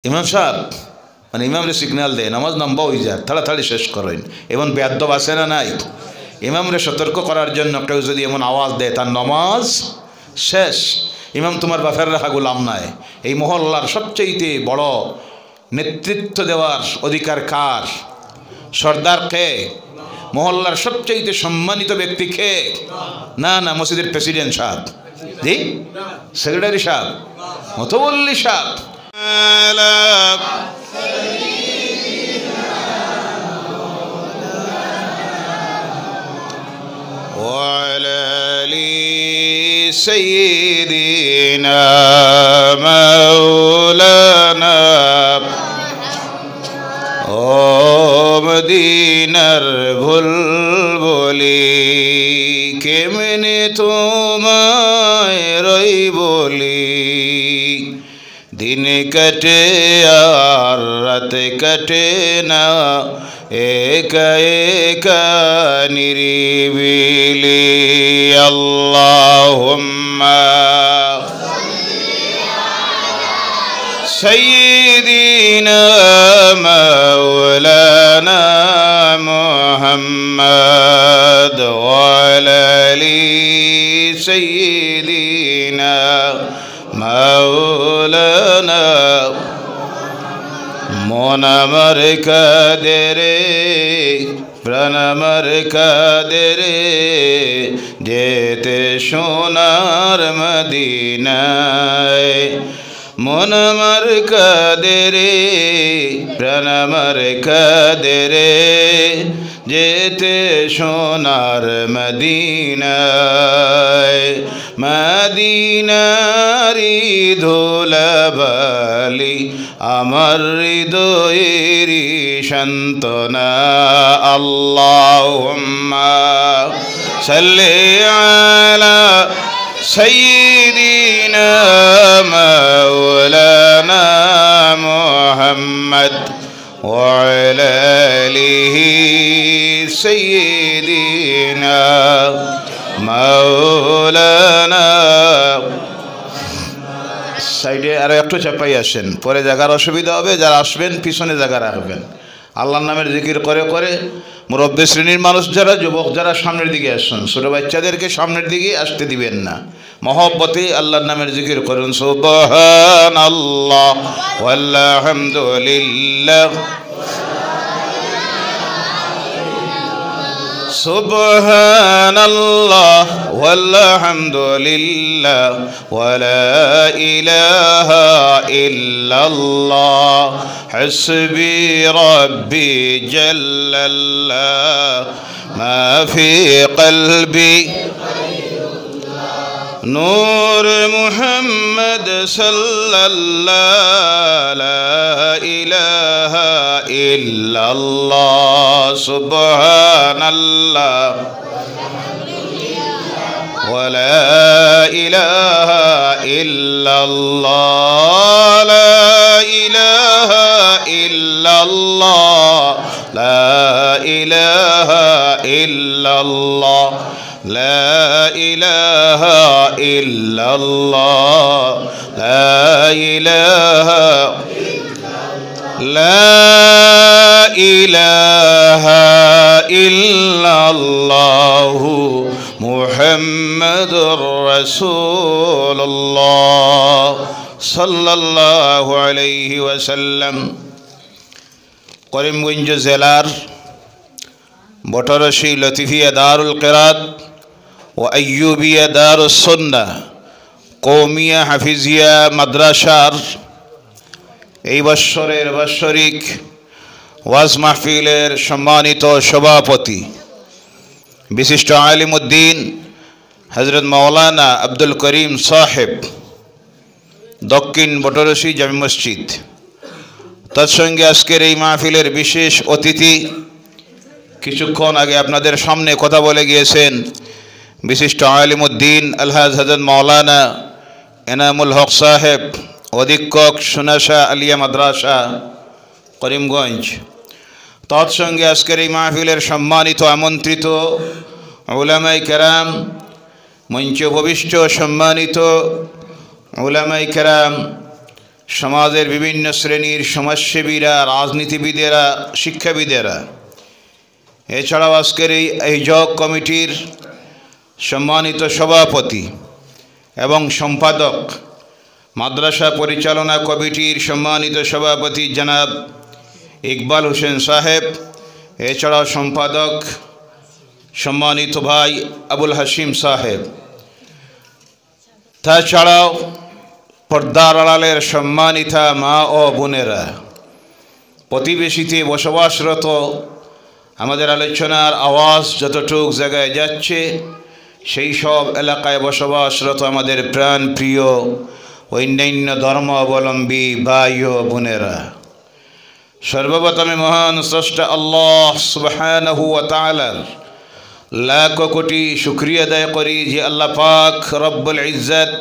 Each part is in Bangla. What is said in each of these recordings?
ইমাম সাহেব মানে ইমামরে সিগন্যাল দেয় নামাজ নাম্বা হয়ে যায়, তাড়াতাড়ি শেষ করেন। এমন বেয়াদব আছে না নাই? ইমামরে সতর্ক করার জন্য কেউ যদি এমন আওয়াজ দেয় তার নামাজ শেষ। ইমাম তোমার বাপের রাখা গোলাম নাই। এই মহল্লার সবচেয়ে বড় নেতৃত্ব দেওয়ার অধিকার কার? সর্দার কে? মহল্লার সবচেয়ে সম্মানিত ব্যক্তি কে? না না, মসজিদের প্রেসিডেন্ট সাহেব, জি সেক্রেটারি সাহেব, মতবল্লি সাহেব। وعلى آل سيدنا مولانا ও মদিনার বুলবুলি কেমনে তোমায় রই বলি, দিন কাটে আর রাত কাটে না একা একা নিরিবিলি। আল্লাহুম্মা সাইয়্যিদিনা মাওলানা মুহাম্মদ ওয়া আলা আলি সাইয়্যিদিনা মাওলানা। মন আমার কাঁদে রে, প্রাণ আমার কাঁদে রে, যেতে সোনার মদিনায়। মন আমার কাঁদে রে, প্রাণ আমার কাঁদে রে, যেতে সোনার মদিনায়। মদিনারি ধুলাবালি আমার হৃদয়েরই সান্ত্বনা। আল্লাহুম্মা সাল্লি আলা সাইয়্যিদিনা মাওলানা মুহাম্মদ ওয়া আলা আলিহি সাইয়্যিদিনা মাওলানা। সাইডে আর একটু চাপাই আসেন, পরে জায়গার অসুবিধা হবে। যারা আসবেন পিছনে জায়গা রাখবেন। আল্লাহর নামের জিকির করে করে মুরব্বী শ্রেণীর মানুষ যারা, যুবক যারা সামনের দিকে আসুন, ছোট বাচ্চাদেরকে সামনের দিকে আসতে দিবেন না। মহব্বতে আল্লাহর নামের জিকির করুন। সুবহানাল্লাহ ওয়ালহামদুলিল্লাহ সুবহানাল্লাহ ওয়ালহামদুলিল্লাহ ওয়ালা ইলাহা ইল্লাল্লাহ হাসবি রাব্বি জাল্লাল্লাহ মা ফি কলবি নূর মুহাম্মদ সাল্লাল্লাহু লা ইলাহা ইল্লাল্লাহ সুবহানাল্লাহ ওয়ালা ইলাহা ইল্লাল্লাহ লা ইলাহা ইল্লাল্লাহ লা ইলাহা ইল্লাল্লাহ লা ইলাহা ইল্লাল্লাহ লা ইলাহা ইল্লাল্লাহ মুহাম্মাদুর রাসূলুল্লাহ সাল্লাল্লাহু আলাইহি ওয়াসাল্লাম। করিমগঞ্জ জেলার বটরশী লতিফিয়া দারুল কিরাত ও আইয়ুবিয়া দারুস সুন্নাহ কওমিয়া হাফিজিয়া মাদ্রাসার এই বৎসরের বাৎসরিক ওয়াজ মাহফিলের সম্মানিত সভাপতি বিশিষ্ট আলিমউদ্দিন হযরত মাওলানা আব্দুল করিম সাহেব, দক্ষিণ বটরশী জামে মসজিদ। তৎসঙ্গে আজকের এই মাহফিলের বিশেষ অতিথি, কিছুক্ষণ আগে আপনাদের সামনে কথা বলে গিয়েছেন বিশিষ্ট আলিমউদ্দিন আলহাজ হযরত মাওলানা এনামুল হক সাহেব, অধীক্ষক সুনাশা আলিয়া মাদ্রাসা করিমগঞ্জ। তৎসঙ্গে আজকের এই মাহফিলের সম্মানিত আমন্ত্রিত উলামায়ে কেরাম, মঞ্চ ভবিষ্ঠ সম্মানিত উলামায়ে কেরাম, সমাজের বিভিন্ন শ্রেণীর সমাজসেবীরা, রাজনীতিবিদেরা, শিক্ষাবিদেরা, এছাড়াও আজকের এই জগ কমিটির সম্মানিত সভাপতি এবং সম্পাদক, মাদ্রাসা পরিচালনা কমিটির সম্মানিত সভাপতি জনাব ইকবাল হোসেন সাহেব, এছাড়াও সম্পাদক সম্মানিত ভাই আবুল হাশিম সাহেব, তাছাড়াও পর্দার আড়ালের সম্মানিতা মা ও বোনেরা, প্রতিবেশীতে বসবাসরত, আমাদের আলোচনার আওয়াজ যতটুক জায়গায় যাচ্ছে সেই সব এলাকায় বসবাসরত আমাদের প্রাণ প্রিয় অন্যান্য ধর্মাবলম্বী ভাই ও বোনেরা, সর্বপ্রথমে মহান স্রষ্টা আল্লাহ সুবহানাহু ওয়া তাআলার লাখ কোটি শুকরিয়া আদায় করি যে আল্লাহ পাক রব্বুল ইজ্জত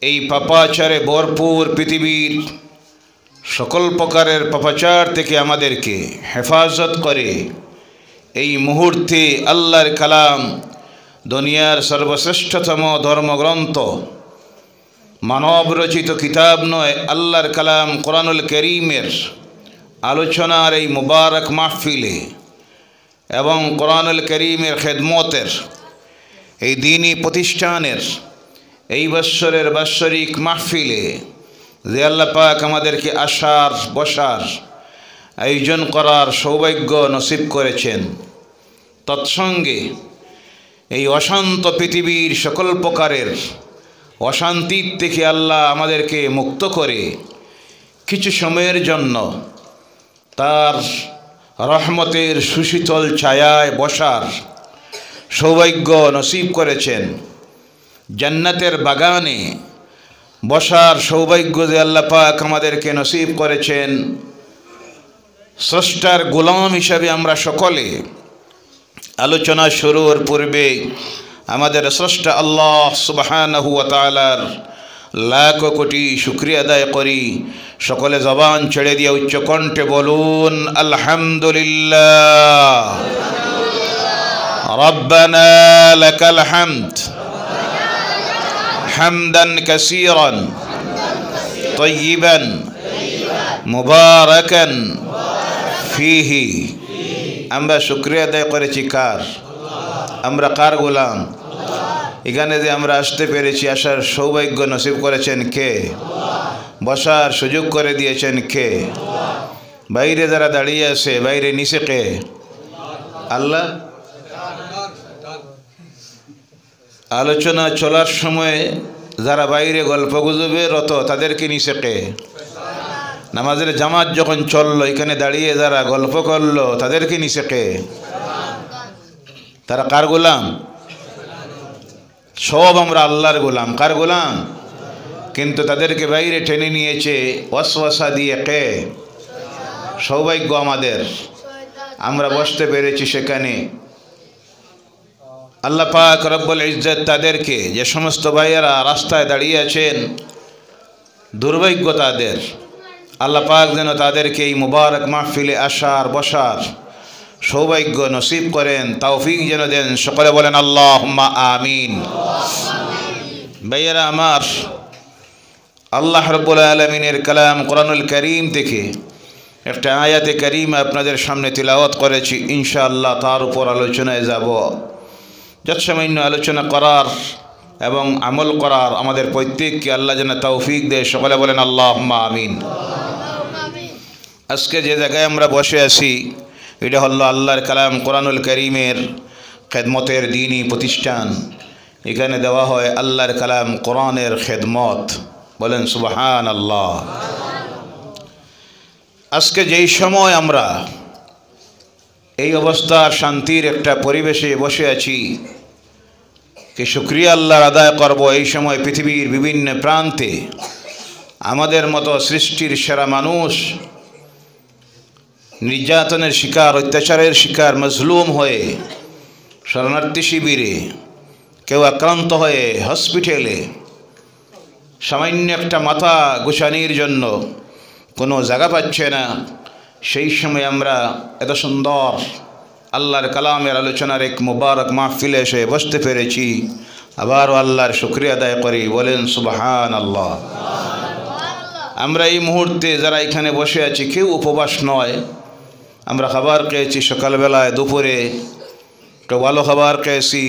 এই পাপাচারে ভরপুর পৃথিবীর সকল প্রকারের পাপাচার থেকে আমাদেরকে হেফাজত করে এই মুহূর্তে আল্লাহর কালাম, দুনিয়ার সর্বশ্রেষ্ঠতম ধর্মগ্রন্থ, মানব রচিত কিতাব নয়, আল্লাহর কালাম কোরআনুল কারীমের আলোচনার এই মুবারক মাহফিলে এবং কোরআনুল কারীমের খেদমতের এই দ্বীনি প্রতিষ্ঠানের এই বৎসরের বাৎসরিক মাহফিলে যে আল্লাহ পাক আমাদেরকে আসার বসার আয়োজন করার সৌভাগ্য নসিব করেছেন, তৎসঙ্গে এই অশান্ত পৃথিবীর সকল প্রকারের অশান্তির থেকে আল্লাহ আমাদেরকে মুক্ত করে কিছু সময়ের জন্য তার রহমতের সুশীতল ছায়ায় বসার সৌভাগ্য নসিব করেছেন, জান্নাতের বাগানে বসার সৌভাগ্য যে আল্লাহ পাক আমাদেরকে নসিব করেছেন, স্রষ্টার গোলাম হিসাবে আমরা সকলে আলোচনা শুরুর পূর্বে আমাদের স্রষ্টা আল্লাহ সুবহানাহু ওয়া তাআলার লাখ কোটি শুকরিয়া আদায় করি। সকলে জবান ছেড়ে দিয়ে উচ্চ কণ্ঠে বলুন আলহামদুলিল্লাহ, রব্বানা লাকাল হামদ হামদান কাসীরান তাইয়িবান মুবারাকান ফিহি। আমরা শুকরিয়া আদায় করেছি কার? আমরা কার গোলাম? এখানে যে আমরা আসতে পেরেছি, আসার সৌভাগ্য নসিব করেছেন কে? বসার সুযোগ করে দিয়েছেন কে? বাইরে যারা দাঁড়িয়ে আছে, বাইরে নিচে কে? আল্লাহ। আলোচনা চলার সময় যারা বাইরে গল্প গুজবে রত, তাদেরকে নিচে কে? নামাজের জামাত যখন চললো, এখানে দাঁড়িয়ে যারা গল্প করলো, তাদেরকে নিচে কে? তারা কার গোলাম? সব আমরা আল্লাহর গোলাম। কার গোলাম? কিন্তু তাদেরকে বাইরে টেনে নিয়েছে ওয়াসওয়াসা দিয়ে কে? সৌভাগ্য আমাদের, আমরা বসতে পেরেছি সেখানে। আল্লাহ পাক রব্বুল ইজ্জত তাদেরকে, যে সমস্ত ভাইয়েরা রাস্তায় দাঁড়িয়ে আছেন, দুর্ভাগ্য তাদের, আল্লাহ পাক যেন তাদেরকে এই মুবারক মাহফিলে আসার বসার সৌভাগ্য নসিব করেন, তৌফিক যেন দেন। সকলে বলেন আল্লাহুম্মা আমিন। ভাইয়েরা আমার, আল্লাহ রাব্বুল আলামিনের কালাম কোরআনুল কারীম থেকে একটা আয়াতে কারীমা আপনাদের সামনে তিলাওয়াত করেছি। ইনশাআল্লাহ তার উপর আলোচনায় যাব। যৎসামান্য আলোচনা করার এবং আমল করার আমাদের প্রত্যেককে আল্লাহ যেন তৌফিক দেয়। সকলে বলেন আল্লাহুম্মা আমিন। আজকে যে জায়গায় আমরা বসে আছি, এটা হলো আল্লাহর কালাম কোরআনুল কারীমের খেদমতের দ্বীনি প্রতিষ্ঠান। এখানে দেওয়া হয় আল্লাহর কালাম কোরআনের খেদমত। বলেন সুবহানাল্লাহ। আজকে যেই সময় আমরা এই অবস্থার শান্তির একটা পরিবেশে বসে আছি, কি শুকরিয়া আল্লাহর আদায় করব। এই সময় পৃথিবীর বিভিন্ন প্রান্তে আমাদের মতো সৃষ্টির সেরা মানুষ নির্যাতনের শিকার, অত্যাচারের শিকার, মজলুম হয়ে শরণার্থী শিবিরে, কেউ আক্রান্ত হয়ে হসপিটালে, সামান্য একটা মাথা গোছানির জন্য কোনো জায়গা পাচ্ছে না। সেই সময় আমরা এত সুন্দর আল্লাহর কালামের আলোচনার এক মুবারক মাহফিলে এসে বসতে পেরেছি। আবারও আল্লাহর শুকরিয়া আদায় করি। বলেন সুবহানাল্লাহ। আমরা এই মুহূর্তে যারা এখানে বসে আছি কেউ উপবাস নয়। আমরা খাবার খেয়েছি সকালবেলায়, দুপুরে কেউ ভালো খাবার খেয়েছি,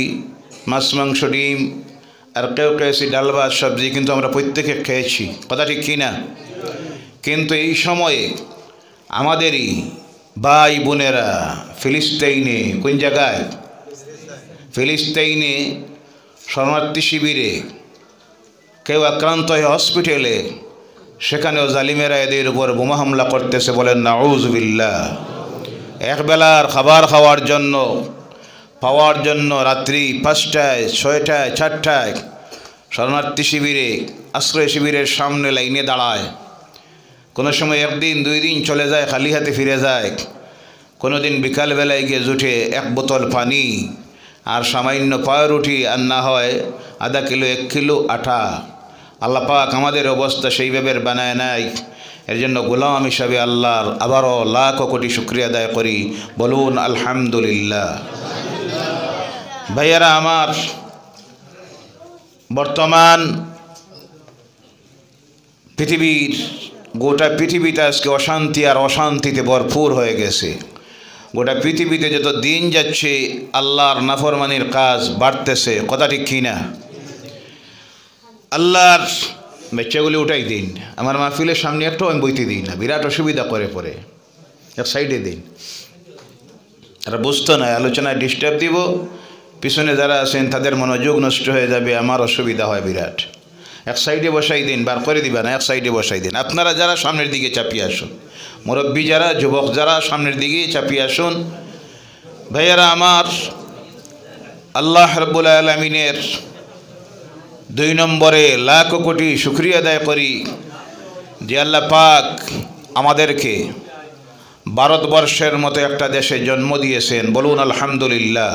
মাছ মাংস ডিম, আর কেউ খেয়েছি ডাল ভাত সবজি, কিন্তু আমরা প্রত্যেকে খেয়েছি, কথা ঠিক কি না? কিন্তু এই সময়ে আমাদেরই ভাই বোনেরা ফিলিস্তিনে, কোন জায়গায়? ফিলিস্তিনে শরণার্থী শিবিরে, কেউ আক্রান্ত হয়ে হসপিটালে, সেখানেও জালিমেরা এদের উপর বোমা হামলা করতেছে, বলেন নাউযুবিল্লাহ। একবেলার খাবার খাওয়ার জন্য পাওয়ার জন্য রাত্রি 5টায় 6টায় 4টায় শরণার্থী শিবিরে, আশ্রয় শিবিরের সামনে লাইনে দাঁড়ায়। কোনো সময় একদিন 2 দিন চলে যায়, খালি হাতে ফিরে যায়। কোনো দিন বিকালবেলায় গিয়ে জুটে 1 বোতল পানি আর সামান্য পাউরুটি, আর না হয় আধা কিলো 1 কিলো আটা। আল্লাহ পাক আমাদের অবস্থা সেইভাবে বানায় নাই। এর জন্য গোলাম হিসাবে আল্লাহর আবারও লাখ কোটি শুকরিয়া আদায় করি, বলুন আলহামদুলিল্লাহ। ভাইয়ারা আমার, বর্তমান পৃথিবীর গোটা পৃথিবীতে আজকে অশান্তি আর অশান্তিতে ভরপুর হয়ে গেছে। গোটা পৃথিবীতে যত দিন যাচ্ছে আল্লাহর নাফরমানির কাজ বাড়তেছে, কথা ঠিক কি না? আল্লাহর বাচ্চাগুলি উঠাই দিন, আমার মাহফিলের সামনে একটাও আমি বইতে দিই না, বিরাট অসুবিধা করে পরে, এক সাইডে দিন। আর বুঝতো না, আলোচনায় ডিস্টার্ব দিব, পিছনে যারা আছেন তাদের মনোযোগ নষ্ট হয়ে যাবে, আমার অসুবিধা হয় বিরাট। এক সাইডে বসাই দিন, বার করে দিবা না, এক সাইডে বসাই দিন। আপনারা যারা সামনের দিকে চাপিয়ে আসুন, মুরব্বী যারা, যুবক যারা সামনের দিকে চাপিয়ে আসুন। ভাইয়ারা আমার, আল্লাহ রাব্বুল আলামিনের 2 নম্বরে লাখ কোটি শুকরিয়া আদায় করি যে আল্লাহ পাক আমাদেরকে ভারতবর্ষের মতো একটা দেশে জন্ম দিয়েছেন, বলুন আলহামদুলিল্লাহ।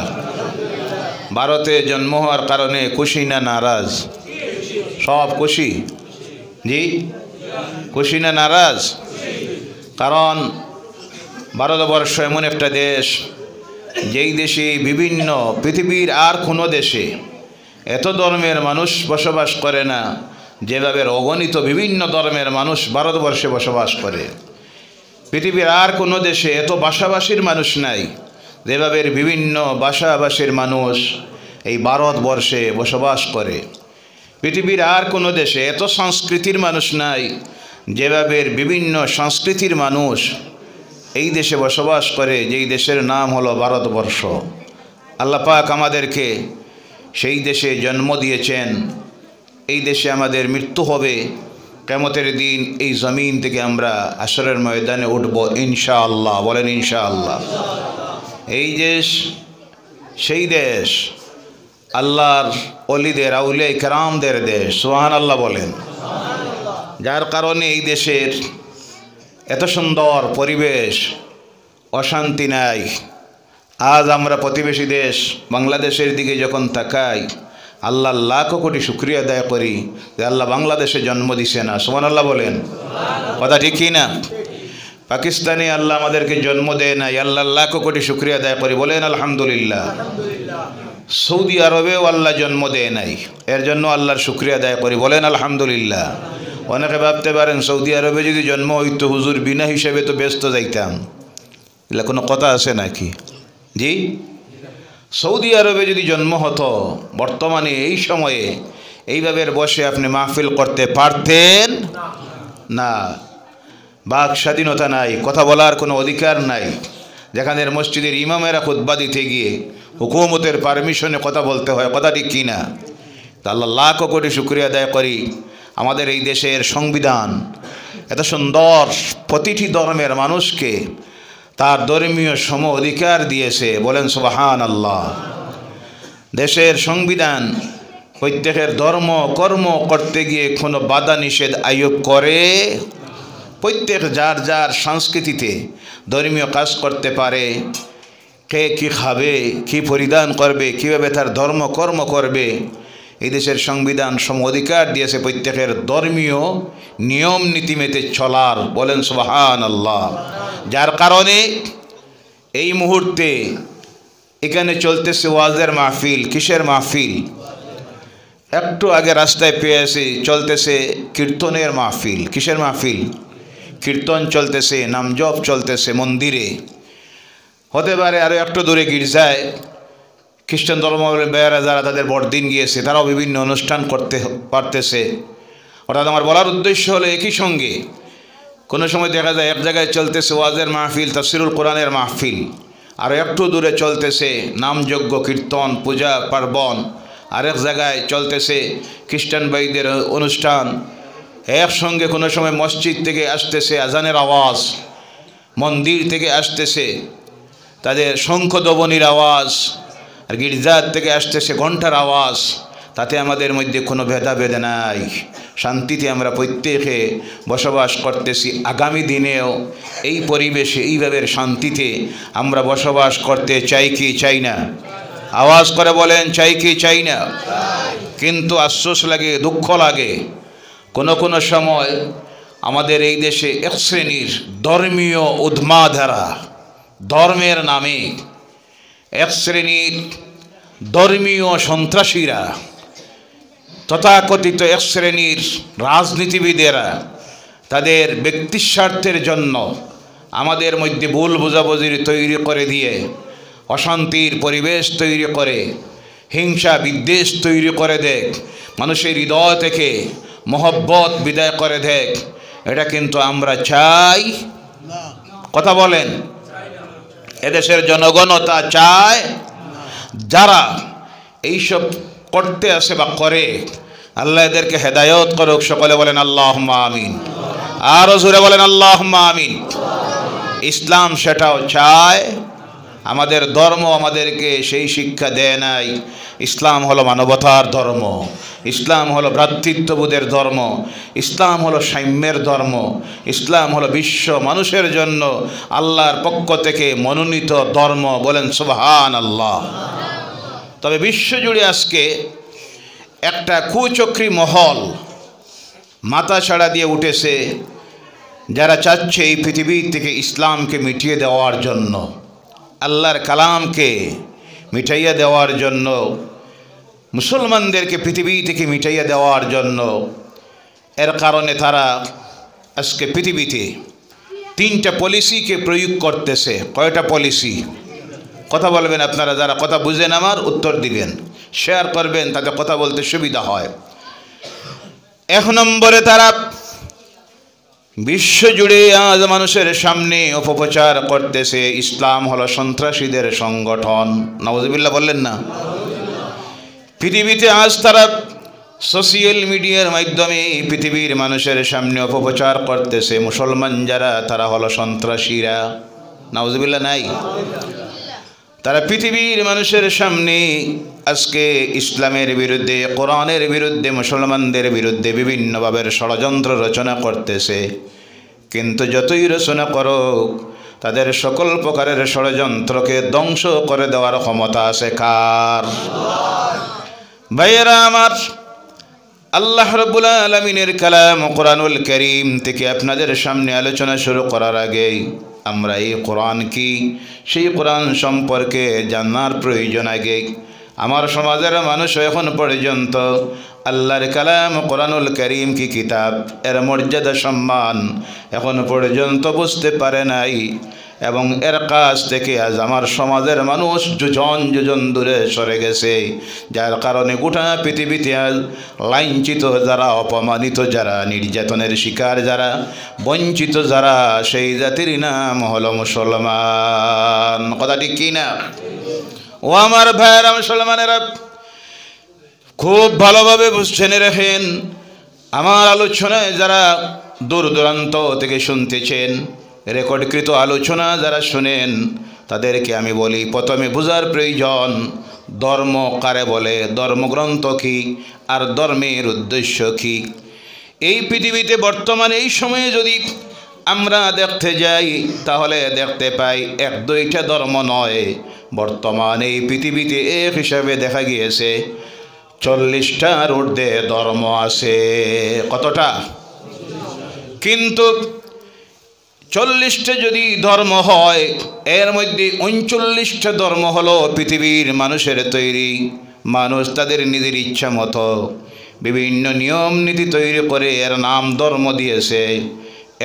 ভারতে জন্ম হওয়ার কারণে খুশি না নারাজ? সব খুশি, জি খুশি না নারাজ? কারণ ভারতবর্ষ এমন একটা দেশ, যেই দেশে বিভিন্ন পৃথিবীর আর কোনো দেশে এত ধর্মের মানুষ বসবাস করে না, যেভাবে অগণিত বিভিন্ন ধর্মের মানুষ ভারতবর্ষে বসবাস করে। পৃথিবীর আর কোনো দেশে এত ভাষাভাষীর মানুষ নাই, যেভাবে বিভিন্ন ভাষাভাষীর মানুষ এই ভারতবর্ষে বসবাস করে। পৃথিবীর আর কোনো দেশে এত সংস্কৃতির মানুষ নাই, যেভাবে বিভিন্ন সংস্কৃতির মানুষ এই দেশে বসবাস করে, যেই দেশের নাম হলো ভারতবর্ষ। আল্লাহ পাক আমাদেরকে সেই দেশে জন্ম দিয়েছেন, এই দেশে আমাদের মৃত্যু হবে। কিয়ামতের দিন এই জমিন থেকে আমরা হাশরের ময়দানে উঠব ইনশাআল্লাহ, বলেন ইনশাআল্লাহ। এই দেশ সেই দেশ, আল্লাহর ওলিদের, আউলিয়া কেরামদের দেশ, সুবহানাল্লাহ বলেন। যার কারণে এই দেশের এত সুন্দর পরিবেশ, অশান্তি নাই। আজ আমরা প্রতিবেশী দেশ বাংলাদেশের দিকে যখন তাকাই, আল্লাহর লাখ কোটি শুকরিয়া আদায় করি যে আল্লাহ বাংলাদেশে জন্ম দিছে না, সুবহানাল্লাহ বলেন, কথা ঠিক কি না? পাকিস্তানে আল্লাহ আমাদেরকে জন্ম দেয় নাই, আল্লাহর লাখ কোটি শুকরিয়া আদায় করি, বলেন আলহামদুলিল্লাহ। সৌদি আরবেও আল্লাহ জন্ম দেয় নাই, এর জন্য আল্লাহর শুকরিয়া আদায় করি, বলেন আলহামদুলিল্লাহ। অনেকে ভাবতে পারেন সৌদি আরবে যদি জন্ম হইতো হুজুর বিনা হিসাবে তো ব্যস্ত যাইতাম, এগুলা কোনো কথা আছে নাকি? জি, সৌদি আরবে যদি জন্ম হতো বর্তমানে এই সময়ে এইভাবে বসে আপনি মাহফিল করতে পারতেন না। বাক স্বাধীনতা নাই, কথা বলার কোনো অধিকার নাই। যেখানে মসজিদের ইমামেরা খুতবা দিতে গিয়ে হুকুমতের পারমিশনে কথা বলতে হয়, কথা ঠিক কি না? তা আল্লাহ লাখ কোটি শুকরিয়া আদায় করি, আমাদের এই দেশের সংবিধান এত সুন্দর, প্রতিটি ধর্মের মানুষকে তার ধর্মীয় সম অধিকার দিয়েছে, বলেন সুবহানাল্লাহ। দেশের সংবিধান প্রত্যেকের ধর্ম কর্ম করতে গিয়ে কোনো বাধা নিষেধ আয়োগ করে। প্রত্যেক যার যার সংস্কৃতিতে ধর্মীয় কাজ করতে পারে, কে কী খাবে, কী পরিধান করবে, কীভাবে তার ধর্ম কর্ম করবে, এই দেশের সংবিধান সম অধিকার দিয়েছে প্রত্যেকের ধর্মীয় নিয়ম নীতি মেতে চলার, বলেন সুবহানাল্লাহ। যার কারণে এই মুহূর্তে এখানে চলতেছে ওয়াজের মাহফিল। কিসের মাহফিল? একটু আগে রাস্তায় পেয়েছি চলতেছে কীর্তনের মাহফিল। কিসের মাহফিল? কীর্তন চলতেছে, নাম জপ চলতেছে মন্দিরে, হতে পারে আরও একটু দূরে গির্জায় খ্রিস্টান ধর্মাবলম্বীরা যারা তাদের বড়দিন গিয়েছে তারাও বিভিন্ন অনুষ্ঠান করতে পারতেছে। অর্থাৎ আমার বলার উদ্দেশ্য হলো একই সঙ্গে কোনো সময় দেখা যায় এক জায়গায় চলতেছে ওয়াজের মাহফিল, তাফসিরুল কোরআনের মাহফিল, আর একটু দূরে চলতেছে নামযজ্ঞ, কীর্তন, পূজা পার্বণ, আরেক জায়গায় চলতেছে খ্রিস্টান ভাইদের অনুষ্ঠান। একসঙ্গে কোনো সময় মসজিদ থেকে আসতেছে আজানের আওয়াজ, মন্দির থেকে আসতেছে তাদের শঙ্খধ্বনির আওয়াজ, আর গির্জার থেকে আসতেছে ঘণ্টার আওয়াজ। তাতে আমাদের মধ্যে কোনো ভেদাভেদ নাই, শান্তিতে আমরা প্রত্যেকে বসবাস করতেছি। আগামী দিনেও এই পরিবেশে এইভাবে শান্তিতে আমরা বসবাস করতে চাই কি চাই না? আওয়াজ করে বলেন, চাই কি চাই না? কিন্তু আফসোস লাগে, দুঃখ লাগে, কোনো সময় আমাদের এই দেশে এক শ্রেণীর ধর্মীয় উন্মাদরা, ধর্মের নামে এক শ্রেণীর ধর্মীয় সন্ত্রাসীরা, তথাকথিত এক শ্রেণীর রাজনীতিবিদেরা তাদের ব্যক্তিস্বার্থের জন্য আমাদের মধ্যে ভুল বোঝাবুঝি তৈরি করে দিয়ে অশান্তির পরিবেশ তৈরি করে, হিংসা বিদ্বেষ তৈরি করে দেখ, মানুষের হৃদয় থেকে মহব্বত বিদায় করে দেখ। এটা কিন্তু আমরা চাই? কথা বলেন, এদেশের জনগণও তা চায়? যারা এইসব করতে আসে বা করে, আল্লাহ এদেরকে হেদায়ত করুক। সকলে বলেন আল্লাহুম্মা আমিন। আরও জোরে বলেন আল্লাহুম্মা আমিন। ইসলাম সেটাও চায়। আমাদের ধর্ম আমাদেরকে সেই শিক্ষা দেয় নাই। ইসলাম হলো মানবতার ধর্ম, ইসলাম হলো ভ্রাতৃত্ববোধের ধর্ম, ইসলাম হলো সাম্যের ধর্ম, ইসলাম হলো বিশ্ব মানুষের জন্য আল্লাহর পক্ষ থেকে মনোনীত ধর্ম। বলেন সুবহানাল্লাহ। তবে বিশ্বজুড়ে আজকে একটা কুচক্রী মহল মাথা ছাড়া দিয়ে উঠেছে, যারা চাচ্ছে এই পৃথিবী থেকে ইসলামকে মিটিয়ে দেওয়ার জন্য, আল্লাহর কালামকে মিটাইয়া দেওয়ার জন্য, মুসলমানদেরকে পৃথিবী থেকে মিটাইয়া দেওয়ার জন্য। এর কারণে তারা আজকে পৃথিবীতে 3টা পলিসিকে প্রয়োগ করতেছে। কয়টা পলিসি? কথা বলবেন আপনারা, যারা কথা বুঝেন আমার উত্তর দিবেন, শেয়ার করবেন, তাতে কথা বলতে সুবিধা হয়। 1 নম্বরে তারা বিশ্বজুড়ে আজ মানুষের সামনে অপপ্রচার করতেছে ইসলাম হলো সন্ত্রাসীদের সংগঠন। নাউজুবিল্লাহ বললেন না? পৃথিবীতে আজ তারা সোশ্যাল মিডিয়ার মাধ্যমে পৃথিবীর মানুষের সামনে অপপ্রচার করতেছে মুসলমান যারা তারা হলো সন্ত্রাসীরা। নাউজুবিল্লাহ নাই? তারা পৃথিবীর মানুষের সামনে আজকে ইসলামের বিরুদ্ধে, কোরআনের বিরুদ্ধে, মুসলমানদের বিরুদ্ধে বিভিন্নভাবে ষড়যন্ত্র রচনা করতেছে। কিন্তু যতই রচনা করুক, তাদের সকল প্রকারের ষড়যন্ত্রকে ধ্বংস করে দেওয়ার ক্ষমতা আছে কার? ভাইয়েরা আমার, আল্লাহ রাব্বুল আলামিনের কালাম কোরআনুল কারীম থেকে আপনাদের সামনে আলোচনা শুরু করার আগে আমরা এই কোরআন কি, সেই কোরআন সম্পর্কে জানার প্রয়োজন। আগে আমার সমাজের মানুষ এখন পর্যন্ত আল্লাহর কালাম কোরআনুল কারীম কি কিতাব, এর মর্যাদা সম্মান এখন পর্যন্ত বুঝতে পারে নাই, এবং এর কাছ থেকে আজ আমার সমাজের মানুষ যোজন দূরে সরে গেছে। যার কারণে গোটা পৃথিবীতে আজ লাঞ্ছিত যারা, অপমানিত যারা, নির্যাতনের শিকার যারা, বঞ্চিত যারা, সেই জাতির নাম হলো মুসলমান। কথা ঠিক কি না? ও আমার ভাইয়েরা মুসলমানেরা, খুব ভালোভাবে জেনে রাখেন, আমার আলোচনায় যারা দূর দূরান্ত থেকে শুনতেছেন, রেকর্ডকৃত আলোচনা যারা শুনেন, তাদেরকে আমি বলি, প্রথমে বোঝার প্রয়োজন ধর্ম কারে বলে, ধর্মগ্রন্থ কী, আর ধর্মের উদ্দেশ্য কী। এই পৃথিবীতে বর্তমানে এই সময়ে যদি আমরা দেখতে যাই, তাহলে দেখতে পাই 1-2টা ধর্ম নয়, বর্তমানে এই পৃথিবীতে এক হিসাবে দেখা গিয়েছে 40টার ঊর্ধ্বে ধর্ম আছে। কতটা? কিন্তু 40টা যদি ধর্ম হয়, এর মধ্যে 39টা ধর্ম হলো পৃথিবীর মানুষের তৈরি, মানুষ তাদের নিজের ইচ্ছা মতো বিভিন্ন নিয়ম নীতি তৈরি করে এর নাম ধর্ম দিয়েছে।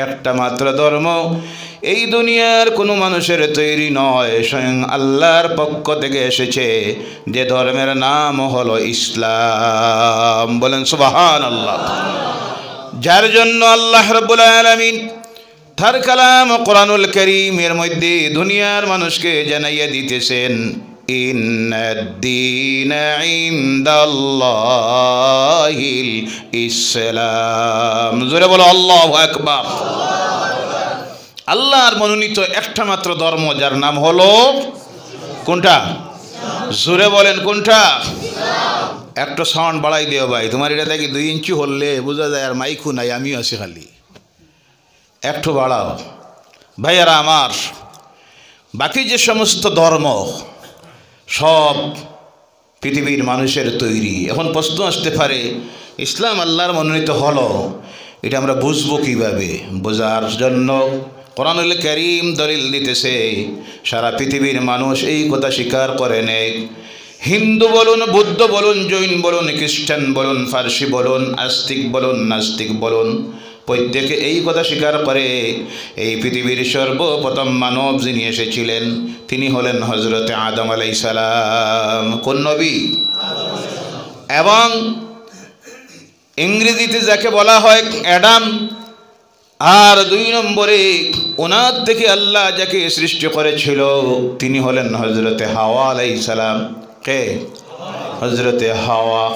একটা মাত্র ধর্ম এই দুনিয়ার কোনো মানুষের তৈরি নয়, স্বয়ং আল্লাহর পক্ষ থেকে এসেছে, যে ধর্মের নাম হলো ইসলাম। বলেন সুবহানাল্লাহ। যার জন্য আল্লাহ রাব্বুল আলামিন তার কালাম কোরআনুল কারীমের মধ্যে দুনিয়ার মানুষকে জানাইয়া দিতেছেন, ইন্নাদ-দীনা ইনদাল্লাহিল ইসলাম। জোরে বলো আল্লাহু আকবার। আল্লাহর মনোনীত একটা মাত্র ধর্ম, যার নাম হলো কোনটা? জোরে বলেন কোনটা? একটা সাউন্ড বাড়াই দিও ভাই, তোমার এটা দেখি 2 ইঞ্চি হলে বোঝা যায়, আর মাইকও নাই, আমিও আছি খালি। একটু বাড়াও ভাইয়ারা আমার। বাকি যে সমস্ত ধর্ম সব পৃথিবীর মানুষের তৈরি। এখন প্রশ্ন আসতে পারে, ইসলাম আল্লাহর মনোনীত হলো, এটা আমরা বুঝবো কীভাবে? বোঝার জন্য কোরআনুল কারীম দলিল দিতেছে। সারা পৃথিবীর মানুষ এই কথা স্বীকার করে নেয়। হিন্দু বলুন, বৌদ্ধ বলুন, জৈন বলুন, খ্রিস্টান বলুন, ফার্সি বলুন, আস্তিক বলুন, নাস্তিক বলুন, প্রত্যেকে এই কথা স্বীকার করে এই পৃথিবীর সর্বপ্রথম মানব যিনি এসেছিলেন তিনি হলেন হযরতে আদম আলাইহিস সালাম। কোন নবী? এবং ইংরেজিতে যাকে বলা হয় অ্যাডাম। আর 2 নম্বরে ওনার থেকে আল্লাহ যাকে সৃষ্টি করেছিল তিনি হলেন হযরতে হাওয়া আলাইহিস সালাম। কে? হযরতে হাওয়া।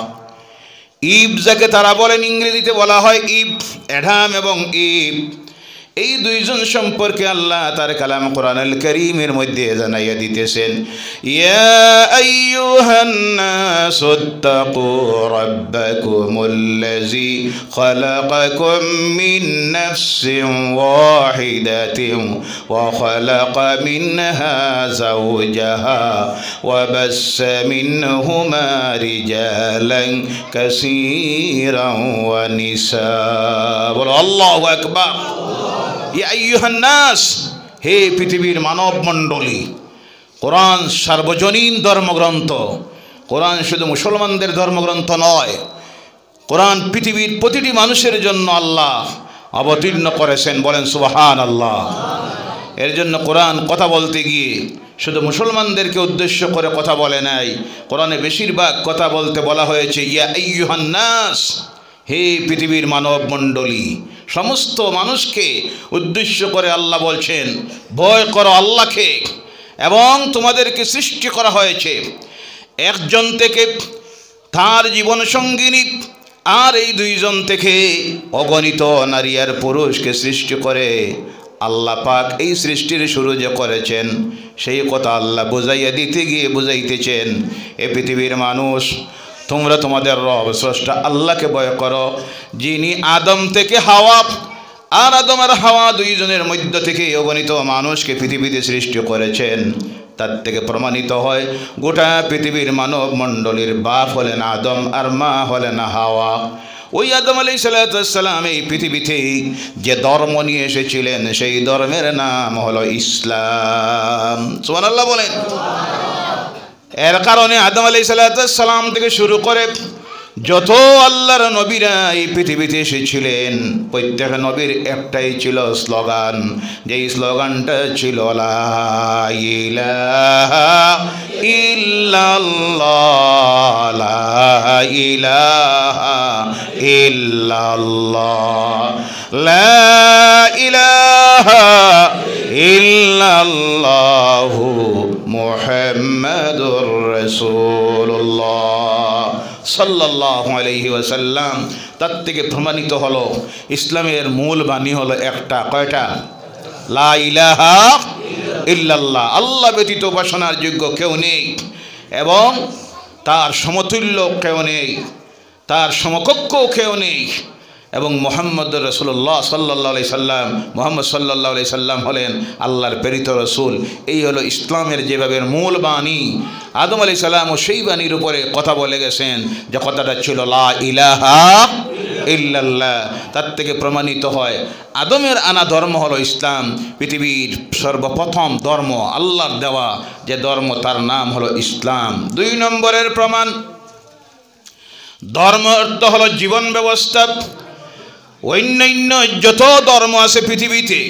ইভ যাকে তারা বলেন, ইংরেজিতে বলা হয় ইভ। অ্যাডাম এবং ইভ এই দুইজন সম্পর্কে আল্লাহ তার কালাম কোরআনুল কারীমের মধ্যে জানাইয়া দিতেছেন, ইয়া আইয়ুহান নাসুত্তাকু রাব্বাকুমুল্লাযী খালাকাকুম মিন নাফসিন ওয়াহিদাতিন ওয়া খালাকা মিনহা যাওজাহা ওয়া বাসসা মিনহুমা রিজালান কাসীরান ওয়া নিসা। বলো আল্লাহু আকবার। ইয়া আইয়ুহান নাস, হে পৃথিবীর মানব মণ্ডলী, কোরআন সার্বজনীন ধর্মগ্রন্থ। কোরআন শুধু মুসলমানদের ধর্মগ্রন্থ নয়, কোরআন পৃথিবীর প্রতিটি মানুষের জন্য আল্লাহ অবতীর্ণ করেছেন। বলেন সুবহানাল্লাহ। এর জন্য কোরআন কথা বলতে গিয়ে শুধু মুসলমানদেরকে উদ্দেশ্য করে কথা বলে নাই, কোরআনে বেশিরভাগ কথা বলতে বলা হয়েছে ইয়া আইয়ুহান নাস, হে পৃথিবীর মানব মণ্ডলী। সমস্ত মানুষকে উদ্দেশ্য করে আল্লাহ বলছেন, ভয় করো আল্লাহকে, এবং তোমাদেরকে সৃষ্টি করা হয়েছে একজন থেকে তার জীবন সঙ্গিনী, আর এই 2 জন থেকে অগণিত নারী আর পুরুষকে সৃষ্টি করে আল্লাহ পাক এই সৃষ্টির শুরু যে করেছেন সেই কথা আল্লাহ বুঝাইয়া দিতে গিয়ে বুঝাইতেছেন, এ পৃথিবীর মানুষ, তোমরা তোমাদের রব স্রষ্টা আল্লাহকে ভয় করো, যিনি আদম থেকে হাওয়া, আর আদম আর হাওয়া 2 জনের মধ্য থেকে অগণিত মানুষকে পৃথিবীতে সৃষ্টি করেছেন। তার থেকে প্রমাণিত হয় গোটা পৃথিবীর মানব মণ্ডলীর বাপ হলেন আদম আর মা হলেন হাওয়া। ওই আদম আলাইহিস সালাম এই পৃথিবীতে যে ধর্ম নিয়ে এসেছিলেন সেই ধর্মের নাম হলো ইসলাম। সুবহানাল্লাহ বলেন। এর কারণে আদম আলাইহিস সালাম থেকে শুরু করে যত আল্লাহর নবীরা এই পৃথিবীতে এসেছিলেন প্রত্যেক নবীর একটাই ছিল স্লোগান, যেই স্লোগানটা ছিল লা ইলাহা ইল্লাল্লাহ, লা ইলাহা ইল্লাল্লাহ, লা ইলাহা ইল্লাল্লাহু মুহাম্মাদুর রাসূলুল্লাহ সাল্লাল্লাহু আলাইহি ওয়াসাল্লাম। তার থেকে প্রমাণিত হলো ইসলামের মূল বাণী হলো একটা। কয়টা? লা ইলাহা ইল্লাল্লাহ, আল্লাহ ব্যতীত উপাসনার যোগ্য কেউ নেই এবং তার সমতুল্য কেউ নেই, তার সমকক্ষ কেউ নেই, এবং মুহাম্মদ রাসূলুল্লাহ সাল্লাল্লাহু আলাইহি সাল্লাম, মুহাম্মদ সাল্লাল্লাহু আলাইহি সাল্লাম হলেন আল্লাহর প্রেরিত রসুল। এই হলো ইসলামের যেভাবে মূল বাণী। আদম আলাইহিস সালামও সেই বাণীর উপরে কথা বলে গেছেন, যে কথাটা ছিল লা ইলাহা ইল্লাল্লাহ। তার থেকে প্রমাণিত হয় আদমের আনা ধর্ম হলো ইসলাম, পৃথিবীর সর্বপ্রথম ধর্ম আল্লাহর দেওয়া যে ধর্ম তার নাম হলো ইসলাম। 2 নম্বরের প্রমাণ ধর্ম অর্থ হলো জীবন ব্যবস্থা। অন্যান্য যত ধর্ম আছে পৃথিবীতে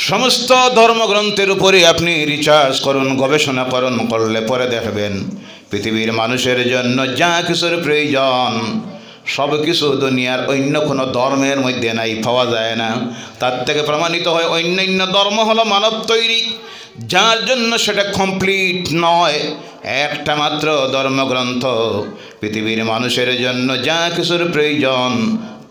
সমস্ত ধর্মগ্রন্থের উপরে আপনি রিসার্চ করুন, গবেষণা করলে পরে দেখবেন পৃথিবীর মানুষের জন্য যা কিছুর প্রয়োজন সব কিছু দুনিয়ার অন্য কোনো ধর্মের মধ্যে নাই, পাওয়া যায় না। তার থেকে প্রমাণিত হয় অন্যান্য ধর্ম হলো মানব তৈরি, যার জন্য সেটা কমপ্লিট নয়। একটা মাত্র ধর্মগ্রন্থ পৃথিবীর মানুষের জন্য যা কিছুর প্রয়োজন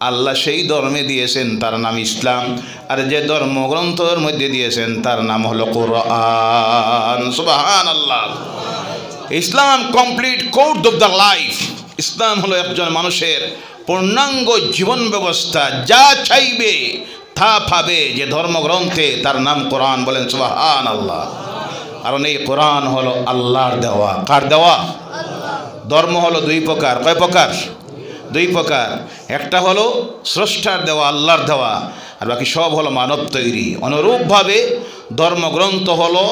আল্লাহ সেই ধর্মে দিয়েছেন, তার নাম ইসলাম। আর যে ধর্মগ্রন্থের মধ্যে দিয়েছেন তার নাম হলো কোরআন। সুবহানাল্লাহ। Islam complete code of the life. Islam হলো একজন মানুষের পূর্ণাঙ্গ জীবন ব্যবস্থা, যা চাইবে তা পাবে যে ধর্মগ্রন্থে, তার নাম কোরআন। বলেন সুবহানাল্লাহ। কারণ এই কোরআন হলো আল্লাহর দেওয়া। কার দেওয়া? ধর্ম হলো দুই প্রকার। কয় প্রকার? দুই প্রকার। একটা হলো স্রষ্টার দেওয়া, আল্লাহর দেওয়া, আর বাকি সব হলো মানব তৈরি। অনুরূপভাবে ধর্মগ্রন্থ হলো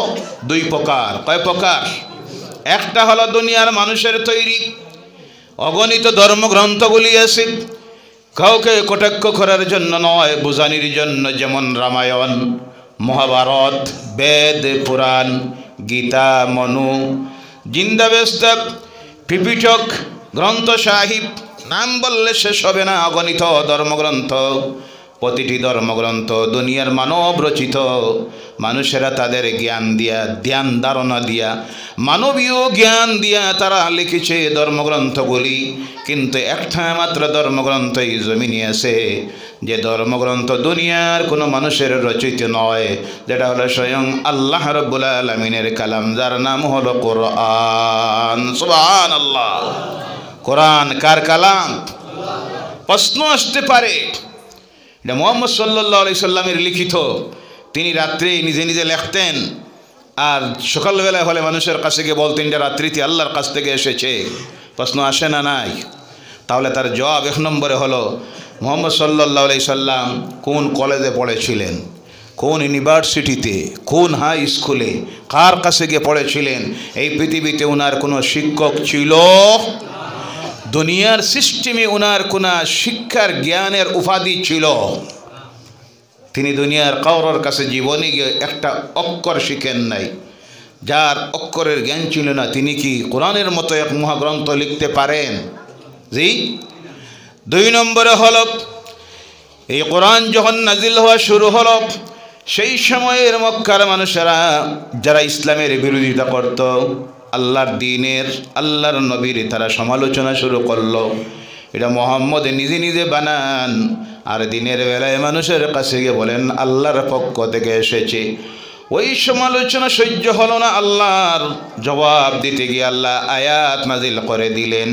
দুই প্রকার। কয় প্রকার? একটা হলো দুনিয়ার মানুষের তৈরি, অগণিত ধর্মগ্রন্থগুলি আছে, কাউকে কটাক্ষ করার জন্য নয়, বোঝানির জন্য। যেমন রামায়ণ, মহাভারত, বেদ, পুরাণ, গীতা, মনু, জিন্দাবেস্তক, ত্রিপিটক, গ্রন্থ সাহিব, নাম বললে শেষ হবে না। অগণিত ধর্মগ্রন্থ। প্রতিটি ধর্মগ্রন্থ দুনিয়ার মানব রচিত। মানুষেরা তাদের জ্ঞান দিয়া, ধ্যান ধারণা দিয়া, মানবীয় জ্ঞান দিয়া তারা লিখেছে ধর্মগ্রন্থগুলি। কিন্তু একটা মাত্র ধর্মগ্রন্থ এই জমিনে আছে, যে ধর্মগ্রন্থ দুনিয়ার কোনো মানুষের রচিত নয়, যেটা হলো স্বয়ং আল্লাহ রাব্বুল আলামিনের কালাম, যার নাম হলো কোরআন। সুবহানাল্লাহ। কোরআন কার কালাম? প্রশ্ন আসতে পারে, এটা মুহাম্মদ সাল্লাল্লাহু আলাইহি সাল্লামের লিখিত, তিনি রাত্রে নিজে নিজে লিখতেন, আর সকালবেলা হলে মানুষের কাছে গিয়ে বলতেন যে রাত্রিতে আল্লাহর কাছ থেকে এসেছে। প্রশ্ন আসে না নাই? তাহলে তার জবাব এক নম্বরে হলো, মুহাম্মদ সাল্লাল্লাহু আলাইহি সাল্লাম কোন কলেজে পড়েছিলেন, কোন ইউনিভার্সিটিতে, কোন হাই স্কুলে, কার কাছে গিয়ে পড়েছিলেন? এই পৃথিবীতে ওনার কোনো শিক্ষক ছিল? দুনিয়ার সিস্টেমে ওনার কোনো শিক্ষার জ্ঞানের উপাধি ছিল? তিনি দুনিয়ার কারোর কাছে জীবনে গিয়ে একটা অক্ষর শিখেন নাই। যার অক্ষরের জ্ঞান ছিল না, তিনি কি কোরআনের মতো এক মহাগ্রন্থ লিখতে পারেন? জি। দুই নম্বরে হলো, এই কোরআন যখন নাজিল হওয়া শুরু হলো, সেই সময়ের মক্কার মানুষেরা যারা ইসলামের বিরোধিতা করত, আল্লাহর দ্বীনের, আল্লাহর নবীর তারা সমালোচনা শুরু করলো। এটা মোহাম্মদ নিজে নিজে বানান, আর দিনের বেলায় মানুষের কাছে গিয়ে বলেন আল্লাহর পক্ষ থেকে এসেছে। ওই সমালোচনা সহ্য হলো না, আল্লাহর জবাব দিতে গিয়ে আল্লাহ আয়াত নাজিল করে দিলেন,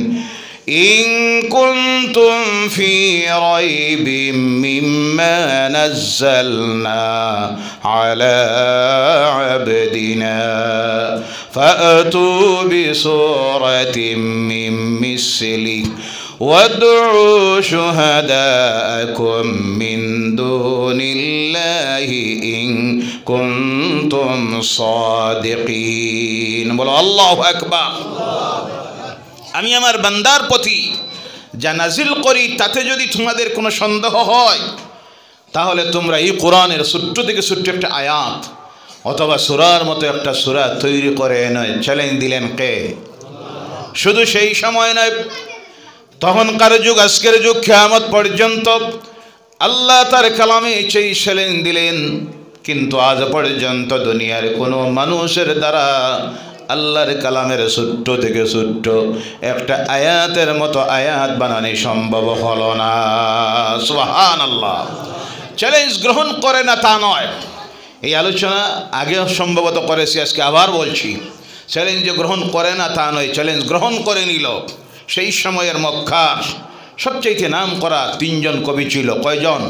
ইন কুনতুম ফি রাইবিম মিম্মা নাযালনা আলা আবদিনা ফাআতু বিসূরাতিম মিন মিসলিহি وادعوا شهداءكم من دون الله إن كنتم صادقين। বলো আল্লাহু আকবার। আমি আমার বান্দার প্রতি যা নাজিল করি তাতে যদি তোমাদের কোনো সন্দেহ হয়, তাহলে তোমরা এই কোরআনের ছোট্ট থেকে ছোট্ট একটা আয়াত অথবা সূরার মতো একটা সূরা তৈরি করে নয়। চ্যালেঞ্জ দিলেন কে? শুধু সেই সময় নয়, তখনকার যুগ, আজকের যুগ, কিয়ামত পর্যন্ত আল্লাহ তার কালামে সেই চ্যালেঞ্জ দিলেন। কিন্তু আজ পর্যন্ত দুনিয়ার কোনো মানুষের দ্বারা আল্লাহর কালামের ছোট্ট থেকে ছোট্ট একটা আয়াতের মতো আয়াত বানানো সম্ভব হলো না। সুবহানাল্লাহ। চ্যালেঞ্জ গ্রহণ করে না তা নয়, এই আলোচনা আগেও সম্ভবত করেছি, আজকে আবার বলছি, চ্যালেঞ্জ গ্রহণ করে না তা নয়, চ্যালেঞ্জ গ্রহণ করে নিল। সেই সময়ের মক্কার সবচেয়ে নাম করা তিনজন কবি ছিল। কয়জন?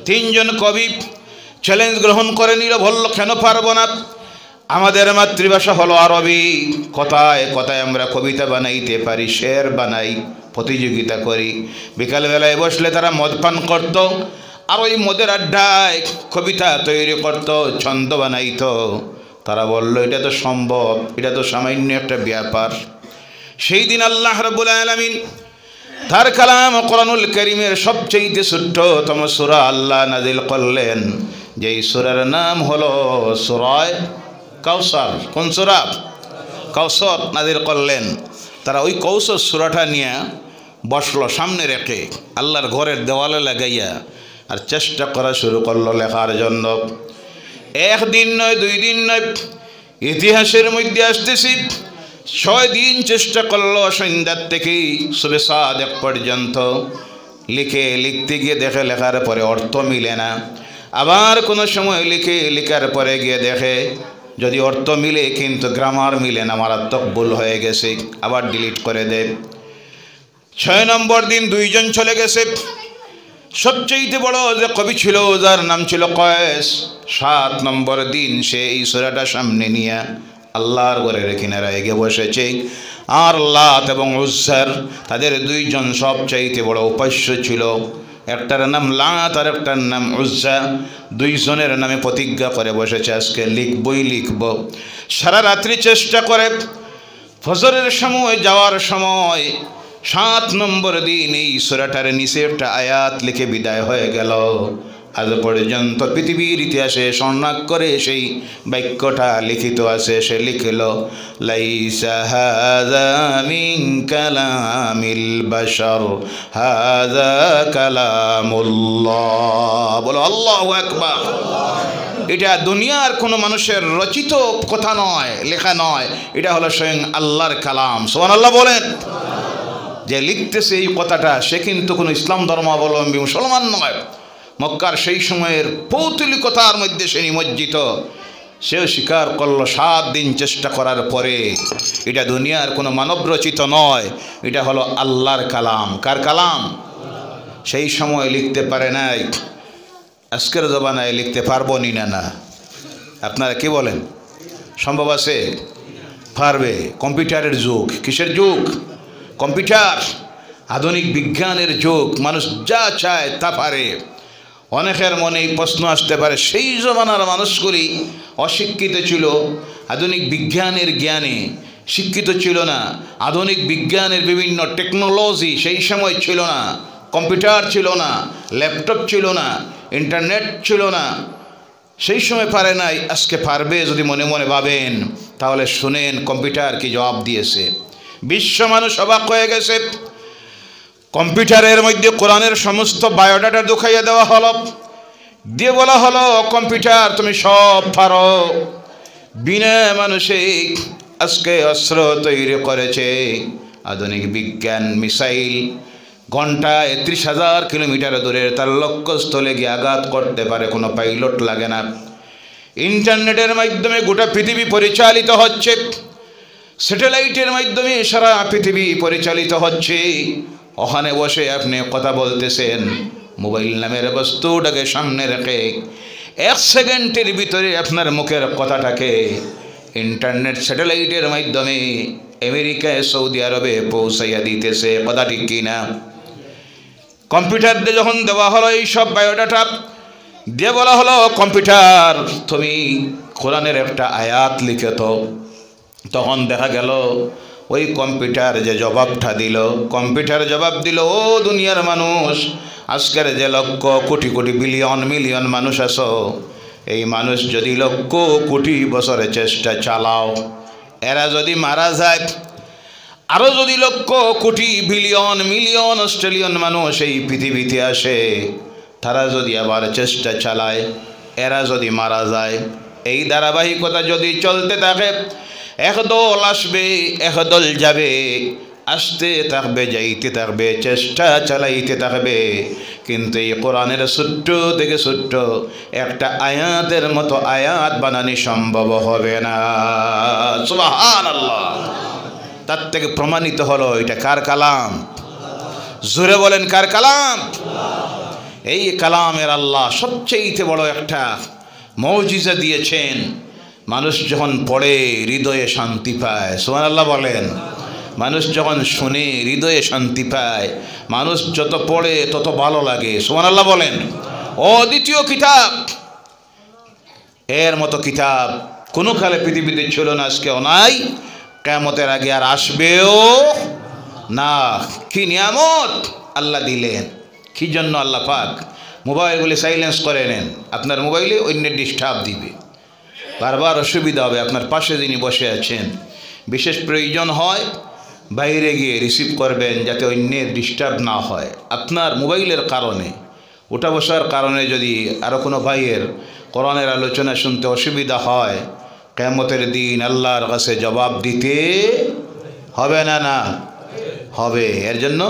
তিনজন কবি চ্যালেঞ্জ গ্রহণ করে নিল। বলল কেন পারবো না, আমাদের মাতৃভাষা হলো আরবি, কথায় কথায় আমরা কবিতা বানাইতে পারি, শের বানাই, প্রতিযোগিতা করি। বিকালবেলায় বসলে তারা মদ পান করত, আর ওই মদের আড্ডায় কবিতা তৈরি করত, ছন্দ বানাইত। তারা বলল এটা তো সম্ভব, এটা তো সামান্য একটা ব্যাপার। সেই দিন আল্লাহ রাব্বুল আলামিন তার কালাম কোরআনুল কারীমের সবচেয়ে ছোট্টতম সূরা আল্লাহ নাজিল করলেন, যেই সূরার নাম হলো সূরা কাউসার। কোন সূরা? কাউসার নাজিল করলেন। তারা ওই কাউসার সূরাটা নিয়ে বসলো সামনে রেখে আল্লাহর ঘরের দেওয়ালে লাগাইয়া, আর চেষ্টা করা শুরু করলো লেখার জন্য। একদিন নয়, 2 দিন নয়, ইতিহাসের মধ্যে আসতেছি 6 দিন চেষ্টা করলো, সন্ধ্যার থেকে সুবে সাদেক পর্যন্ত লিখতে গিয়ে দেখে লেখার পরে অর্থ মিলে না। আবার কোনো সময় লেখার পরে গিয়ে দেখে যদি অর্থ মিলে কিন্তু গ্রামার মিলে না, মারাত্মক ভুল হয়ে গেছে, আবার ডিলিট করে দেয়। 6 নম্বর দিন 2 জন চলে গেছে। সবচেয়ে বড় যে কবি ছিল যার নাম ছিল কয়েস, 7 নম্বর দিন সে এই সূরাটা সামনে নিয়ে আল্লাহর ঘরের কিনারায় গিয়ে বসেছে। আর লাত এবং উজ্জার তাদের 2 জন সবচাইতে বড় উপাস্য ছিল, একটার নাম লাত আর একটার নাম উজ্জা। 2 জনের নামে প্রতিজ্ঞা করে বসেছে আজকে লিখব। সারা রাত্রি চেষ্টা করে ফজরের সময় যাওয়ার সময় 7 নম্বর দিন এই সূরাটার নিচে একটা আয়াত লিখে বিদায় হয়ে গেল। আজ পর্যন্ত পৃথিবীর ইতিহাসে স্বর্ণাক্ষরে সেই বাক্যটা লিখিত আছে। সে লিখল, লাইসা হাযা মিন কালামিল বাশার হাযা কালামুল্লাহ। বলো আল্লাহু আকবার। এটা দুনিয়ার কোনো মানুষের রচিত কথা নয়, লেখা নয়, এটা হলো স্বয়ং আল্লাহর কালাম। সুবহানাল্লাহ বলেন। যে লিখতেছে এই কথাটা সে কিন্তু কোনো ইসলাম ধর্মাবলম্বী মুসলমান নয়, মক্কার সেই সময়ের পৌতলিকতার মধ্যে সে নিমজ্জিত। সেও স্বীকার করলো 7 দিন চেষ্টা করার পরে এটা দুনিয়ার কোনো মানব রচিত নয়, এটা হলো আল্লাহর কালাম। কার কালাম? সেই সময় লিখতে পারে নাই, আজকের জমানায় লিখতে পারবো নি না? আপনারা কি বলেন? সম্ভব আছে? পারবে। কম্পিউটারের যুগ। কিসের যুগ? কম্পিউটার, আধুনিক বিজ্ঞানের যুগ। মানুষ যা চায় তা পারে। অনেকের মনে এই প্রশ্ন আসতে পারে, সেই জমানার মানুষগুলি অশিক্ষিত ছিল, আধুনিক বিজ্ঞানের জ্ঞানে শিক্ষিত ছিল না, আধুনিক বিজ্ঞানের বিভিন্ন টেকনোলজি সেই সময় ছিল না, কম্পিউটার ছিল না, ল্যাপটপ ছিল না, ইন্টারনেট ছিল না, সেই সময় পারে নাই, আজকে পারবে যদি মনে মনে ভাবেন। তাহলে শুনেন কম্পিউটার কি জবাব দিয়েছে। বিশ্ব মানুষ অবাক হয়ে গেছে। কম্পিউটারের মধ্যে কোরআনের সমস্ত বায়োডাটা ঢুকাইয়া দেওয়া হলো, দিয়ে বলা হলো কম্পিউটার তুমি সব পারো। বিনা মানুষে আজকে অস্ত্র তৈরি করেছে, আধুনিক বিজ্ঞান, মিসাইল ঘন্টায় 30,000 কিলোমিটার দূরের তার লক্ষ্যস্থলে গিয়ে আঘাত করতে পারে, কোনো পাইলট লাগে না। ইন্টারনেটের মাধ্যমে গোটা পৃথিবী পরিচালিত হচ্ছে, স্যাটেলাইটের মাধ্যমে সারা পৃথিবী পরিচালিত হচ্ছে। ওখানে বসে আপনি কথা বলতেছেন, মোবাইল নামের বস্তুটাকে সামনে রেখে 1 সেকেন্ডের ভিতরে আপনার মুখের কথাটাকে ইন্টারনেট স্যাটেলাইটের মাধ্যমে আমেরিকায়, সৌদি আরবে পৌঁছাইয়া দিতেছে। কথা ঠিক কিনা? কম্পিউটার দিয়ে যখন দেওয়া হলো এই সব বায়োডাটা, দিয়ে বলা হলো কম্পিউটার তুমি কোরআনের একটা আয়াত লিখে তো, তখন দেখা গেল ওই কম্পিউটার যে জবাবটা দিল, কম্পিউটার জবাব দিল, ও দুনিয়ার মানুষ, আজকের যে লক্ষ কোটি কোটি বিলিয়ন মিলিয়ন মানুষ আছো, এই মানুষ যদি লক্ষ কোটি বছরের চেষ্টা চালাও, এরা যদি মারা যায়, আরও যদি lakh crore billion million Australian মানুষ এই পৃথিবীতে আসে, তারা যদি আবার চেষ্টা চালায়, এরা যদি মারা যায়, এই ধারাবাহিকতা যদি চলতে থাকে, একদল আসবে একদল যাবে, আসতে থাকবে যাইতে থাকবে, চেষ্টা চালাইতে থাকবে, কিন্তু এই কোরআনের ছোট্ট থেকে ছোট্ট একটা আয়াতের মতো আয়াত বানানি সম্ভব হবে না। সুবহানাল্লাহ। তার থেকে প্রমাণিত হলো এটা কার কালাম? জোরে বলেন কার কালাম? এই কালামের আল্লাহ সবচেয়ে বড় একটা মওজিজা দিয়েছেন। মানুষ যখন পড়ে হৃদয়ে শান্তি পায়। সুবহানাল্লাহ বলেন। মানুষ যখন শুনে হৃদয়ে শান্তি পায়, মানুষ যত পড়ে তত ভালো লাগে। সুবহানাল্লাহ বলেন। দ্বিতীয় কিতাব, এর মতো কিতাব কোনো কালে পৃথিবীতে ছিল না, আজকেও নাই, কিয়ামতের আগে আর আসবেও না, কি নিয়ামত আল্লাহ দিলেন। কি জন্য আল্লাহ পাক মোবাইলগুলি সাইলেন্স করে নেন। আপনার মোবাইলে অন্যের ডিস্টার্ব দিবে, বারবার অসুবিধা হবে। আপনার পাশে যিনি বসে আছেন, বিশেষ প্রয়োজন হয় বাইরে গিয়ে রিসিভ করবেন, যাতে অন্যের ডিস্টার্ব না হয়। আপনার মোবাইলের কারণে, ওঠা বসার কারণে যদি আরও কোনো ভাইয়ের কোরআনের আলোচনা শুনতে অসুবিধা হয়, কিয়ামতের দিন আল্লাহর কাছে জবাব দিতে হবে না? না হবে। এর জন্য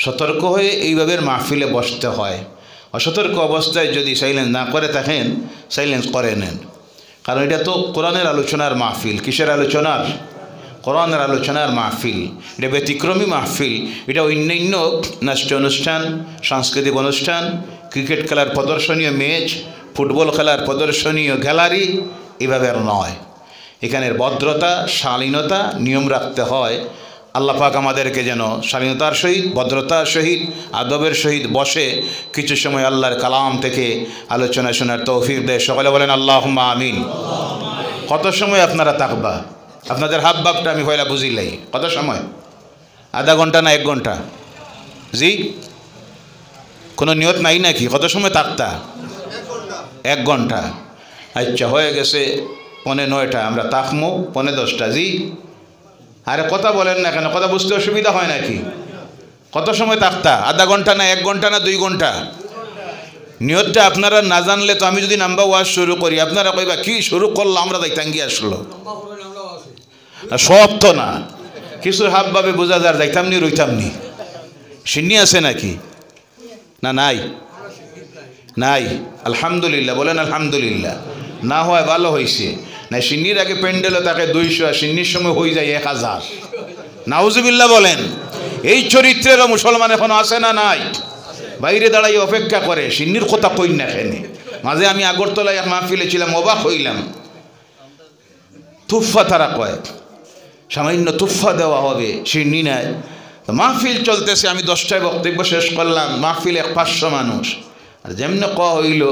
সতর্ক হয়ে এইভাবে মাহফিলে বসতে হয়। অসতর্ক অবস্থায় যদি সাইলেন্স না করে থাকেন, সাইলেন্স করে নেন। কারণ এটা তো কোরআনের আলোচনার মাহফিল। কিসের আলোচনার? কোরআনের আলোচনার মাহফিল। এটা ব্যতিক্রমী মাহফিল। এটা অন্যান্য নাট্য অনুষ্ঠান, সাংস্কৃতিক অনুষ্ঠান, ক্রিকেট খেলার প্রদর্শনীয় ম্যাচ, ফুটবল খেলার প্রদর্শনীয় গ্যালারি এভাবে আর নয়। এখানের ভদ্রতা, শালীনতা, নিয়ম রাখতে হয়। আল্লাহ পাক আমাদেরকে যেন শালীনতার সহিত, ভদ্রতার সহিত, আদবের সহিত বসে কিছু সময় আল্লাহর কালাম থেকে আলোচনা শোনার তৌফিক দেয়। সকলে বলেন আল্লাহুম্মা আমিন। কত সময় আপনারা তাকবা? আপনাদের হাব ভাবটা আমি পয়লা বুঝিলাই। কত সময়? আধা ঘন্টা না 1 ঘন্টা? জি, কোনো নিয়ত নাই নাকি? কত সময় তাকতা? 1 ঘন্টা। আচ্ছা, হয়ে গেছে 9:45, আমরা তাকমো 10:45। জি, আরে কথা বলেন না কেন? কথা বুঝতে অসুবিধা হয় নাকি? কত সময় তাকতা? আধা ঘন্টা না 1 ঘন্টা না 2 ঘন্টা? নিয়তটা আপনারা না জানলে তো, আমি যদি নাম্বার ওয়াজ শুরু করি, আপনারা কইবা কি শুরু করলো, আমরা দেখতাম গিয়ে আসলো। সব তো না, কিছু হাবভাবে বোঝা যায়, যাইতাম নি রইতাম নি। সিন্নি আছে নাকি? না নাই? নাই। আলহামদুলিল্লাহ বলেন আলহামদুলিল্লাহ। না হয় ভালো হয়েছে। না, সিন্নির আগে প্যান্ডেলে তাকে 200, আর সিন্নির সময় হয়ে যায় 1000। নাউজুবিল্লাহ বলেন। এই চরিত্রেরও মুসলমান এখনো আছে না নাই? বাইরে দাঁড়াই অপেক্ষা করে, সিন্নির কথা কই না কেনে। মাঝে আমি আগরতলায় এক মাহফিলে ছিলাম, অবাক হইলাম। তুফা তারা কয়, সামান্য তুফা দেওয়া হবে, সিন্নি নাই। মাহফিল চলতেছে, আমি 10টায় বক্তব্য শেষ করলাম, মাহফিল 500 মানুষ। আর যেমনি কয়া হইল,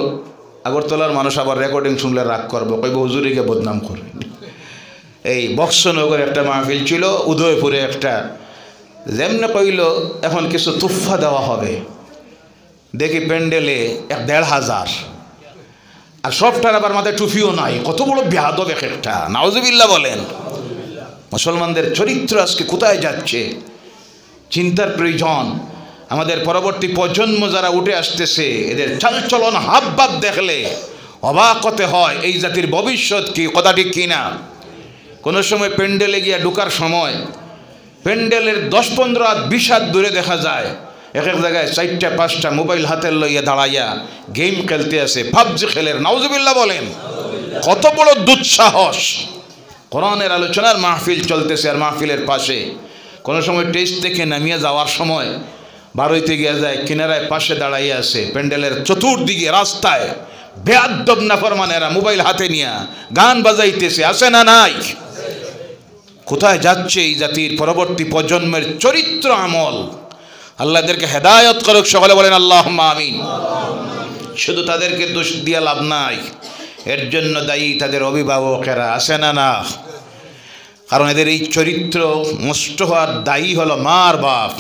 আগরতলার মানুষ আবার রেকর্ডিং শুনলে রাগ করবো, কইব হুজুরিকে বদনাম করে। এই বক্সনগরে একটা মাহফিল ছিল, উদয়পুরে একটা। যেমনি কইল এখন কিছু তুফা দেওয়া হবে, দেখি প্যান্ডেলে 1,500, আর সবটার আবার মাথায় টুপিও নাই। কত বড় বেয়াদব এক একটা। নাউজুবিল্লাহ বলেন। মুসলমানদের চরিত্র আজকে কোথায় যাচ্ছে? চিন্তার প্রয়োজন। আমাদের পরবর্তী প্রজন্ম যারা উঠে আসতেছে, এদের চালচলন হাবভাব দেখলে অবাক হতে হয় এই জাতির ভবিষ্যৎ কি। কথা ঠিক কিনা? কোনো সময় প্যান্ডেলে গিয়া ঢুকার সময় প্যান্ডেলের 10-15 হাত 20 হাত দূরে দেখা যায় এক এক জায়গায় 4টা-5টা মোবাইল হাতের লইয়া দাঁড়াইয়া গেম খেলতে আছে, পাবজি খেলের। নাউজুবিল্লাহ বলেন। কত বড় দুঃসাহস! কোরআনের আলোচনার মাহফিল চলতেছে, আর মাহফিলের পাশে কোনো সময় টেস্ট থেকে নামিয়ে যাওয়ার সময় বারোইতে গিয়ে যায়, কিনারায় পাশে দাঁড়াইয়া আছে, প্যান্ডেলের চতুর্দিকে রাস্তায় বেয়াদ্দব নাফরমানেরা মোবাইল হাতে নিয়ে গান বাজাইতেছে। আছে না নাই? কোথায় যাচ্ছে এই জাতির পরবর্তী প্রজন্মের চরিত্র আমল? আল্লাহ এদেরকে হেদায়ত করুক। সকলে বলেন আল্লাহুম্মা আমিন। শুধু তাদেরকে দোষ দিয়ে লাভ নাই, এর জন্য দায়ী তাদের অভিভাবকেরা। আছে না না? কারণ এদের এই চরিত্র নষ্ট হওয়ার দায়ী হলো মার বাপ।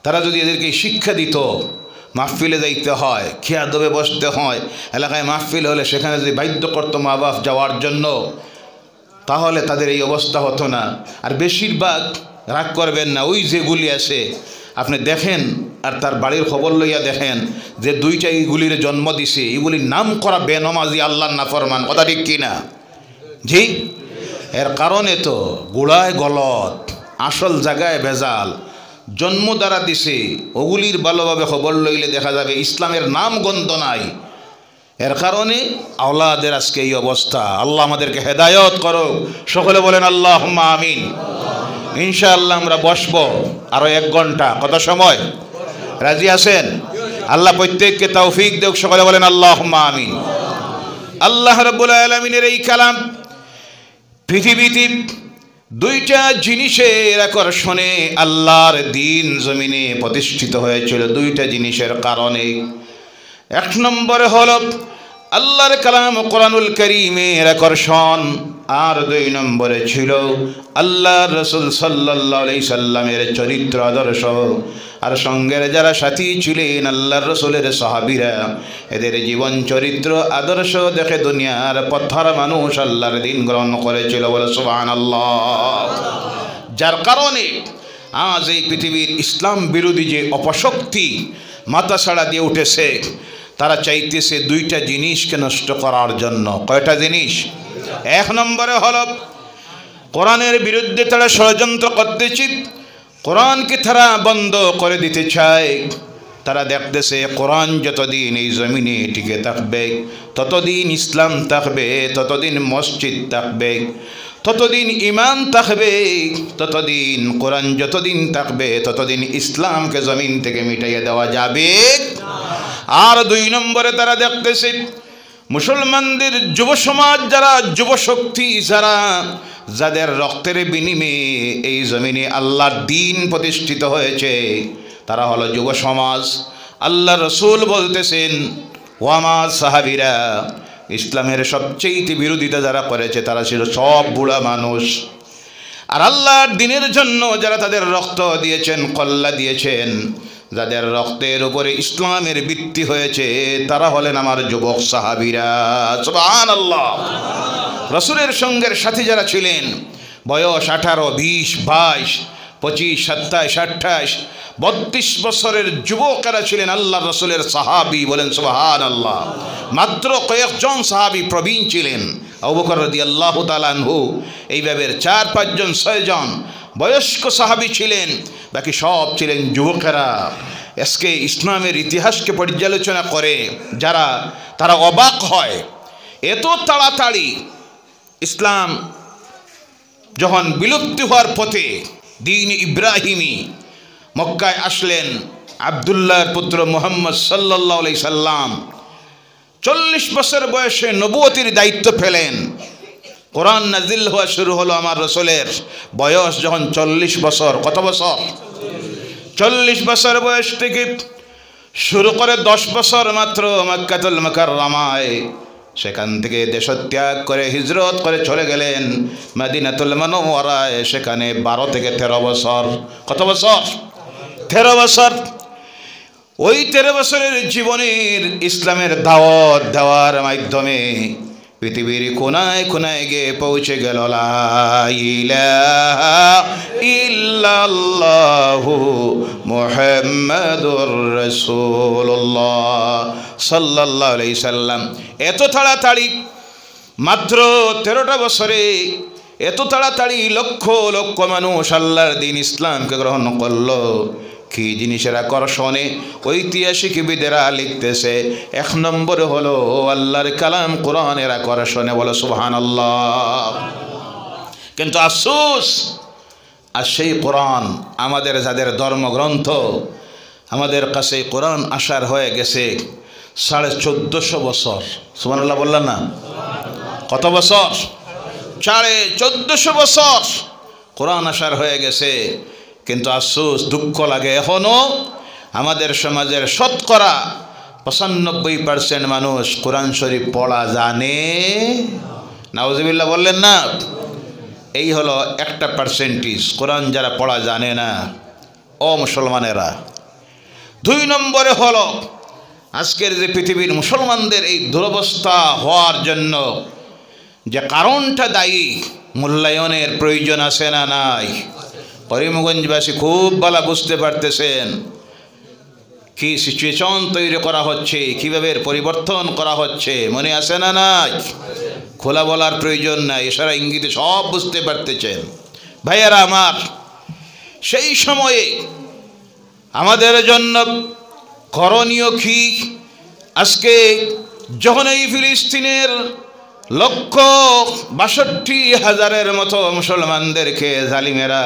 তারা যদি এদেরকে শিক্ষা দিত, মাহফিলে যাইতে হয়, খেয়া দবে বসতে হয়, এলাকায় মাহফিল হলে সেখানে যদি বাধ্য করতো মা বাপ যাওয়ার জন্য, তাহলে তাদের এই অবস্থা হতো না। আর বেশিরভাগ, রাগ করবেন না, ওই যেগুলি আছে আপনি দেখেন, আর তার বাড়ির খবর লইয়া দেখেন, যে 2টা এইগুলির জন্ম দিছে, এগুলির নাম করা বেনমাজি, আল্লাহর নাফরমান। কথা ঠিক কিনা? জি। এর কারণে তো গোড়ায় গলত, আসল জায়গায় ভেজাল। জন্ম দ্বারা দিছে, ওগুলির ভালোভাবে খবর লইলে দেখা যাবে ইসলামের নাম গন্ধ নাই। এর কারণে আওলাদের আজকে এই অবস্থা। আল্লাহ আমাদেরকে হেদায়ত করো। সকলে বলেন আল্লাহুম্মা আমিন। ইনশাআল্লাহ আমরা বসবো আরো 1 ঘন্টা। কত সময়? রাজি আছেন? আল্লাহ প্রত্যেককে তৌফিক দেখ। সকলে বলেন আল্লাহুম্মা আমিন। আল্লাহ রাব্বুল আলামিনের এই কালাম পৃথিবীতে 2টা জিনিসের আকর্ষণে আল্লাহর দ্বীন জমিনে প্রতিষ্ঠিত হয়েছিল, 2টা জিনিসের কারণে। 1 নম্বরে হলো আল্লাহর কালাম কোরআনুল কারীমের আকর্ষণ। আর 2 নম্বরে ছিল আল্লাহর রাসূল সাল্লাল্লাহু আলাইহি সাল্লামের চরিত্র আদর্শ। আর সঙ্গের যারা সাথী ছিলেন আল্লাহর রাসূলের সাহাবীরা, এদের জীবন চরিত্র আদর্শ দেখে দুনিয়ার পথর মানুষ আল্লাহর দিন গ্রহণ করেছিল। বলে সুবহানাল্লাহ। যার কারণে আজ এই পৃথিবীর ইসলাম বিরোধী যে অপশক্তি মাথাছাড়া দিয়ে উঠেছে, তারা চাইতেছে 2টা জিনিসকে নষ্ট করার জন্য। কয়টা জিনিস? 1 নম্বরে হলো কোরআনের বিরুদ্ধে তারা ষড়যন্ত্র করতেছে, কোরআনকে তারা বন্ধ করে দিতে চায়। তারা দেখতেছে কোরআন যতদিন এই জমিনে টিকে থাকবে, ততদিন ইসলাম থাকবে, ততদিন মসজিদ থাকবে, ততদিন ঈমান থাকবে, ততদিন কোরআন যতদিন থাকবে ততদিন ইসলামকে জমিন থেকে মিটাইয়ে দেওয়া যাবে। আর 2 নম্বরে তারা দেখতেছে মুসলমানদের যুব সমাজ যারা, যুব শক্তি যারা, যাদের রক্তের বিনিময়ে এই জমিনে আল্লাহর দ্বীন প্রতিষ্ঠিত হয়েছে, তারা হলো যুব সমাজ। আল্লাহ রসুল বলতেছেন, ও আমার সাহাবীরা, ইসলামের সবচেয়ে বিরোধিতা যারা করেছে তারা ছিল সব বুড়া মানুষ। আর আল্লাহর দ্বীনের জন্য যারা তাদের রক্ত দিয়েছেন, কল্লা দিয়েছেন, যাদের রক্তের উপরে ইসলামের ভিত্তি হয়েছে, তারা হলেন আমার যুবক সাহাবীরা। সুবহানাল্লাহ। রাসূলের সঙ্গের সাথী যারা ছিলেন, বয়স 18, 20, 22, 25, 27, 28, 32 বছরের যুবকেরা ছিলেন আল্লাহর রাসূলের সাহাবী। বলেন সুবহানাল্লাহ। মাত্র কয়েকজন সাহাবী প্রবীণ ছিলেন। আবু বকর রাদিয়াল্লাহু তাআলা আনহু এইভাবে 4-5 জন 6 জন বয়স্ক সাহাবী ছিলেন, বাকি সব ছিলেন যুবকেরা। আজকে ইসলামের ইতিহাসকে পর্যালোচনা করে যারা, তারা অবাক হয় এত তাড়াতাড়ি ইসলাম যখন বিলুপ্তি হওয়ার পথে, দ্বীন ইব্রাহিমী মক্কায় আসলেন আব্দুল্লাহর পুত্র মুহাম্মদ সাল্লাল্লাহু আলাইহি সাল্লাম 40 বছর বয়সে নবুয়তির দায়িত্ব পেলেন। কোরআন নাজিল হওয়া শুরু হলো আমার রাসূলের বয়স যখন 40 বছর। কত বছর? 40 বছর বয়স থেকে শুরু করে 10 বছর মাত্র মক্কাতুল মুকাররমায়, সেখান থেকে দেশত্যাগ করে হিজরত করে চলে গেলেন মদিনাতুল মুনাওয়ারায়। সেখানে 12 থেকে 13 বছর। কত বছর? 13 বছর। ওই 13 বছরের জীবনের ইসলামের দাওয়াত দেওয়ার মাধ্যমে পৃথিবীর কোনায় কোনায় গিয়ে পৌঁছে গেল লা ইলাহা ইল্লাল্লাহু মুহাম্মাদুর রাসূলুল্লাহ সাল্লাল্লাহু আলাইহি সাল্লাম। এত তাড়াতাড়ি মাত্র 13টা বছরে এত তাড়াতাড়ি লক্ষ লক্ষ মানুষ আল্লাহর দ্বীন ইসলামকে গ্রহণ করলো। কি জিনিসের আকর্ষণে ঐতিহাসিকবিদেরা লিখতেছে, 1 নম্বরে হলো আল্লাহর কালাম কোরআনের আকর্ষণে। বলো সুবহানাল্লাহ। কিন্তু আফসোস, আর সেই কোরআন আমাদের যাদের ধর্মগ্রন্থ, আমাদের কাছে কোরআন আসার হয়ে গেছে 1450 বছর। সুবহানাল্লাহ বললেন না? কত বছর? 1450 বছর কোরআন আসার হয়ে গেছে। কিন্তু আফসোস, দুঃখ লাগে, এখনও আমাদের সমাজের শতকরা 95% মানুষ কোরআন শরীফ পড়া জানে। নাউজুবিল্লাহ বললেন না? এই হলো 1% কোরআন যারা পড়া জানে না, ও মুসলমানেরা। 2 নম্বরে হলো আজকের যে পৃথিবীর মুসলমানদের এই দুরবস্থা হওয়ার জন্য যে কারণটা দায়ী, মূল্যায়নের প্রয়োজন আছে না নাই? করিমগঞ্জবাসী খুব ভালো বুঝতে পারতেছেন কি সিচুয়েশন তৈরি করা হচ্ছে, কীভাবে পরিবর্তন করা হচ্ছে। মনে আছে না নাই? খোলা বলার প্রয়োজন নাই, ইশারা ইঙ্গিতে সব বুঝতে পারতেছেন। ভাইয়ারা আমার, সেই সময়ে আমাদের জন্য করণীয় কি? আজকে যখন এই ফিলিস্তিনের 1,62,000-এর মতো মুসলমানদেরকে জালিমেরা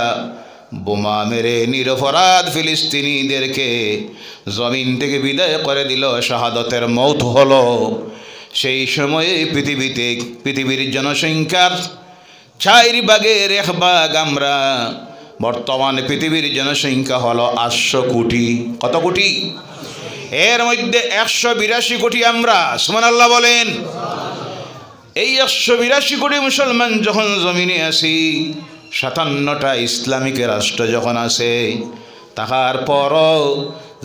বোমা মেরে নিরপরাধ ফিলিস্তিনিদেরকে জমিন থেকে বিদায় করে দিল, শাহাদতের মওত হলো, সেই সময়ে পৃথিবীর জনসংখ্যার 4 ভাগের 1 ভাগ আমরা। বর্তমানে পৃথিবীর জনসংখ্যা হলো 800 কোটি। কত কোটি? এর মধ্যে 182 কোটি আমরা। সুবহানাল্লাহ বলেন। এই 182 কোটি মুসলমান যখন জমিনে আসি, 57টা ইসলামিক রাষ্ট্র যখন আছে, তাহার পরও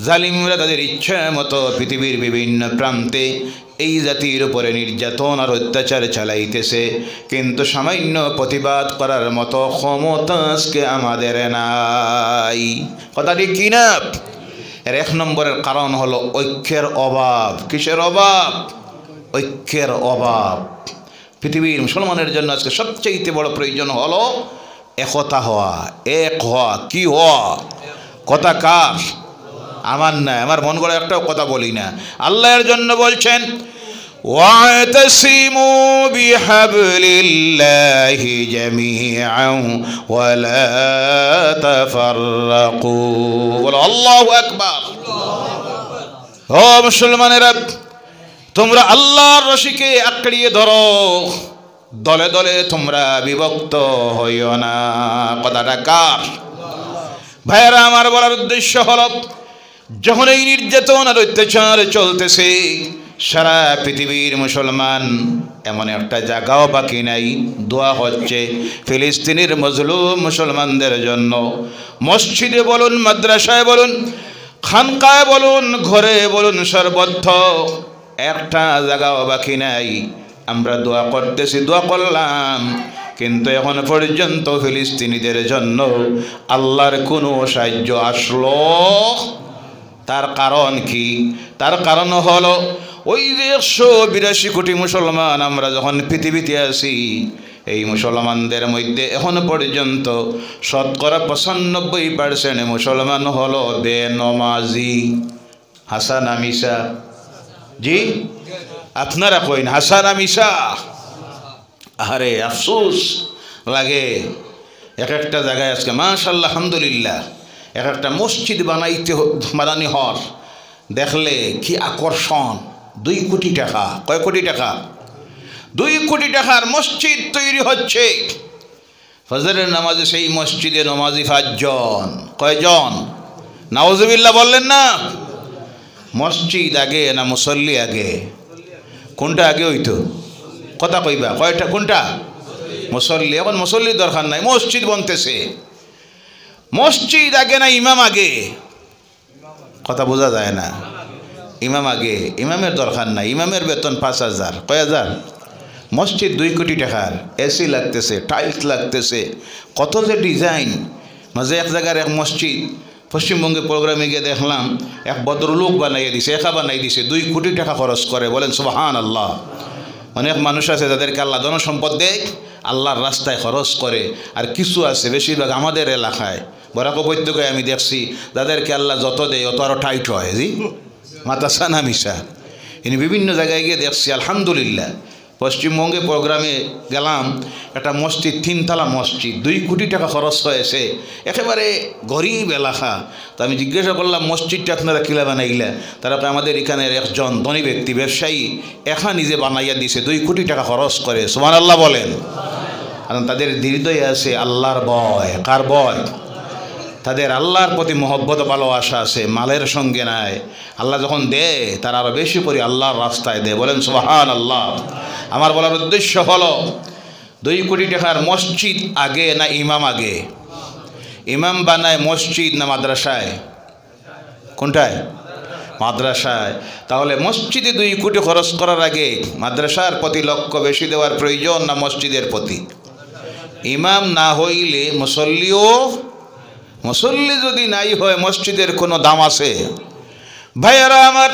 জালিমরা তাদের ইচ্ছা মতো পৃথিবীর বিভিন্ন প্রান্তে এই জাতির উপরে নির্যাতন আর অত্যাচার চালাইতেছে, কিন্তু সামান্য প্রতিবাদ করার মতো ক্ষমতা আজকে আমাদের নাই। কথাটি কি না? এর 1 নম্বরের কারণ হলো ঐক্যের অভাব। কিসের অভাব? ঐক্যের অভাব। পৃথিবীর মুসলমানের জন্য আজকে সবচেয়ে বড় প্রয়োজন হলো একতা হওয়া, এক হওয়া। কি হওয়া? কথা কার? আমার না, আমার মন গড়া একটাও কথা বলি না। আল্লাহর জন্য বলছেন, ওয়াতাসিমু বিহাবলিল্লাহি জামিআন ওয়া লা তাফাররাকু। বলো আল্লাহু আকবার। ও মুসলমানেরা, তোমরা আল্লাহর রশিকে আঁকড়িয়ে ধরো, দলে দলে তোমরা বিভক্ত হইও না। কথাটা কার? ভাইয়েরা আমার, বলার উদ্দেশ্য হল, যখন এই নির্যাতন আর অত্যাচার চলতেছে, সারা পৃথিবীর মুসলমান এমন একটা জায়গাও বাকি নাই। দোয়া হচ্ছে ফিলিস্তিনের মজলুম মুসলমানদের জন্য। মসজিদে বলুন, মাদ্রাসায় বলুন, খানকায় বলুন, ঘরে বলুন, সর্বত্র একটা জায়গাও বাকি নাই। আমরা দোয়া করতেছি, দোয়া করলাম, কিন্তু এখন পর্যন্ত ফিলিস্তিনিদের জন্য আল্লাহর কোনো সাহায্য আসলো? তার কারণ কি? তার কারণ হলো ওই 182 কোটি মুসলমান আমরা যখন পৃথিবীতে আছি, এই মুসলমানদের মধ্যে এখন পর্যন্ত শতকরা 95% মুসলমান হলো বেনমাজি। হাসান আমিশা? জি, আপনারা কইন হাসান আমিশা? আরে আফসোস লাগে। এক একটা জায়গায় আজকে মাশাআল্লাহ আলহামদুলিল্লাহ এক একটা মসজিদ বানানি হর দেখলে কি আকর্ষণ। 2 কোটি টাকা। কয় কোটি টাকা? 2 কোটি টাকার মসজিদ তৈরি হচ্ছে। ফজরের নামাজে সেই মসজিদে নমাজি 5 জন। কয়জন? নাউজুবিল্লাহ বললেন না? মসজিদ আগে না মুসল্লি আগে? কোনটা আগে হইতো? কথা কইবা কয়টা? কোনটা? মুসল্লি। এখন মুসল্লির দরকার নাই, মসজিদ বনতেছে। মসজিদ আগে না ইমাম আগে? কথা বোঝা যায় না। ইমাম আগে। ইমামের দরকার নাই, ইমামের বেতন 5,000। কয় হাজার? মসজিদ 2 কোটি টাকার, এসি লাগতেছে, টাইলস লাগতেছে, কত যে ডিজাইন। মাঝে এক জায়গার এক মসজিদ পশ্চিমবঙ্গে প্রোগ্রামে গিয়ে দেখলাম, এক ভদ্রলোক বানাইয়ে দিছে, একা বানাই দিছে, 2 কোটি টাকা খরচ করে। বলেন সুবহানাল্লাহ। অনেক মানুষ আছে যাদেরকে আল্লাহ ধনসম্পদ দেয়, আল্লাহর রাস্তায় খরচ করে। আর কিছু আছে, বেশিরভাগ আমাদের এলাকায় বরাক উপত্যকায় আমি দেখছি, যাদেরকে আল্লাহ যত দেয় অত আরও টাইট হয়। জি, মাতাসা না মিশা। ইনি বিভিন্ন জায়গায় গিয়ে দেখছি আলহামদুলিল্লাহ। পশ্চিমবঙ্গে প্রোগ্রামে গেলাম, একটা মসজিদ 3 তলা মসজিদ, 2 কোটি টাকা খরচ হয়েছে, একেবারে গরিব এলাকা। তো আমি জিজ্ঞাসা করলাম, মসজিদটা আপনারা কিলা বানাইলা? তারা আমাদের এখানের একজন ধনী ব্যক্তি ব্যবসায়ী একা নিজে বানাইয়া দিছে, 2 কোটি টাকা খরচ করে। সুবহানাল্লাহ বলেন। কারণ তাদের হৃদয়ে আছে আল্লাহর ভয়। কার ভয়? তাদের আল্লাহর প্রতি মহব্বত ভালোবাসা আছে, মালের সঙ্গে নাই। আল্লাহ যখন দেয় তারা আরও বেশি করে আল্লাহর রাস্তায় দেয়। বলেন সুবহানাল্লাহ। আমার বলার উদ্দেশ্য হলো, 2 কোটি টাকার মসজিদ আগে না ইমাম আগে? ইমাম বানায় মসজিদ না মাদ্রাসায়? কোনটায়? মাদ্রাসায়। তাহলে মসজিদে 2 কোটি খরচ করার আগে মাদ্রাসার প্রতি লক্ষ্য বেশি দেওয়ার প্রয়োজন না মসজিদের প্রতি? ইমাম না হইলে মুসল্লি যদি নাই হয়, মসজিদের কোনো দাম আছে? ভাইয়ারা আমার,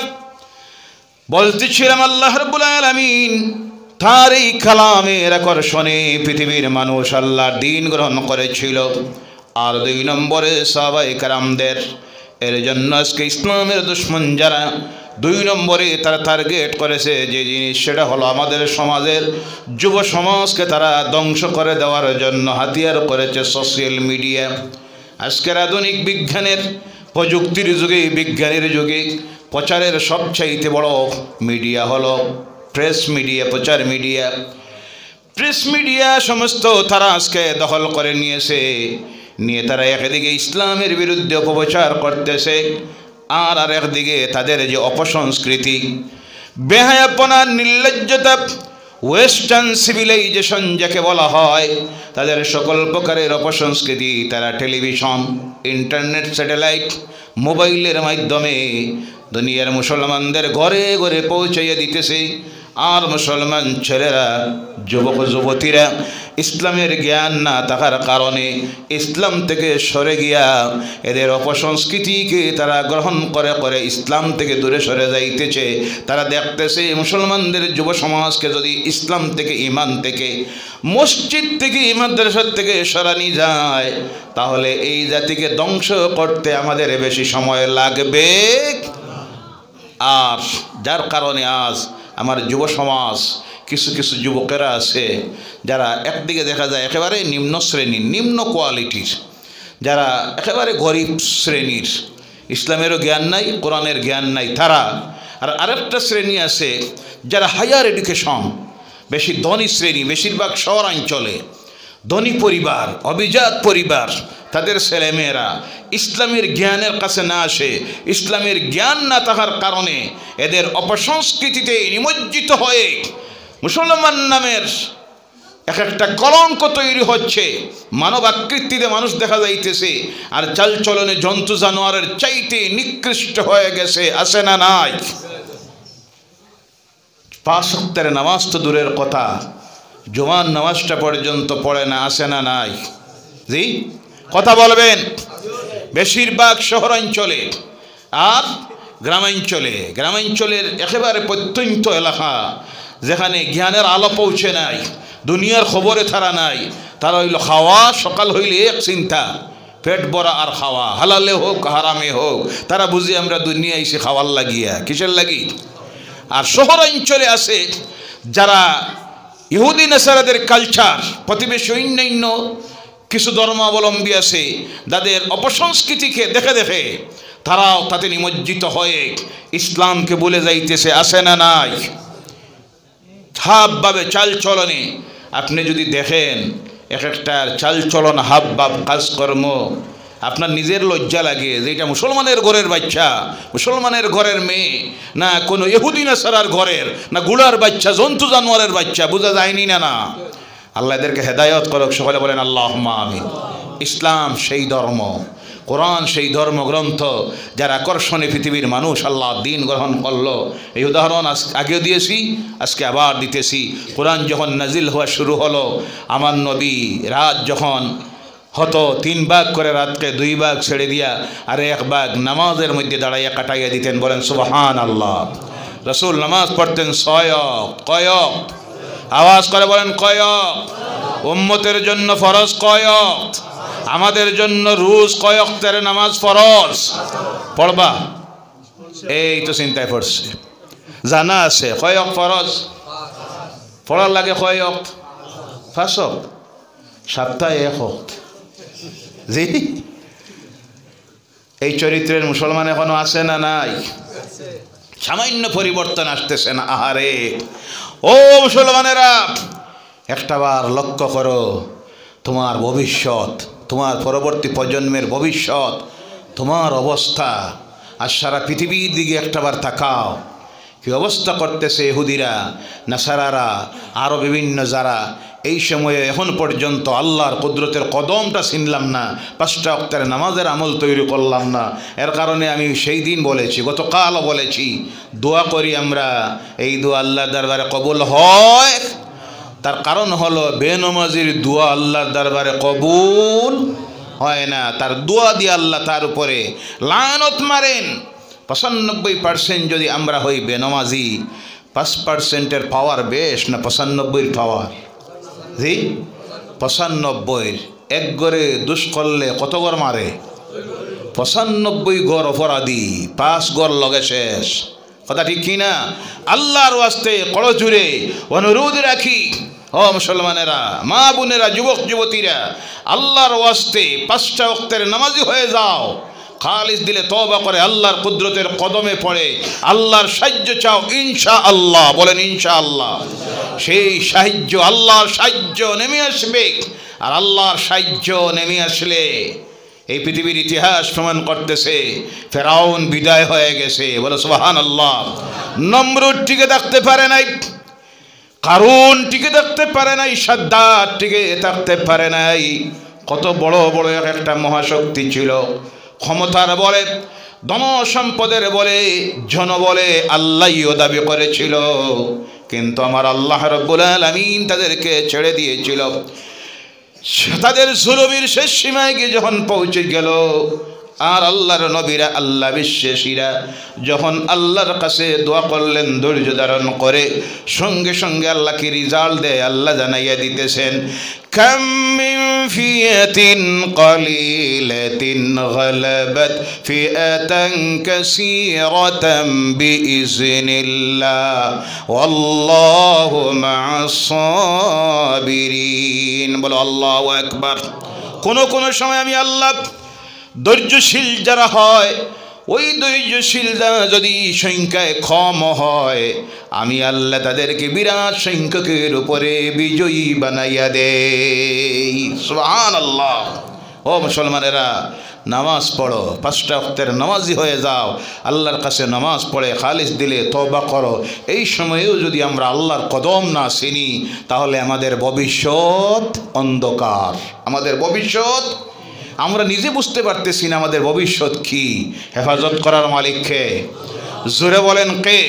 বলতেছিলাম আল্লাহ রাব্বুল আলামিন তার এই কালামের আকর্ষণে পৃথিবীর মানুষ আল্লাহর দ্বীন গ্রহণ করেছিল। আর 2 নম্বরে সাহাবায়ে কেরামদের। এর জন্য আজকে ইসলামের দুশমন যারা, 2 নম্বরে তারা টার্গেট করেছে যে জিনিস, সেটা হলো আমাদের সমাজের যুব সমাজকে তারা ধ্বংস করে দেওয়ার জন্য হাতিয়ার করেছে সোশ্যাল মিডিয়া। আজকের আধুনিক বিজ্ঞানের প্রযুক্তির যুগে, বিজ্ঞানের যুগে প্রচারের সবচাইতে বড় মিডিয়া হলো প্রেস মিডিয়া, প্রচার মিডিয়া। প্রেস মিডিয়া সমস্ত তারা আজকে দখল করে নিয়েছে। নিয়ে তারা একদিকে ইসলামের বিরুদ্ধে অপপ্রচার করতেছে, আর একদিকে তাদের যে অপসংস্কৃতি, বেহায়াপনা, নির্লজ্জতা, ওয়েস্টার্ন সিভিলাইজেশন যাকে বলা হয়, তাদের সকল প্রকারের অপসংস্কৃতি তারা টেলিভিশন, ইন্টারনেট, স্যাটেলাইট, মোবাইলের মাধ্যমে দুনিয়ার মুসলমানদের ঘরে ঘরে পৌঁছাইয়ে দিতেছে। আর মুসলমান ছেলেরা, যুবক যুবতীরা ইসলামের জ্ঞান না থাকার কারণে ইসলাম থেকে সরে গিয়া এদের অপসংস্কৃতিকে তারা গ্রহণ করে করে ইসলাম থেকে দূরে সরে যাইতেছে। তারা দেখতেছে মুসলমানদের যুব সমাজকে যদি ইসলাম থেকে, ইমান থেকে, মসজিদ থেকে, মাদ্রাসা থেকে সরানি যায়, তাহলে এই জাতিকে ধ্বংস করতে আমাদের বেশি সময় লাগবে। আর যার কারণে আজ আমার যুব সমাজ, কিছু কিছু যুবকেরা আছে যারা একদিকে দেখা যায় একেবারে নিম্ন শ্রেণীর, নিম্ন কোয়ালিটির, যারা একেবারে গরিব শ্রেণীর, ইসলামেরও জ্ঞান নাই, কোরআনের জ্ঞান নাই তারা। আর আরেকটা শ্রেণী আছে যারা হায়ার এডুকেশন, বেশি ধনী শ্রেণী, বেশিরভাগ শহরাঞ্চলে ধনী পরিবার, অভিজাত পরিবার, তাদের ছেলেমেয়েরা ইসলামের জ্ঞানের কাছে না আসে। ইসলামের জ্ঞান না থাকার কারণে এদের অপসংস্কৃতিতে নিমজ্জিত হয়ে মুসলমান নামের এক একটা কলঙ্ক তৈরি হচ্ছে। মানব আকৃতিতে মানুষ দেখা যাইতেছে, আর চালচলনে জন্তু জানোয়ারের চাইতে নিকৃষ্ট হয়ে গেছে। আছে না নাই? 5 ওয়াক্তের নামাজ তো দূরের কথা, জুমার নামাজটা পর্যন্ত পড়ে না। আছে না নাই? জি, কথা বলবেন। বেশিরভাগ শহরাঞ্চলে আর গ্রামাঞ্চলে, গ্রামাঞ্চলের একেবারে প্রত্যন্ত এলাকা যেখানে জ্ঞানের আলো পৌঁছে নাই, দুনিয়ার খবরে তারা নাই, তারা হইল খাওয়া, সকাল হইলে এক চিন্তা, পেট ভরা আর খাওয়া, হালালে হোক হারামে হোক, তারা বুঝি আমরা দুনিয়া এসে খাওয়ার লাগিয়া, কিসের লাগি। আর শহরাঞ্চলে আছে যারা ইহুদি নেসারাদের কালচার, প্রতিবেশী অন্যান্য কিছু ধর্মাবলম্বী আছে, যাদের অপসংস্কৃতিকে দেখে দেখে তারাও তাতে নিমজ্জিত হয়ে ইসলামকে ভুলে যাইতেছে। আসে না নাই? হাবভাবে চালচলনে আপনি যদি দেখেন এক একটার চালচলন, হাবভাব, কাজকর্ম, আপনার নিজের লজ্জা লাগে যে এটা মুসলমানের ঘরের বাচ্চা, মুসলমানের ঘরের মেয়ে, না কোনো ইহুদি নেসারার ঘরের, না গুলার বাচ্চা, জন্তু জানোয়ারের বাচ্চা। বোঝা যায়নি না? না, আল্লাহ এদেরকে হেদায়ত করুক। সকলে বলেন আল্লাহুম্মা আমিন। ইসলাম সেই ধর্ম, কোরআন সেই ধর্মগ্রন্থ যার আকর্ষণে পৃথিবীর মানুষ আল্লাহ দিন গ্রহণ করলো। এই উদাহরণ আগেও দিয়েছি, আজকে আবার দিতেছি। কোরআন যখন নাজিল হওয়া শুরু হলো, আমার নবী রাত যখন হতো 3 ভাগ করে রাতকে 2 ভাগ ছেড়ে দিয়া আর 1 ভাগ নামাজের মধ্যে দাঁড়াইয়া কাটাইয়া দিতেন। বলেন সুবহানাল্লাহ। রাসূল নামাজ পড়তেন 6 ওয়াক্ত। কয় ওয়াক্ত? আওয়াজ করে বলেন কয় ওয়াক্ত? উম্মতের জন্য ফরজ কয় ওয়াক্ত? আমাদের জন্য রোজ কয় ওয়াক্তের নামাজ ফরজ? পড়বা? এই তো চিন্তায় পড়ছে, জানা আছে কয় ওয়াক্ত ফরজ পড়ার লাগে। কয় ওয়াক্ত? 5 ওয়াক্ত, সপ্তাহে 1 ওয়াক্ত। জি, এই চরিত্রের মুসলমান এখনো আছে না নাই? সামান্য পরিবর্তন আসতেছে না? আহারে ও মুসলমানেরা, একটাবার লক্ষ্য করো তোমার ভবিষ্যৎ, তোমার পরবর্তী প্রজন্মের ভবিষ্যৎ, তোমার অবস্থা। আর সারা পৃথিবীর দিকে একটাবার তাকাও, কি অবস্থা করতেছে ইহুদিরা, নাসারারা, আরও বিভিন্ন যারা এই সময়ে এখন পর্যন্ত আল্লাহর কুদরতের কদমটা চিনলাম না, 5টা ওয়াক্তের নামাজের আমল তৈরি করলাম না। এর কারণে আমি সেই দিন বলেছি, গতকালও বলেছি, দোয়া করি আমরা, এই দোয়া আল্লাহর দরবারে কবুল হয়। তার কারণ হলো বেনমাজির দোয়া আল্লাহর দরবারে কবুল হয় না। তার দোয়া দিয়ে আল্লাহ তার উপরে লানত মারেন। 95% যদি আমরা হই বেনমাজি, 5%-এর পাওয়ার বেশ না 95-এর পাওয়ার? জি, 95। 1 গড়ে দুষ করলে কত গড় মারে? 95 গড় অপরাধী, 5 গড় লগে শেষ। কথা ঠিক কি না? আল্লাহর ওয়াস্তে কড় জুড়ে অনুরোধ রাখি, ও মুসলমানেরা, মা বোনেরা, যুবক যুবতীরা, আল্লাহর ওয়াস্তে 5টা ওয়াক্তের নামাজি হয়ে যাও। খালিস দিলে তওবা করে আল্লাহর কুদরতের কদমে পড়ে আল্লাহর সাহায্য চাও, ইনশাআল্লাহ। বলেন ইনশাআল্লাহ। সেই সাহায্য, আল্লাহর সাহায্য নেমে আসবে। আর আল্লাহর সাহায্য নেমে আসলে এই পৃথিবীর ইতিহাস প্রমাণ করতেছে ফেরাউন বিদায় হয়ে গেছে। বলে সুবহানাল্লাহ। নমরুদ টিকে থাকতে পারে নাই, কারুন টিকে থাকতে পারে নাই, সাদ্দাত টিকে থাকতে পারে নাই। কত বড় বড় একটা মহাশক্তি ছিল, ক্ষমতার বলে, ধন সম্পদের বলে, জনবলে আল্লাহও দাবি করেছিল, কিন্তু আমার আল্লাহ রাব্বুল আলামিন তাদেরকে ছেড়ে দিয়েছিল। তাদের জুলুমের শেষ সীমায় গিয়ে যখন পৌঁছে গেল, আর আল্লাহর নবীরা, আল্লাহ বিশ্বাসীরা যখন আল্লাহর কাছে দোয়া করলেন ধৈর্য ধারণ করে, সঙ্গে সঙ্গে আল্লাহকে রিজাল্ট দেয়। আল্লাহ জানাইয়া দিতেছেন, কাম মিন ফিয়াতিন কালিলাতিন গালাবাত ফিআতান কাসীরাতান বিইজনিল্লাহ ওয়াল্লাহু মা'আস সাবিরিন। বলো আল্লাহু আকবার। কোন কোন সময় আমি আল্লাহ ধৈর্যশীল যারা হয়, ওই ধৈর্যশীল যারা যদি সংখ্যায় কম হয়, আমি আল্লাহ তাদেরকে বিরাট সংখ্যকের উপরে বিজয়ী বানাইয়া দেই। সুবহানাল্লাহ। ও মুসলমানেরা, নামাজ পড়ো, 5টা ওয়াক্তের নামাজি হয়ে যাও, আল্লাহর কাছে নামাজ পড়ে খালিস দিলে তওবা করো। এই সময়েও যদি আমরা আল্লাহর কদম না চিনি, তাহলে আমাদের ভবিষ্যৎ অন্ধকার। আমাদের ভবিষ্যৎ আমরা নিজে বুঝতে পারতেছি না আমাদের ভবিষ্যৎ কি। হেফাজত করার মালিক কে? জোরে বলেন কে?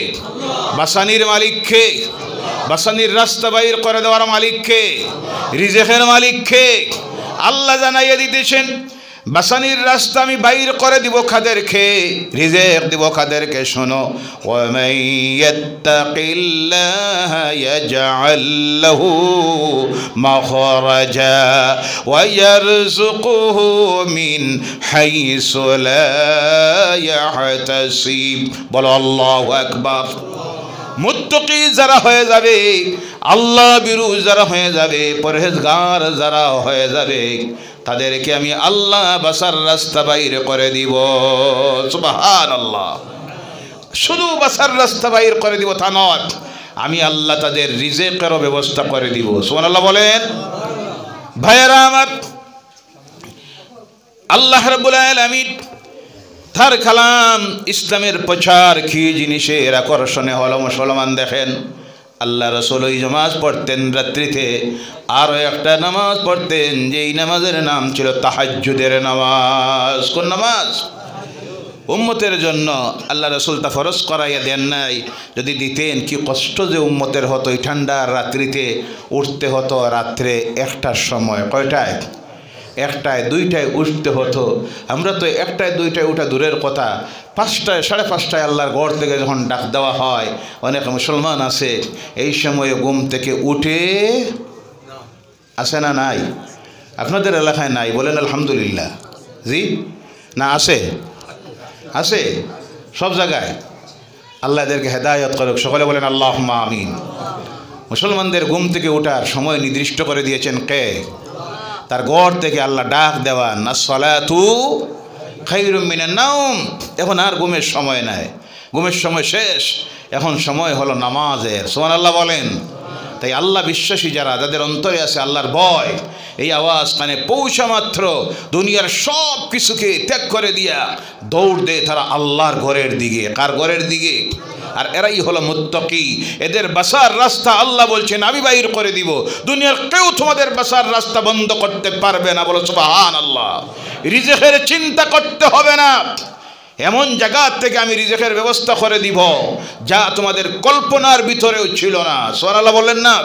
বাসানির মালিক কে? বাসানির রাস্তা বাইর করে দেওয়ার মালিক কে? রিজেকের মালিক কে? আল্লাহ জানাইয়া দিতেছেন, বাসানির রাস্তা আমি বাইর করে দিব কাদেরকে, রিজেক দিব কাদেরকে। শোনো, ওয়ামান ইয়াত্তাকিল্লাহা ইয়াজআল লাহু মাখরাজা ওয়া ইয়ারযুকুহু মিন হাইসু লা ইয়াহতাসিব। বলো আল্লাহু আকবার। মুত্তাকি যারা হয়ে যাবে, আল্লাহ বিরু যারা হয়ে যাবে, পরহেজগার যারা হয়ে যাবে, তাদেরকে আমি আল্লাহ বাসার রাস্তা বাইর করে দিব। সুবহানাল্লাহ। শুধু বাসার রাস্তা বাইর করে দিব তা নয়, আমি আল্লাহ তাদের রিজেকেরও ব্যবস্থা করে দিব। সুবহানাল্লাহ বলেন। ভাইয়েরা আমার, আল্লাহ রাব্বুল আলামিন তার কালাম ইসলামের প্রচার কি জিনিসের আকর্ষণে হলো মুসলমান দেখেন। আল্লাহ রাসূল ওই নামাজ পড়তেন রাত্রিতে, আরও একটা নামাজ পড়তেন, যেই নামাজের নাম ছিল তাহাজ্জুদের নামাজ। কোন নামাজ? উম্মতের জন্য আল্লাহ রাসূল তা ফরজ করাইয়া দেন নাই। যদি দিতেন, কি কষ্ট যে উম্মতের হতো। এই ঠান্ডার রাত্রিতে উঠতে হতো রাত্রে 1টার সময়। কয়টায়? 1টায় 2টায় উঠতে হতো। আমরা তো 1টায় 2টায় উঠা দূরের কথা, 5টায় 5:30টায় আল্লাহর ঘর থেকে যখন ডাক দেওয়া হয়, অনেক মুসলমান আছে এই সময়ে ঘুম থেকে উঠে আসে না? নাই? আপনাদের এলাকায় নাই? বলেন আলহামদুলিল্লাহ। জি না? আসে? আসে সব জায়গায়। আল্লাহ এদেরকে হেদায়েত করুক, সকলে বলেন আল্লাহুম্মা আমিন। মুসলমানদের ঘুম থেকে ওঠার সময় নির্দিষ্ট করে দিয়েছেন কে? তার ঘর থেকে আল্লাহ ডাক দেওয়ান, আসসালাতু খায়রুম মিনান নাওম। এখন আর ঘুমের সময় নাই, ঘুমের সময় শেষ, এখন সময় হলো নামাজের। সুবহানাল্লাহ বলেন। তাই আল্লাহ বিশ্বাসী যারা, যাদের অন্তরে আছে আল্লাহর ভয়, এই আওয়াজ কানে পৌঁছা মাত্র দুনিয়ার সব কিছুকে ত্যাগ করে দিয়া দৌড় দেয় তারা আল্লাহর ঘরের দিকে। কার ঘরের দিকে? আর এরাই হলো মুত্তাকি। এদের বাসার রাস্তা আল্লাহ বলছেন আমি বাইর করে দিব, দুনিয়ার কেউ তোমাদের বাসার রাস্তা বন্ধ করতে পারবে না। বলো সুবহানাল্লাহ। রিজেকের চিন্তা করতে হবে না, এমন জায়গা থেকে আমি রিজেকের ব্যবস্থা করে দিব যা তোমাদের কল্পনার ভিতরেও ছিল না। সুবহানাল্লাহ বলেন না?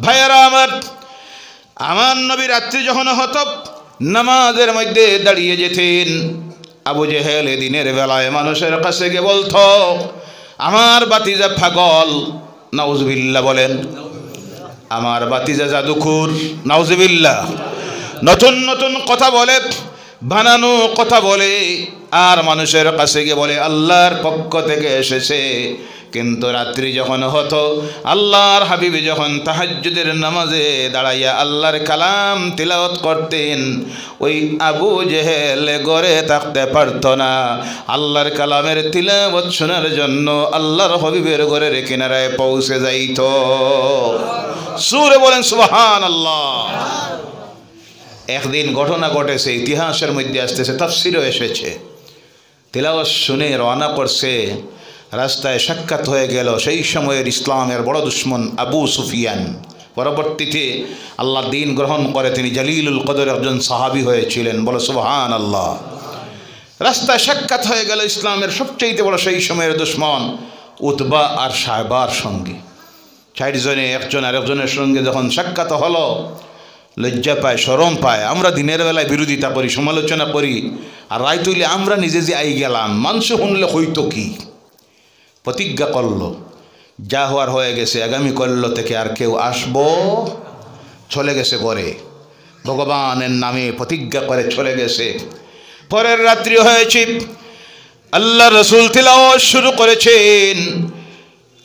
ভাইয়েরা আমার, আমার নবী রাত্রি যখন হতো নামাজের মধ্যে দাঁড়িয়ে যেতেন। আবু জেহেল দিনের বেলায় মানুষের কাছে গিয়ে বলতো আমার বাতিজা পাগল, নাউজুবিল্লাহ বলেন, আমার বাতিজা জাদুখুর, নাউজুবিল্লাহ। নতুন নতুন কথা বলে, বানানো কথা বলে, আর মানুষের কাছে গিয়ে বলে আল্লাহর পক্ষ থেকে এসেছে। কিন্তু রাত্রি যখন হতো, আল্লাহর হাবিব যখন তাহাজ্জুদের নামাজে দাঁড়াইয়া আল্লাহর কালাম তিলাওয়াত করতেন, ওই আবু জেহেল ঘরে থাকতে পারত না। আল্লাহর কালামের তিলাওয়াত শোনার জন্য আল্লাহর হাবিবের ঘরের কিনারায় পৌঁছে যাইত। সুরে বলেন সুবহানাল্লাহ। একদিন ঘটনা ঘটেছে, ইতিহাসের মধ্যে আসতেছে, তাফসিরও এসেছে। তিলাওয়াত শুনে রওনা করছে রাস্তায় সাক্ষাৎ হয়ে গেল সেই সময়ের ইসলামের বড় দুশ্মন আবু সুফিয়ান। পরবর্তীতে আল্লাহ দিন গ্রহণ করে তিনি জলিলুল কদর একজন সাহাবী হয়েছিলেন। বলো সুবহানাল্লাহ। রাস্তায় সাক্ষাৎ হয়ে গেল ইসলামের সবচেয়ে বড় সেই সময়ের দুশ্মন উতবা আর সাহেবার সঙ্গে। 4 জনে একজন আরেকজনের সঙ্গে যখন সাক্ষাৎ হলো, লজ্জা পায়, শরম পায়। আমরা দিনের বেলায় বিরোধিতা করি, সমালোচনা করি, আর রায় তুলে আমরা নিজে যে আই গেলাম, মানুষ শুনলে হইতো কি। প্রতিজ্ঞা করলো, যা হওয়ার হয়ে গেছে, আগামী কল্য থেকে আর কেউ আসবো। চলে গেছে ঘরে, ভগবানের নামে প্রতিজ্ঞা করে চলে গেছে। পরের রাত্রি হয়েছে, আল্লাহ রসুল তিলাওয়াত শুরু করেছেন।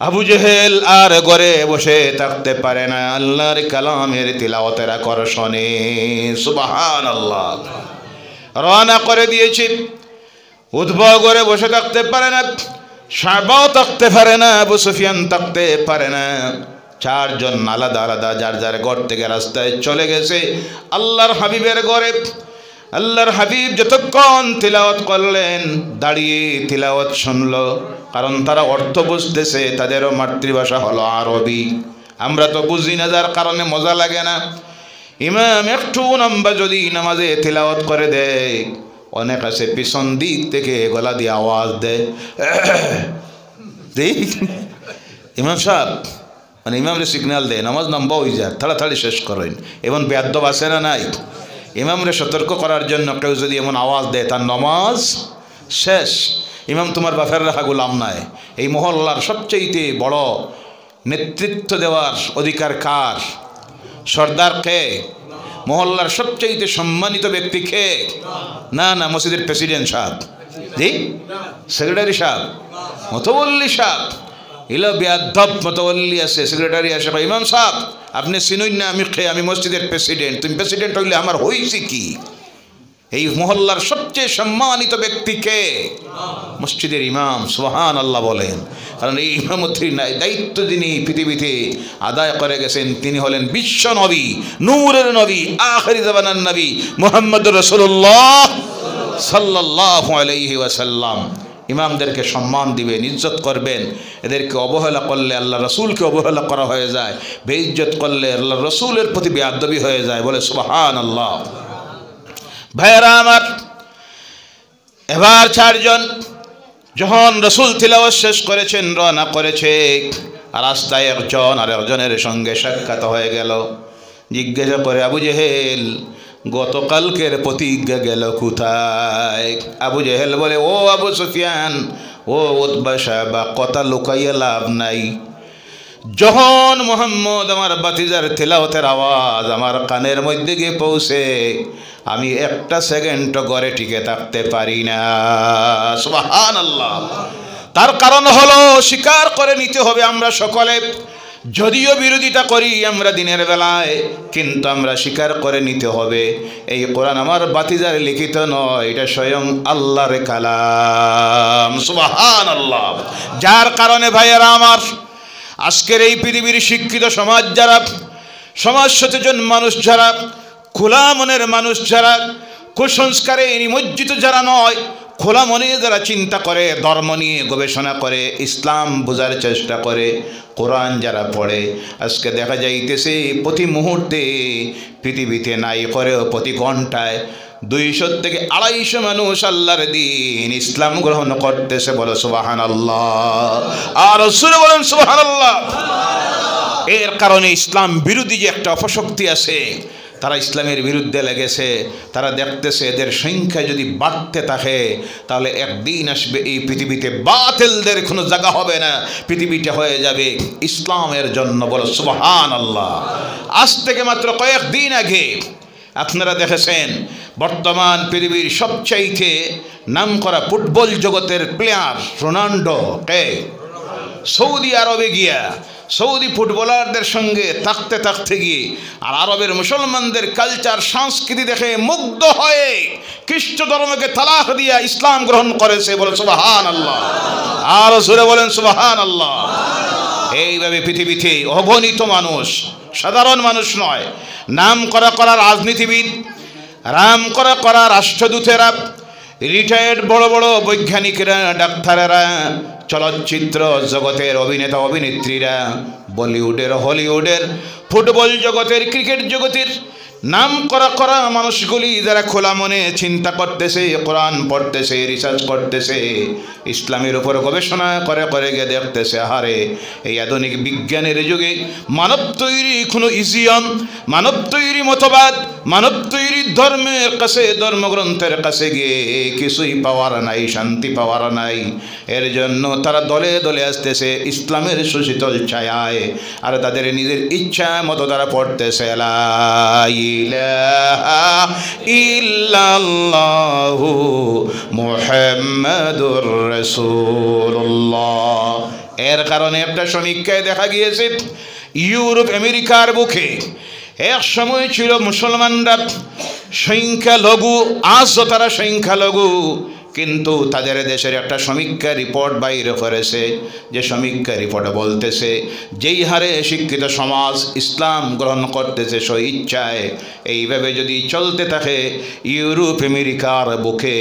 আবু জেহেল আর ঘরে বসে থাকতে পারে না আল্লাহর কালামের তিলাওয়াতের আকর্ষণে। সুবহানাল্লাহ। রওনা করে দিয়েছে। উতবা ঘরে বসে থাকতে পারে না, সাহাবাও থাকতে পারে না, আবু সুফিয়ান থাকতে পারে না। 4 জন আলাদা আলাদা যার যার ঘর থেকে রাস্তায় চলে গেছে আল্লাহর হাবিবের ঘরে। আল্লাহর হাবিব যতক্ষণ তিলাওয়াত করলেন, দাঁড়িয়ে তিলাওয়াত শুনলো, কারণ তারা অর্থ বুঝতেছে, তাদেরও মাতৃভাষা হলো আরবি। আমরা তো বুঝি না, যার কারণে মজা লাগে না। ইমাম একটু লম্বা যদি নামাজে তিলাওয়াত করে দেয়, অনেক আছে পিছন দিক থেকে গলা দিয়ে আওয়াজ দেয়, ইমাম সাহেব, মানে ইমামরে সিগন্যাল দেয় নামাজ নাম্বা হয়ে যায়, তাড়াতাড়ি শেষ করেন। এমন বেয়াদব আছে না নাই? ইমামরে সতর্ক করার জন্য কেউ যদি এমন আওয়াজ দেয়, তার নামাজ শেষ। ইমাম তোমার বাপের রাখা গোলাম নাই। এই মহল্লার সবচেয়ে বড় নেতৃত্ব দেওয়ার অধিকার কার? সর্দার কে? মহল্লার সবচেয়ে সম্মানিত ব্যক্তি কে? না না, মসজিদের প্রেসিডেন্ট সাহেব, জি সেক্রেটারি সাহেব, মতওয়াল্লি সাহেব। এলো বেয়াদব মতওয়াল্লি আছে, সেক্রেটারি আসে, ইমাম সাহেব আপনি চিনুন না, আমি মসজিদের প্রেসিডেন্ট। তুমি প্রেসিডেন্ট হইলে আমার হয়েছে কি? এই মহল্লার সবচেয়ে সম্মানিত ব্যক্তি কে? মসজিদের ইমাম। সুবহানাল্লাহ বলেন। কারণ এই ইমামতির দায়িত্ব যিনি পৃথিবীতে আদায় করে গেছেন, তিনি হলেন বিশ্ব নবী, নূরের নবী, আখির জামানার নবী মুহাম্মদুর রাসূলুল্লাহ সাল্লাল্লাহু আলাইহি ওয়াসাল্লাম। ইমামদেরকে সম্মান দিবেন, ইজ্জত করবেন। এদেরকে অবহেলা করলে আল্লাহ রসুলকে অবহেলা করা হয়ে যায়, বেইজ্জত করলে আল্লাহ রসুলের প্রতি বেয়াদবি হয়ে যায়। বলে সুবহানাল্লাহ। ভাইয়েরা আমার, এবার 4 জন যখন রসুল তিলাওয়াত শেষ করেছেন, রওনা করেছে, আর রাস্তায় একজন আর একজনের সঙ্গে সাক্ষাৎ হয়ে গেল। জিজ্ঞাসা করে, আবু জেহেল গতকালকের প্রতিজ্ঞা গেল কোথায়? আবু জেহেল বলে, ও আবু সুফিয়ান, ও উতবা সাহেব, কথা লুকাইয়া লাভ নাই। যখন মুহাম্মদ আমার বাতিজার তিলাওয়াতের আওয়াজ আমার কানের মধ্যে গিয়ে পৌঁছে, আমি একটা সেকেন্ড ঘরে টিকে থাকতে পারি না। সুবহানাল্লাহ। তার কারণ হলো, স্বীকার করে নিতে হবে আমরা সকলে, যদিও বিরোধিতা করি আমরা দিনের বেলায়, কিন্তু আমরা স্বীকার করে নিতে হবে এই কোরআন আমার বাতিজার লিখিত নয়, এটা স্বয়ং আল্লাহর কালাম। সুবহানাল্লাহ। যার কারণে ভাইয়েরা আমার, আজকের এই পৃথিবীর শিক্ষিত সমাজ যারা, সমাজ সচেতন মানুষ যারা, খোলা মনের মানুষ যারা, কুসংস্কারে নিমজ্জিত যারা নয়, খোলা মনে যারা চিন্তা করে, ধর্ম নিয়ে গবেষণা করে, ইসলাম বোঝার চেষ্টা করে, কোরআন যারা পড়ে, আজকে দেখা যাইতেছে প্রতি মুহূর্তে পৃথিবীতে নাই করেও প্রতি ঘন্টায় 200 থেকে 250 মানুষ আল্লাহর দিন ইসলাম গ্রহণ করতেছে। বলো সুবহানাল্লাহ। আর রাসূল বলেন সুবহানাল্লাহ। এর কারণে ইসলাম বিরোধী যে একটা অপশক্তি আছে, তারা ইসলামের বিরুদ্ধে লেগেছে। তারা দেখতেছে এদের সংখ্যা যদি বাড়তে থাকে, তাহলে একদিন আসবে এই পৃথিবীতে বাতিলদের কোনো জায়গা হবে না, পৃথিবীটা হয়ে যাবে ইসলামের জন্য। বলো সুবহানাল্লাহ। আজ থেকে মাত্র কয়েকদিন আগে আপনারা দেখেছেন, বর্তমান পৃথিবীর সবচাইতে নামকরা ফুটবল জগতের প্লেয়ার রোনাল্ডো কে? সৌদি আরবে গিয়া সৌদি ফুটবলারদের সঙ্গে থাকতে থাকতে গিয়ে আর আরবের মুসলমানদের কালচার সংস্কৃতি দেখে মুগ্ধ হয়ে খ্রিস্ট ধর্মকে তালাক দিয়া ইসলাম গ্রহণ করেছে। বলে সুবহানাল্লাহ। আর জোরে বলেন সুবহানাল্লাহ। এইভাবে পৃথিবীতে অগণিত মানুষ, সাধারণ মানুষ নয়, নাম করা রাজনীতিবিদ, নাম করা রাষ্ট্রদূতেরা, রিটায়ার্ড বড় বড় বৈজ্ঞানিকরা, ডাক্তারেরা, চলচ্চিত্র জগতের অভিনেতা অভিনেত্রীরা, বলিউডের হলিউডের, ফুটবল জগতের, ক্রিকেট জগতের নাম করা মানুষগুলি যারা খোলা মনে চিন্তা করতেছে, কোরআন পড়তেছে, রিসার্চ করতেছে, ইসলামের উপর গবেষণা করে গিয়ে দেখতেছে, আহারে এই আধুনিক বিজ্ঞানের যুগে মানব তৈরি কোনো ইজিয়াম, মানব তৈরি মতবাদ, মানব তৈরি ধর্মের কাছে, ধর্মগ্রন্থের কাছে গিয়ে কিছুই পাওয়ার নাই, শান্তি পাওয়ার নাই। এর জন্য তারা দলে দলে আসতেছে ইসলামের সুশীতল ছায়ায়, আর তাদের নিজের ইচ্ছা মতো তারা পড়তেছে লা ইলাহা ইল্লাল্লাহু মুহাম্মাদুর রাসূলুল্লাহ। এর কারণে একটা সমীক্ষায় দেখা গিয়েছে ইউরোপ আমেরিকার বুকে এক সময় ছিল মুসলমানরা সংখ্যালঘু, আজও তারা সংখ্যালঘু, কিন্তু তাদের দেশের একটা সমীক্ষা রিপোর্ট বাইরে করেছে, যে সমীক্ষা রিপোর্ট বলতেছে যেই হারে শিক্ষিত সমাজ ইসলাম গ্রহণ করতেছে স্বইচ্ছায়, এইভাবে যদি চলতে থাকে ইউরোপ আমেরিকার বুকে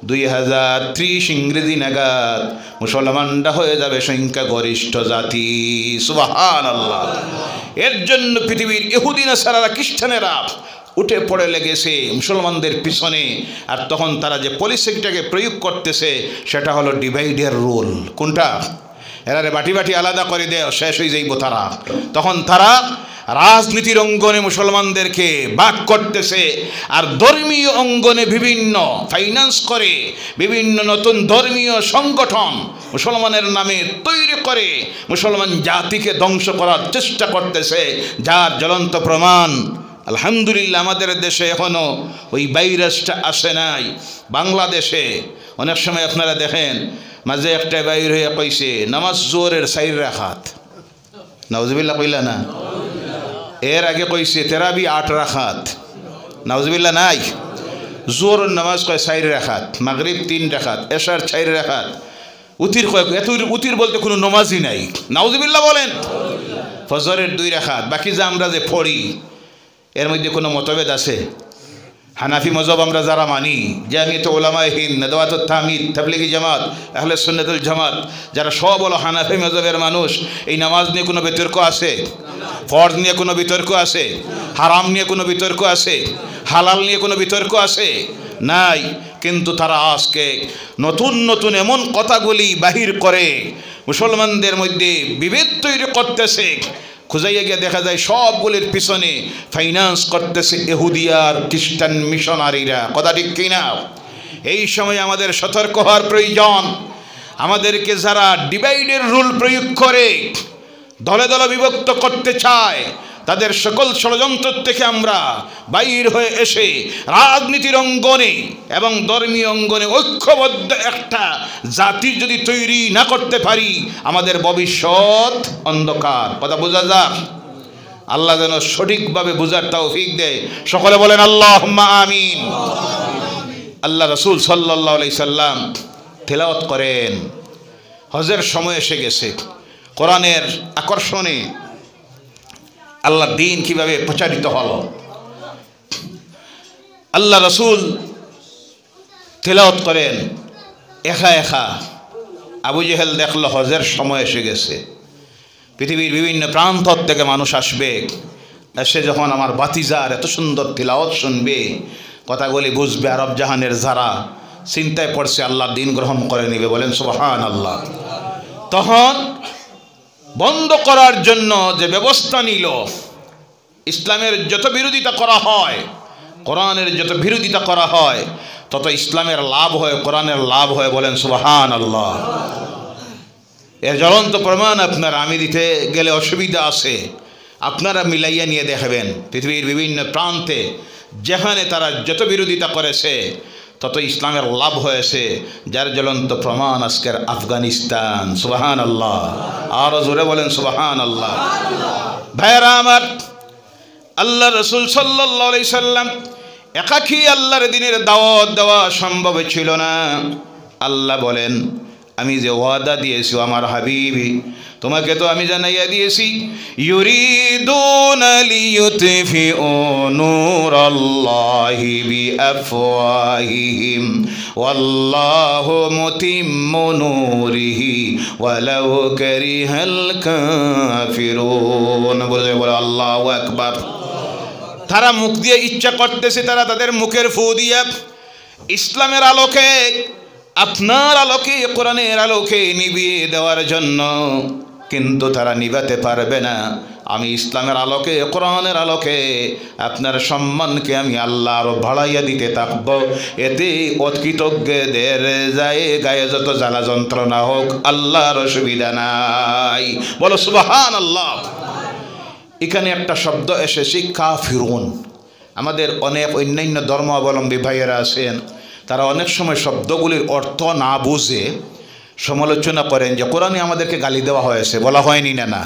2030 ইংরেজি নাগাদ মুসলমানরা হয়ে যাবে সংখ্যাগরিষ্ঠ জাতি। সুবহানাল্লাহ। এর জন্য পৃথিবীর ইহুদি নাসারা, খ্রিস্টানেরা উঠে পড়ে লেগেছে মুসলমানদের পিছনে, আর তখন তারা যে পলিসিটাকে প্রয়োগ করতেছে সেটা হলো ডিভাইডের রুল। কোনটা? এরারে বাটি বাটি আলাদা করে দেয়, শেষ হয়ে যাইব তারা। তখন তারা রাজনীতির অঙ্গনে মুসলমানদেরকে ভাগ করতেছে, আর ধর্মীয় অঙ্গনে বিভিন্ন ফাইন্যান্স করে বিভিন্ন নতুন ধর্মীয় সংগঠন মুসলমানের নামে তৈরি করে মুসলমান জাতিকে ধ্বংস করার চেষ্টা করতেছে, যার জ্বলন্ত প্রমাণ আলহামদুলিল্লাহ আমাদের দেশে এখনও ওই ভাইরাসটা আসে নাই। বাংলাদেশে অনেক সময় আপনারা দেখেন মাঝে একটা বাইর হয়ে কইছে নামাজ জোরের 4 রাকাত, নাউজুবিল্লাহ কইলা না? এর আগে কইছে তেরাবি 8 রাকাত, নাউজুবিল্লাহ নাই? জোর নামাজ কয় 4 রাকাত, মাগরিব 3 রাকাত, এশার 4 রাকাত, উতির কয়, এত উতির বলতে কোনো নামাজই নাই, নাউজুবিল্লাহ বলেন? ফজরের 2 রাকাত, বাকি যা আমরা যে পড়ি এর মধ্যে কোনো মতভেদ আছে? হানাফি মজহব আমরা যারা মানি, জামিয়াত উলামায়ে হিন্দ, নাদওয়াতুত তাহমিদ, তাবলিগি জামাত, আহলে সুন্নাতুল জামাত, যারা সব হলো হানাফি মজহবের মানুষ, এই নামাজ নিয়ে কোনো বিতর্ক আছে? ফরজ নিয়ে কোনো বিতর্ক আছে? হারাম নিয়ে কোনো বিতর্ক আছে? হালাল নিয়ে কোনো বিতর্ক আছে? নাই। কিন্তু তারা আজকে নতুন নতুন এমন কথাগুলি বাহির করে মুসলমানদের মধ্যে বিভেদ তৈরি করতেছে। খুঁজাইয়া গিয়ে দেখা যায় সবগুলির পিছনে ফাইন্যান্স করতেছে ইহুদিয়ার খ্রিস্টান মিশনারিরা। কথা ঠিক কিনা? এই সময় আমাদের সতর্ক হওয়ার প্রয়োজন। আমাদেরকে যারা ডিভাইডের রুল প্রয়োগ করে দলে দলে বিভক্ত করতে চায়, তাদের সকল ষড়যন্ত্র থেকে আমরা বাইর হয়ে এসে রাজনীতির অঙ্গনে এবং ধর্মীয় অঙ্গনে ঐক্যবদ্ধ একটা জাতি যদি তৈরি না করতে পারি, আমাদের ভবিষ্যৎ অন্ধকার। কথা বোঝা যাক? আল্লাহ যেন সঠিকভাবে বোঝার তৌফিক দেয়। সকলে বলেন আল্লাহুম্মা আমিন। আল্লাহ রাসূল সাল্লাল্লাহু আলাইহি সাল্লাম তেলাওয়াত করেন, হজের সময় এসে গেছে, কোরআনের আকর্ষণে আল্লাহর দ্বীন কিভাবে প্রচারিত হলো। আল্লাহ রাসূল তেলাওয়াত করেন একা একা। আবু জেহেল দেখলো হজের সময় এসে গেছে, পৃথিবীর বিভিন্ন প্রান্ত থেকে মানুষ আসবে, এসে যখন আমার বাতিজার এত সুন্দর তেলাওয়াত শুনবে, কথাগুলি বুঝবে, আরব জাহানের যারা চিন্তায় পড়ছে আল্লাহর দ্বীন গ্রহণ করে নেবে। বলেন সুবহানাল্লাহ। তখন বন্ধ করার জন্য যে ব্যবস্থা নিল, ইসলামের যত বিরোধিতা করা হয়, কোরআনের যত বিরোধিতা করা হয়, তত ইসলামের লাভ হয়, কোরআনের লাভ হয়। বলেন সুবহানাল্লাহ। এর জ্বলন্ত প্রমাণ আপনারা, আমি দিতে গেলে অসুবিধা আছে, আপনারা মিলাইয়া নিয়ে দেখবেন পৃথিবীর বিভিন্ন প্রান্তে যেখানে তারা যত বিরোধিতা করেছে তত ইসলামের লাভ হয়েছে। যার জ্বলন্ত প্রমাণ আজকের আফগানিস্তান। সুবহানাল্লাহ। আরো জোরে বলেন সুবহানাল্লাহ। ভাইরা আমার, আল্লাহ রাসূল সাল্লাল্লাহু আলাইহি সাল্লাম একাকী আল্লাহর দ্বীনের দাওয়াত দেওয়া সম্ভব ছিল না। আল্লাহ বলেন আমি যে ওয়াদা দিয়েছি আমার হাবিবি তোমাকে তো আমি জানাইয়া দিয়েছি, ইউরিদুনা লিইউতফিউ নূরাল্লাহি বিআফওয়াহিহিম ওয়াল্লাহু মুতিম্মু নূরিহি ওয়ালাউ কারিহাল কাফিরুন। বলে আল্লাহু আকবার। তারা মুখ দিয়ে ইচ্ছা করতেছে, তারা তাদের মুখের ফু দিয়ে ইসলামের আলোকে, আপনার আলোকে, কোরআনের আলোকে নিভিয়ে দেওয়ার জন্য, কিন্তু তারা নিভাতে পারবে না। আমি ইসলামের আলোকে, কোরআনের আলোকে আপনার সম্মানকে আমি আল্লাহ আরো বাড়াইয়া দিতে থাকব। এতে অকৃতজ্ঞদের যায় গায়ে যত জ্বালা যন্ত্রণা হোক, আল্লাহর অসুবিধা নাই। বলো সুবহানাল্লাহ। এখানে একটা শব্দ এসেছে কাফিরুন। আমাদের অনেক অন্যান্য ধর্মাবলম্বী ভাইয়েরা আছেন, তারা অনেক সময় শব্দগুলির অর্থ না বুঝে সমালোচনা করেন যে কোরআনে আমাদেরকে গালি দেওয়া হয়েছে, বলা হয়নি না। না,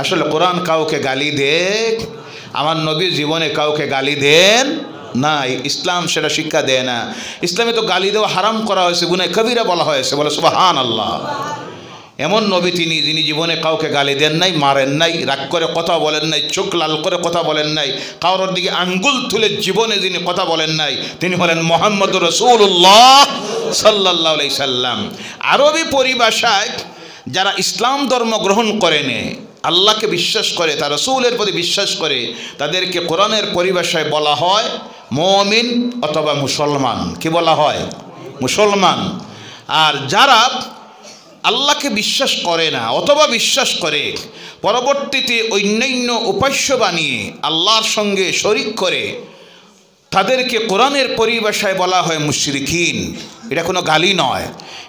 আসলে কোরআন কাউকে গালি দেয়, আমার নবী জীবনে কাউকে গালি দেন নাই, ইসলাম সেটা শিক্ষা দেয় না। ইসলামে তো গালি দেওয়া হারাম করা হয়েছে, গুনাহ কবিরা বলা হয়েছে। বলে সুবহানাল্লাহ। এমন নবী তিনি, যিনি জীবনে কাউকে গালি দেন নাই, মারেন নাই, রাগ করে কথা বলেন নাই, চোখ লাল করে কথা বলেন নাই, কারোর দিকে আঙ্গুল তুলে জীবনে যিনি কথা বলেন নাই, তিনি হলেন মুহাম্মদুর রাসূলুল্লাহ সাল্লাল্লাহু আলাইহি সাল্লাম। আরবি পরিভাষায় যারা ইসলাম ধর্ম গ্রহণ করে নেয়, আল্লাহকে বিশ্বাস করে, তার রাসূলের প্রতি বিশ্বাস করে, তাদেরকে কোরআনের পরিভাষায় বলা হয় মুমিন অথবা মুসলমান। কি বলা হয়? মুসলমান। আর যারা আল্লাহকে বিশ্বাস করে না অথবা বিশ্বাস করে পরবর্তীতে অন্যান্য উপাস্য বানিয়ে আল্লাহর সঙ্গে শরীক করে, তাদেরকে কোরআনের পরিভাষায় বলা হয় মুশরিকিন। এটা কোনো গালি নয়,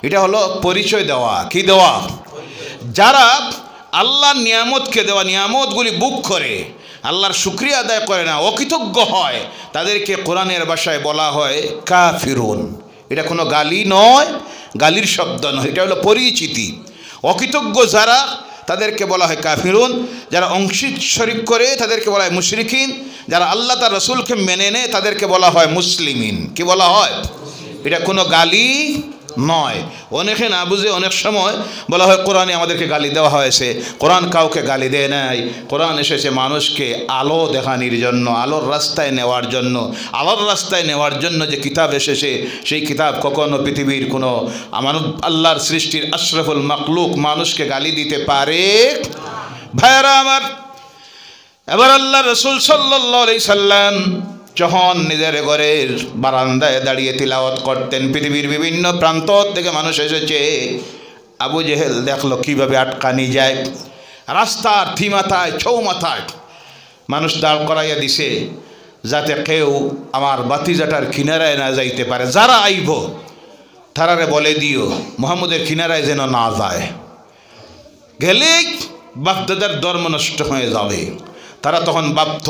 এটা হলো পরিচয় দেওয়া। কি দেওয়া? যারা আল্লাহর নিয়ামতকে দেওয়া নিয়ামতগুলি বুক করে আল্লাহর শুকরিয়া আদায় করে না, অকৃতজ্ঞ হয়, তাদেরকে কোরআনের ভাষায় বলা হয় কাফিরুন। এটা কোনো গালি নয়, গালির শব্দ নয়, এটা হলো পরিচিতি। অকৃতজ্ঞ যারা, তাদেরকে বলা হয় কাফিরুন। যারা অংশীক শরীক করে তাদেরকে বলা হয় মুশরিকিন। যারা আল্লাহ তার রাসূলকে মেনে নেয় তাদেরকে বলা হয় মুসলিমিন। কি বলা হয়? এটা কোনো গালি নয়। অনেকে না বুঝে অনেক সময় বলা হয় কোরআনে আমাদেরকে গালি দেওয়া হয়েছে। কোরআন কাউকে গালি দেয় নাই। কোরআন এসেছে মানুষকে আলো দেখানোর জন্য, আলোর রাস্তায় নেওয়ার জন্য। আলোর রাস্তায় নেওয়ার জন্য যে কিতাব এসেছে, সেই কিতাব কখনো পৃথিবীর কোনো আল্লাহর সৃষ্টির আশরাফুল মাখলুক মানুষকে গালি দিতে পারে? ভাইরা আমার, এবার আল্লাহ রাসূল সাল্লাল্লাহু আলাইহি সাল্লাম যখন নিজের ঘরের বারান্দায় দাঁড়িয়ে তিলাওয়াত করতেন, পৃথিবীর বিভিন্ন প্রান্ত থেকে মানুষ এসেছে। আবু জেহেল দেখলো কীভাবে আটকানি যায়। রাস্তার থিমাথায় চৌমাথায় মানুষ দাঁড় করাইয়া দিছে, যাতে কেউ আমার বাতিজাটার কিনারায় না যাইতে পারে। যারা আইব তারারে বলে দিও মুহাম্মদের কিনারায় যেন না যায়, গেলেই বাপদাদার ধর্ম নষ্ট হয়ে যাবে। তারা তখন ভাবত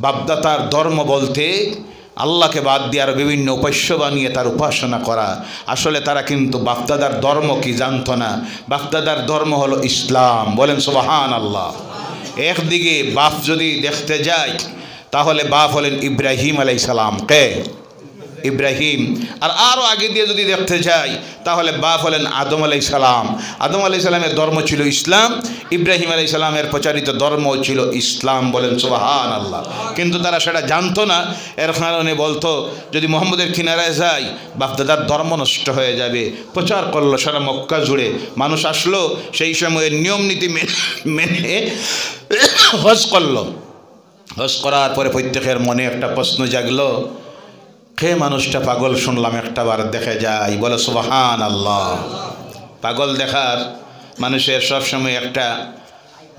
বাপদাদার ধর্ম বলতে আল্লাহকে বাদ দিয়ে আর বিভিন্ন উপাস্য বানিয়ে তার উপাসনা করা। আসলে তারা কিন্তু বাপদাদার ধর্ম কি জানতো না। বাপদাদার ধর্ম হলো ইসলাম। বলেন সুবহানাল্লাহ। একদিকে বাপ যদি দেখতে যায় তাহলে বাপ হলেন ইব্রাহিম আলাইহিস সালাম। কে? ইব্রাহিম। আর আরও আগে দিয়ে যদি দেখতে যাই তাহলে বাপ হলেন আদম আলাইহিস সালাম। আদম আলাইহিস সালামের ধর্ম ছিল ইসলাম, ইব্রাহিম আলাইহিস সালামের প্রচারিত ধর্ম ছিল ইসলাম। বলেন সুবহানাল্লাহ। কিন্তু তারা সেটা জানতো না, এর কারণে বলতো যদি মুহাম্মদের কিনারায় যাই বাপদাদার ধর্ম নষ্ট হয়ে যাবে। প্রচার করলো সারা মক্কা জুড়ে, মানুষ আসলো, সেই সময়ের নিয়ম নীতি মেনে হজ করলো। হজ করার পরে প্রত্যেকের মনে একটা প্রশ্ন জাগলো, কে মানুষটা পাগল শুনলাম একটাবার দেখে যাই। বলে সুবহানাল্লাহ। পাগল দেখার মানুষের সবসময় একটা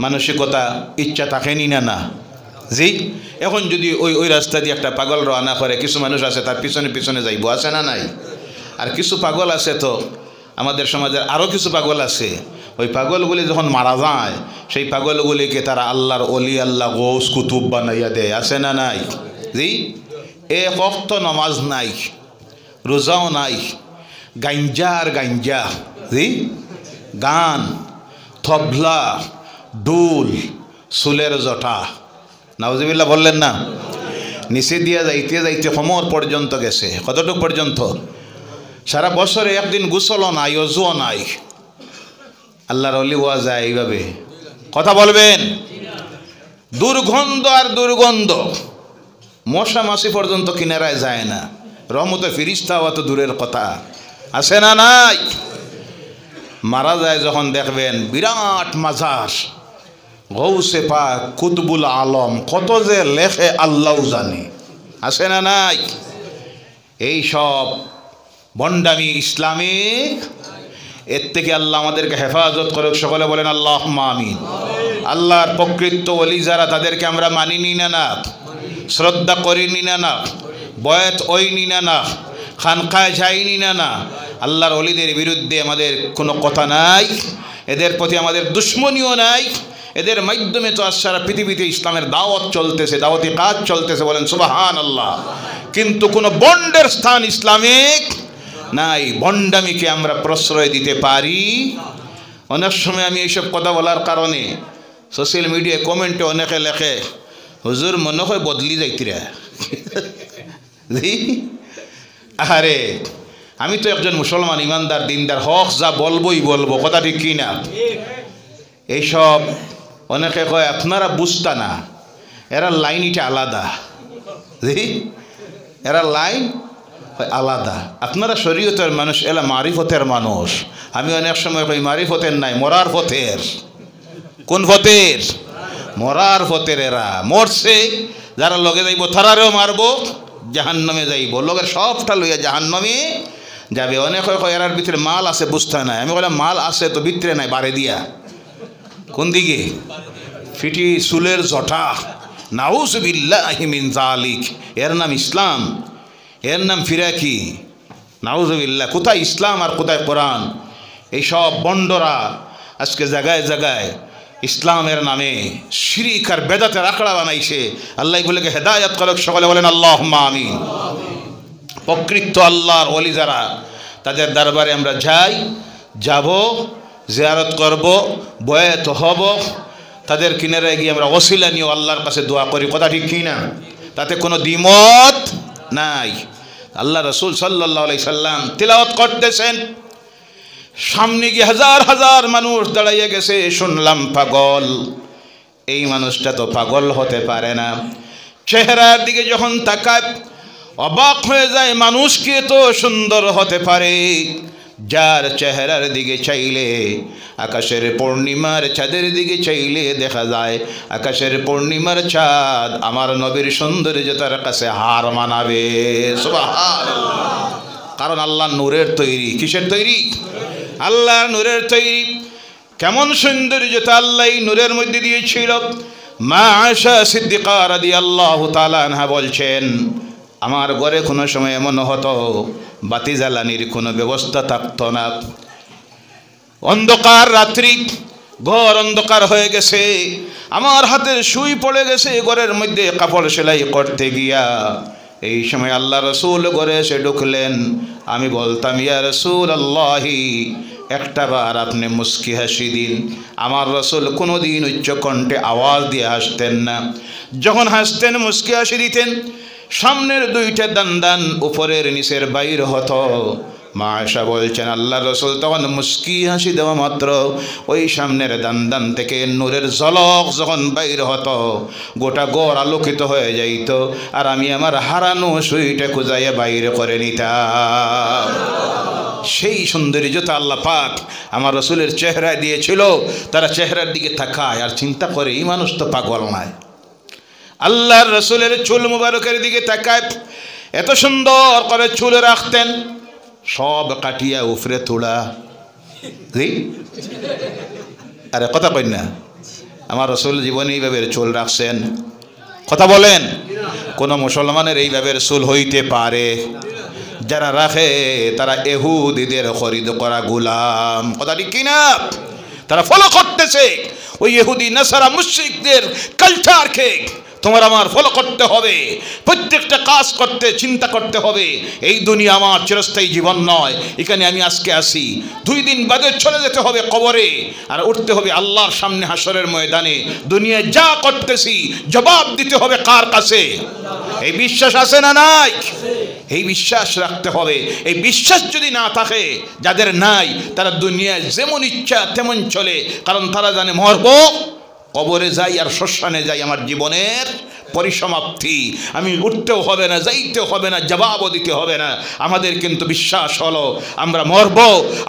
মানসিকতা, ইচ্ছা থাকেনি না? না জি। এখন যদি ওই রাস্তা দিয়ে একটা পাগল রওনা করে, কিছু মানুষ আছে তার পিছনে পিছনে যাইব, আছে না নাই? আর কিছু পাগল আছে তো আমাদের সমাজের আরও কিছু পাগল আছে, ওই পাগলগুলি যখন মারা যায় সেই পাগলগুলিকে তারা আল্লাহর অলি, আল্লাহ গৌস কুতুব বানাইয়া দেয়, আছে না নাই? জি। এক ওয়াক্ত নামাজ নাই, রোজাও নাই, গাঞ্জা আর গাঞ্জা, জি, গান, তবলা, ডুল, চুলের জটা, নাউজুবিল্লাহ বললেন না? নিচে দিয়া যাইতে যাইতে কোমর পর্যন্ত গেছে। কতটুক পর্যন্ত? সারা বছরে একদিন গোসলও নাই, অজুও নাই, আল্লাহর ওলি হওয়া যায় এইভাবে? কথা বলবেন। দুর্গন্ধ আর দুর্গন্ধ, মশা মাছি পর্যন্ত কিনারায় যায় না, রহমতে ফিরিস্তা হওয়া তো দূরের কথা। আছে না নাই? মারা যায় যখন দেখবেন বিরাট মাজার, গৌসে পাক কুতুবুল আলম, কত যে লেখে আল্লাহ জানে। আছে না নাই? এই সব বন্ডামি ইসলামিক, এর থেকে আল্লাহ আমাদেরকে হেফাজত করুক। সকলে বলেন আল্লাহুম্মা আমিন। আল্লাহর প্রকৃত ওলি যারা, তাদেরকে আমরা মানিনি না না, শ্রদ্ধা করিনি না না, বয়াত ওইনি না না, খানকায় যাইনি না না, আল্লাহর ওলিদের বিরুদ্ধে আমাদের কোনো কথা নাই, এদের প্রতি আমাদের দুশ্মনীও নাই। এদের মাধ্যমে তো আজ সারা পৃথিবীতে ইসলামের দাওয়াত চলতেছে, দাওয়াতি কাজ চলতেছে, বলেন সুবহানাল্লাহ। কিন্তু কোনো বন্ডের স্থান ইসলামিক নাই। ভণ্ডামিকে আমরা প্রশ্রয় দিতে পারি। অনেক সময় আমি এইসব কথা বলার কারণে সোশ্যাল মিডিয়ায় কমেন্টে অনেকে লেখে, হুজুর মনে হয় বদলি যাইতিরা। আরে আমি তো একজন মুসলমান, ইমানদার, দিনদার, হক যা বলবোই বলবো, কথা ঠিক কি না? এইসব অনেকে কয় আপনারা বুঝতা না, এরা লাইন এটা আলাদা, এরা লাইন আলাদা। আপনারা শরীয়তের মানুষ, এলা মারিফতের মানুষ। আমি অনেক সময় কই মারিফতের নাই, মরার পথের। কোন পথের? মরার পথের। এরা মরছে, যারা লগে যাইব তারারেও মারবো, জাহান্নামে যাইব, লগের সবটা লইয়া জাহান্নামে যাবে। অনেকে কয় এরার ভিতরে মাল আছে, বুঝতে নাই। আমি বললাম মাল আছে তো ভিতরে নাই, বাড়ি দিয়া। কোন দিকে? ফিটি চুলের জটা, নাউযু বিল্লাহি মিন যালিক। এর নাম ইসলাম, এর নাম ফিরাকি, নাউযু বিল্লাহ। কোথায় ইসলাম আর কোথায় কোরআন? এইসব বন্ডরা আজকে জায়গায় জায়গায় ইসলামের নামে শিরিক আর বেদাতের আখড়া বানাইছে। আল্লাহ এগুলোকে হেদায়েত করুক। সকলে বলেন আল্লাহুম্মা আমিন। প্রকৃত আল্লাহর ওলি যারা, তাদের দরবারে আমরা যাই, যাব, জিয়ারত করব, বয়াত হব, তাদের কিনারায় গিয়ে আমরা ওসিলা নিয়ে আল্লাহর কাছে দোয়া করি। কথা ঠিক কি না? তাতে কোনো দ্বিমত নাই। আল্লাহ রসুল সাল্লাল্লাহু আলাইহি সাল্লাম তিলাওয়াত করতেছেন, সামনে গিয়ে হাজার হাজার মানুষ দাঁড়াইয়া গেছে। শুনলাম পাগল। এই মানুষটা তো পাগল হতে পারে না। চেহারার দিকে যখন তাকায় অবাক হয়ে যায়, মানুষ কি তো সুন্দর হতে পারে? যার চেহারার দিকে চাইলে, আকাশের পূর্ণিমার চাঁদের দিকে চাইলে দেখা যায় আকাশের পূর্ণিমার চাঁদ আমার নবীর সৌন্দর্যতার কাছে হার মানাবে। সুবহানাল্লাহ। কারণ আল্লাহ নূরের তৈরি। কিসের তৈরি? আল্লাহ নূরের তৈরি। কেমন সৌন্দর্যতা আল্লাহ এই নূরের মধ্যে দিয়েছিল। মা আয়েশা সিদ্দিকা রাদিয়াল্লাহু তাআলা আনহা বলছেন, আমার ঘরে কোনো সময় এমন হতো বাতি জ্বালানির কোনো ব্যবস্থা থাকতো না। অন্ধকার রাত্রি, ঘর অন্ধকার হয়ে গেছে, আমার হাতের সুই পড়ে গেছে ঘরের মধ্যে কাপড় সেলাই করতে গিয়া। এই সময় আল্লাহ রসুল ঘরে এসে ঢুকলেন। আমি বলতাম, ইয়া রাসূলুল্লাহি, একটা বার আপনি মুস্কি হাসি দিন। আমার রসুল কোনোদিন উচ্চ কণ্ঠে আওয়াজ দিয়ে হাসতেন না। যখন হাসতেন, মুস্কি হাসি দিতেন, সামনের দুইটা দান উপরের নিচের বাইর হতো। মা আয়েশা বলছেন, আল্লাহ রসুল তখন মুস্কি হাসি দেওয়া মাত্র ওই সামনের দান থেকে নূরের ঝলক যখন বাইর হতো, গোটা ঘর আলোকিত হয়ে যাইত। আর আমি আমার হারানো সুইটা খুঁজাইয়া বাইরে করে নিতাম। সেই সৌন্দর্যতা আল্লাহ পাক আমার রসুলের চেহারায় দিয়েছিল। তারা চেহারার দিকে তাকায় আর চিন্তা করে, এই মানুষ তো পাগল নয়। আল্লাহর রসুলের চুল মুবারকের দিকে তাকায়, এত সুন্দর করে চুল রাখতেন, সব কাটিয়া উফরে তোলা। আরে কথা কই না? আমার রসুল জীবনে এইভাবে চুল রাখছেন। কথা বলেন, কোন মুসলমানের এইভাবে চুল হইতে পারে? যারা রাখে তারা ইহুদিদের খরিদ করা গোলাম। কথা ঠিক কিনা? তারা ফলো করতেছে ওই ইহুদি নাসারা মুশরিকদের কালচারকে। তোমার আমার ফলো করতে হবে, প্রত্যেকটা কাজ করতে চিন্তা করতে হবে, এই দুনিয়া আমার চিরস্থায়ী জীবন নয়। এখানে আমি আজকে আসি, 2 দিন বাদে চলে যেতে হবে কবরে, আর উঠতে হবে আল্লাহর সামনে হাসরের ময়দানে। দুনিয়ায় যা করতেছি জবাব দিতে হবে কার কাছে? এই বিশ্বাস আছে না নাই? এই বিশ্বাস রাখতে হবে। এই বিশ্বাস যদি না থাকে, যাদের নাই, তারা দুনিয়ায় যেমন ইচ্ছা তেমন চলে, কারণ তারা জানে মরব, কবরে যাই আর শ্মশানে যাই, আমার জীবনের পরিসমাপ্তি, আমি উঠতেও হবে না, যাইতেও হবে না, জবাবও দিতে হবে না। আমাদের কিন্তু বিশ্বাস হলো আমরা মরব,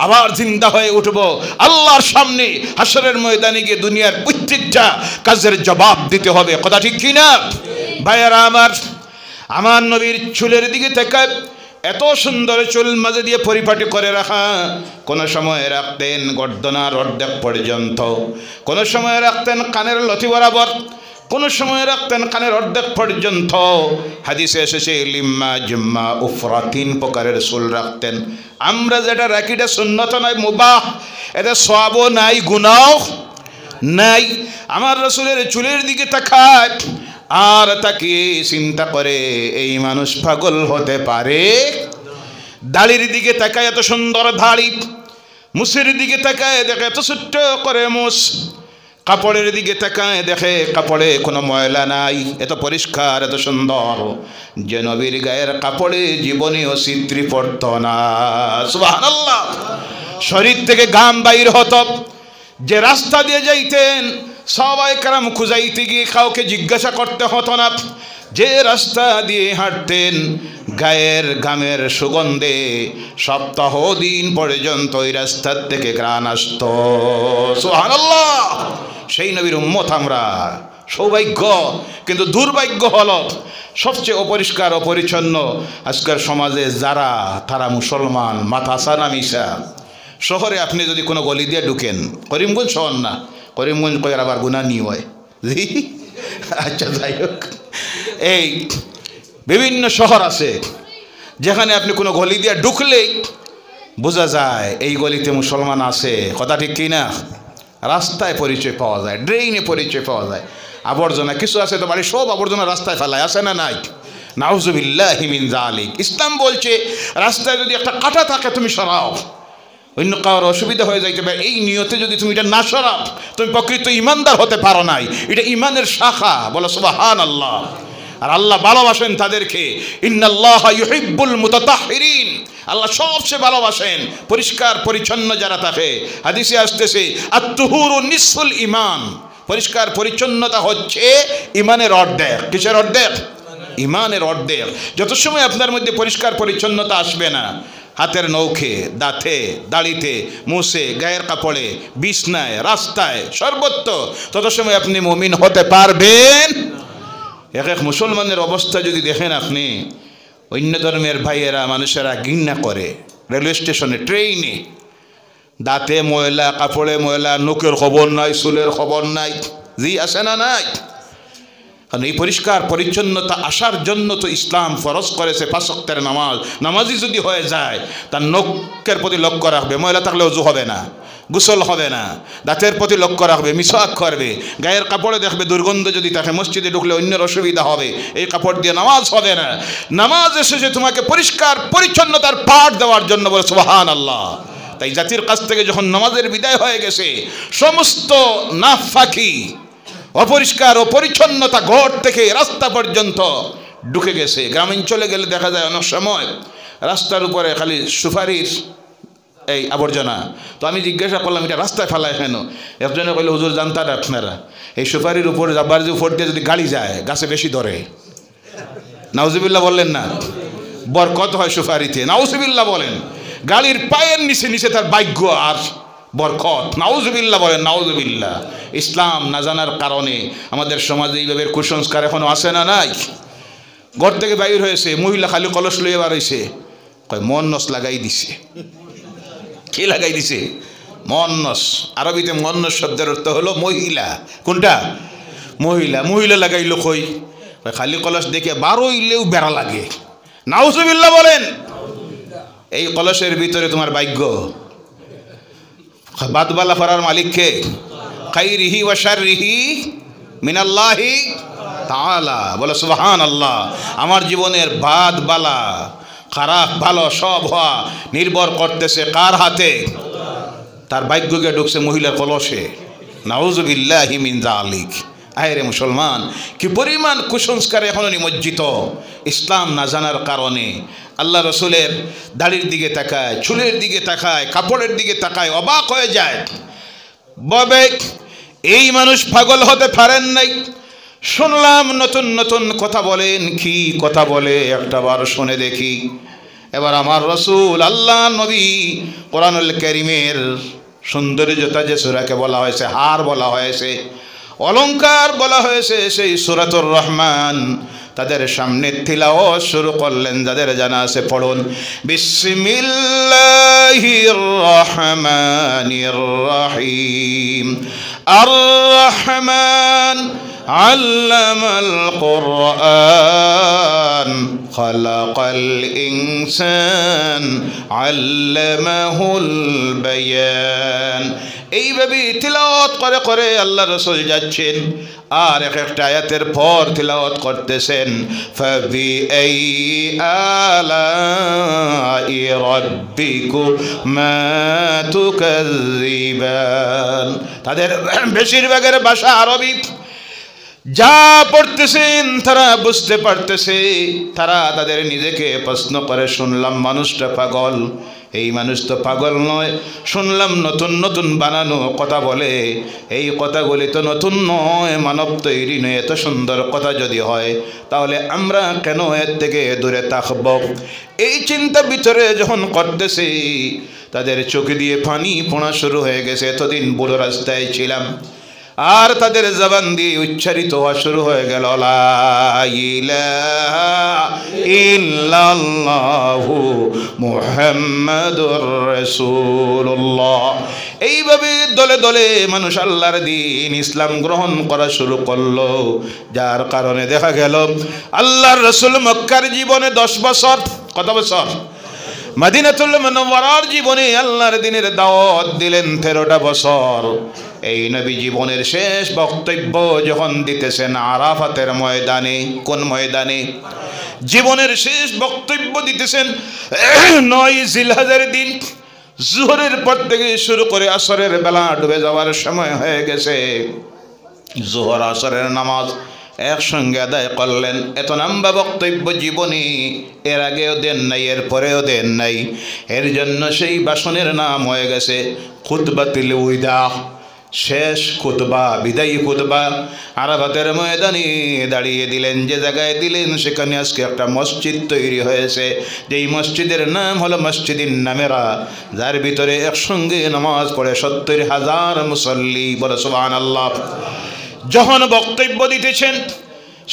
আবার জিন্দা হয়ে উঠব, আল্লাহর সামনে হাসরের ময়দানে গিয়ে দুনিয়ার প্রত্যেকটা কাজের জবাব দিতে হবে। কথা ঠিক কিনা ভাইয়ারা আমার নবীর চুলের দিকে তাকায়, এত সুন্দর চুল মাঝে দিয়ে পরিপাটি করে রাখা, কোন সময় রাখতেন গর্দনার অর্ধেক পর্যন্ত, কোন সময় রাখতেন কানের লতি বরাবর, কোন সময় রাখতেন কানের অর্ধেক পর্যন্ত। হাদিসে এসেছে লিম্মা জুম্মা উফরা, 3 প্রকারের চুল রাখতেন। আমরা যেটা রাখি এটা সুন্নত নয়, মুবাহ, এটা সওয়াবও নাই, গুনাহ নাই। আমার রাসূলের চুলের দিকে তাকায় আর তাকে চিন্তা করে এই মানুষ পাগল হতে পারে। দাড়ির দিকে তাকায়, এত সুন্দর দাড়ি, মুছের দিকে তাকায় দেখে এত ছোট্ট করে মুছ, কাপড়ের দিকে তাকায় দেখে কাপড়ে কোনো ময়লা নাই, এত পরিষ্কার এত সুন্দর, যে নবীর গায়ের কাপড়ে জীবনেও ছিদ্র পড়ত না। সুবহানাল্লাহ। শরীর থেকে ঘাম বাইর হতো, যে রাস্তা দিয়ে যাইতেন সাহাবায়ে কেরাম খুঁজাইতে গিয়ে কাউকে জিজ্ঞাসা করতে হতো না, যে রাস্তা দিয়ে হাঁটতেন গায়ের ঘামের সুগন্ধে সপ্তাহ দিন পর্যন্ত ওই রাস্তার থেকে ঘ্রাণ আসত। সুবহানাল্লাহ। সেই নবীর উম্মত আমরা, সৌভাগ্য। কিন্তু দুর্ভাগ্য হলো সবচেয়ে অপরিষ্কার অপরিচ্ছন্ন আজকের সমাজে যারা, তারা মুসলমান মাথা সানা মিশা। শহরে আপনি যদি কোনো গলি দিয়ে ঢুকেন, করিমগঞ্জ শহর না, করিমগঞ্জ কয়ের আবার গুনাহ নিয়ে হয়, জি আচ্ছা যাই হোক, এই বিভিন্ন শহর আছে যেখানে আপনি কোনো গলি দিয়ে ঢুকলেই বোঝা যায় এই গলিতে মুসলমান আছে। কথা ঠিক কি না? রাস্তায় পরিচয় পাওয়া যায়, ড্রেইনে পরিচয় পাওয়া যায়। আবর্জনা কিছু আছে তো বাড়ির সব আবর্জনা রাস্তায় ফেলায়, আছে না নাই? নাউজুবিল্লাহি মিন যালিক। ইসলাম বলছে রাস্তায় যদি একটা কাঁটা থাকে তুমি সরাও, অন্য কারোর অসুবিধা হয়ে যাইতে পারে, এই নিয়তে যদি তুমি এটা না সরাও তুমি প্রকৃত ইমানদার হতে পারো নাই। এটা ইমানের শাখা, বলো সুবহানাল্লাহ। আর আল্লাহ ভালোবাসেন তাদেরকে, ইন্নাল্লাহা ইউহিব্বুল মুতাতাহহিরিন, আল্লাহ সবচেয়ে ভালোবাসেন পরিষ্কার পরিচ্ছন্ন যারা থাকে। হাদিসে আসতেছে আত-তুহুরু নিসফুল ঈমান, পরিষ্কার পরিচ্ছন্নতা হচ্ছে ইমানের অর্ধেক। কিসের অর্ধেক? ইমানের অর্ধেক। যত সময় আপনার মধ্যে পরিষ্কার পরিচ্ছন্নতা আসবে না, হাতের নৌখে, দাঁতে, দাড়িতে, মুছে, গায়ের কাপড়ে, বিছনায়, রাস্তায়, সর্বত্র, তত সময় আপনি মুমিন হতে পারবেন। এক মুসলমানের অবস্থা যদি দেখেন আপনি, অন্য ধর্মের ভাইয়েরা মানুষেরা ঘৃণা করে রেলওয়ে স্টেশনে, ট্রেনে, দাঁতে ময়লা, কাপড়ে ময়লা, নখের খবর নাই, চুলের খবর নাই, জি আসে না নাই? কারণ এই পরিষ্কার পরিচ্ছন্নতা আসার জন্য তো ইসলাম ফরজ করেছে 5 ওয়াক্তের নামাজ। নামাজি যদি হয়ে যায় তার নখের প্রতি লক্ষ্য রাখবে, ময়লা থাকলে ওযু হবে না, গোসল হবে না, দাঁতের প্রতি লক্ষ্য রাখবে, মিসওয়াক করবে, গায়ের কাপড়ে দেখবে দুর্গন্ধ যদি থাকে, মসজিদে ঢুকলে অন্যের অসুবিধা হবে, এই কাপড় দিয়ে নামাজ হবে না। নামাজ এসেছে তোমাকে পরিষ্কার পরিচ্ছন্নতার পাঠ দেওয়ার জন্য, বলে সুবহানাল্লাহ। তাই জাতির কাছ থেকে যখন নামাজের বিদায় হয়ে গেছে, সমস্ত নাফাকি অপরিষ্কার ও পরিচ্ছন্নতা ঘর থেকে রাস্তা পর্যন্ত ঢুকে গেছে। গ্রামাঞ্চলে গেলে দেখা যায় অনেক সময় রাস্তার উপরে খালি সুপারির এই আবর্জনা। তো আমি জিজ্ঞাসা করলাম এটা রাস্তায় ফেলায় কেন? একজনে বললে হুজুর জানতাম আপনারা এই সুপারির উপর যাবার যে উপর দিয়ে যদি গাড়ি যায় গাছে বেশি ধরে। নাউজুবিল্লাহ বললেন না? বরকত হয় সুপারিতে, নাউজুবিল্লাহ বলেন। গাড়ির পায়ের নিচে নিচে তার ভাগ্য আর বরকত, নাউজুবিল্লাহ বলেন, নাউজুবিল্লাহ। ইসলাম না জানার কারণে আমাদের সমাজে এইভাবে কুসংস্কার এখনো আছে না নাই? ঘর থেকে বাইর হয়েছে, মহিলা খালি কলস লইয়ে বার হয়েছে, কয় মন্নস লাগাই দিছে। কি লাগাই দিছে? মন্নস। আরবিতে মন্নস শব্দের অর্থ হলো মহিলা। কোনটা? মহিলা। মহিলা লাগাইলো কই? খালি কলস দেখে বার হইলেও বেড়া লাগে। নাউজুবিল্লাহ বলেন। এই কলসের ভিতরে তোমার ভাগ্য। বাদবালা ফরার মালিককে, খাইরিহি ওয়া শাররিহি মিনাল্লাহি তাআলা, বলে সুবহানাল্লাহ। আমার জীবনের বাদ বালা, খারাপ ভালো সব হওয়া নির্ভর করতেছে কার হাতে? তার ভাগ্যকে ঢুকছে মহিলার কলসে। নাউজুবিল্লাহি মিন যালিক। আয়রে মুসলমান, কি পরিমাণ কুসংস্কার এখনো নিমজ্জিত ইসলাম না জানার কারণে। আল্লাহ রসুলের দাড়ির দিকে তাকায়, চুলের দিকে তাকায়, কাপড়ের দিকে তাকায়, অবাক হয়ে যায়। ববে এই মানুষ পাগল হতে পারেন নাই। শুনলাম নতুন নতুন কথা বলেন, কি কথা বলে একটা বার শুনে দেখি। এবার আমার রসুল আল্লাহ নবী কোরআনুল কারীমের সৌন্দর্যতা যে সূরাকে বলা হয়েছে, হার বলা হয়েছে, অলংকার বলা হয়েছে, সেই সূরাতুর রহমান তাদের সামনে তিলাওয়াত শুরু করলেন। যাদের জানা আছে পড়ুন, বিসমিল্লাহির রহমানির রহিম। আর রহমান আল্লামাল কুরআন খালাকাল ইনসান আল্লামাহুল বায়ান। এইভাবে তিলাওয়াত করে করে আল্লাহ রাসূল যাচ্ছেন আর এক একটা আয়াতের পর তিলাওয়াত করতেছেন। ফাবিআই আলাই রাব্বিকুমা তুকাযযিবান। তাদের বেশিরভাগের ভাষা আরবি, যা পড়তেছেন তারা বুঝতে পারতেছে। তারা তাদের নিজেকে প্রশ্ন করে, শুনলাম মানুষটা পাগল, এই মানুষ তো পাগল নয়, শুনলাম নতুন নতুন বানানো কথা বলে, এই কথাগুলি তো নতুন নয়, মানব তৈরি নয়। এত সুন্দর কথা যদি হয় তাহলে আমরা কেন এর থেকে দূরে থাকব? এই চিন্তা ভিতরে যখন করতেছে, তাদের চোখ দিয়ে পানি পড়া শুরু হয়ে গেছে। এতদিন বুড়ো রাস্তায় ছিলাম, আর তাদের জবান দিয়ে উচ্চারিত হওয়া শুরু হয়ে গেল, লা ইলাহা ইল্লাল্লাহু মুহাম্মাদুর রাসূলুল্লাহ। এইভাবে দলে দলে মানুষ আল্লাহর দ্বীন ইসলাম গ্রহণ করা শুরু করলো। যার কারণে দেখা গেল আল্লাহর রাসূল মক্কার জীবনে 10 বছর, কত বছর? মদিনাতুল মুনাওয়ারার জীবনে আল্লাহর দ্বীনের দাওয়াত দিলেন 13টা বছর। এই নবী জীবনের শেষ বক্তব্য যখন দিতেছেন আরাফাতের ময়দানে। কোন ময়দানে? জীবনের শেষ বক্তব্য দিতেছেন 9 জিলহজের দিন। জোহরের পর থেকে শুরু করে আসরের বেলা ডুবে যাওয়ার সময় হয়ে গেছে। জোহর আসরের নামাজ একসঙ্গে আদায় করলেন। এত লম্বা বক্তব্য জীবনে এর আগেও দেন নাই, এর পরেও দেন নাই। এর জন্য সেই ভাষণের নাম হয়ে গেছে খুতবাতুল উদা, শেষ খুতবা, বিদায়ী খুতবা। আরাফাতের ময়দানে দাঁড়িয়ে দিলেন, যে জায়গায় দিলেন সেখানে আজকে একটা মসজিদ তৈরি হয়েছে। যেই মসজিদের নাম হলো মসজিদিন নামেরা, যার ভিতরে একসঙ্গে নামাজ পড়ে 70,000 মুসল্লি। বলে সুবহানাল্লাহ। যখন বক্তব্য দিতেছেন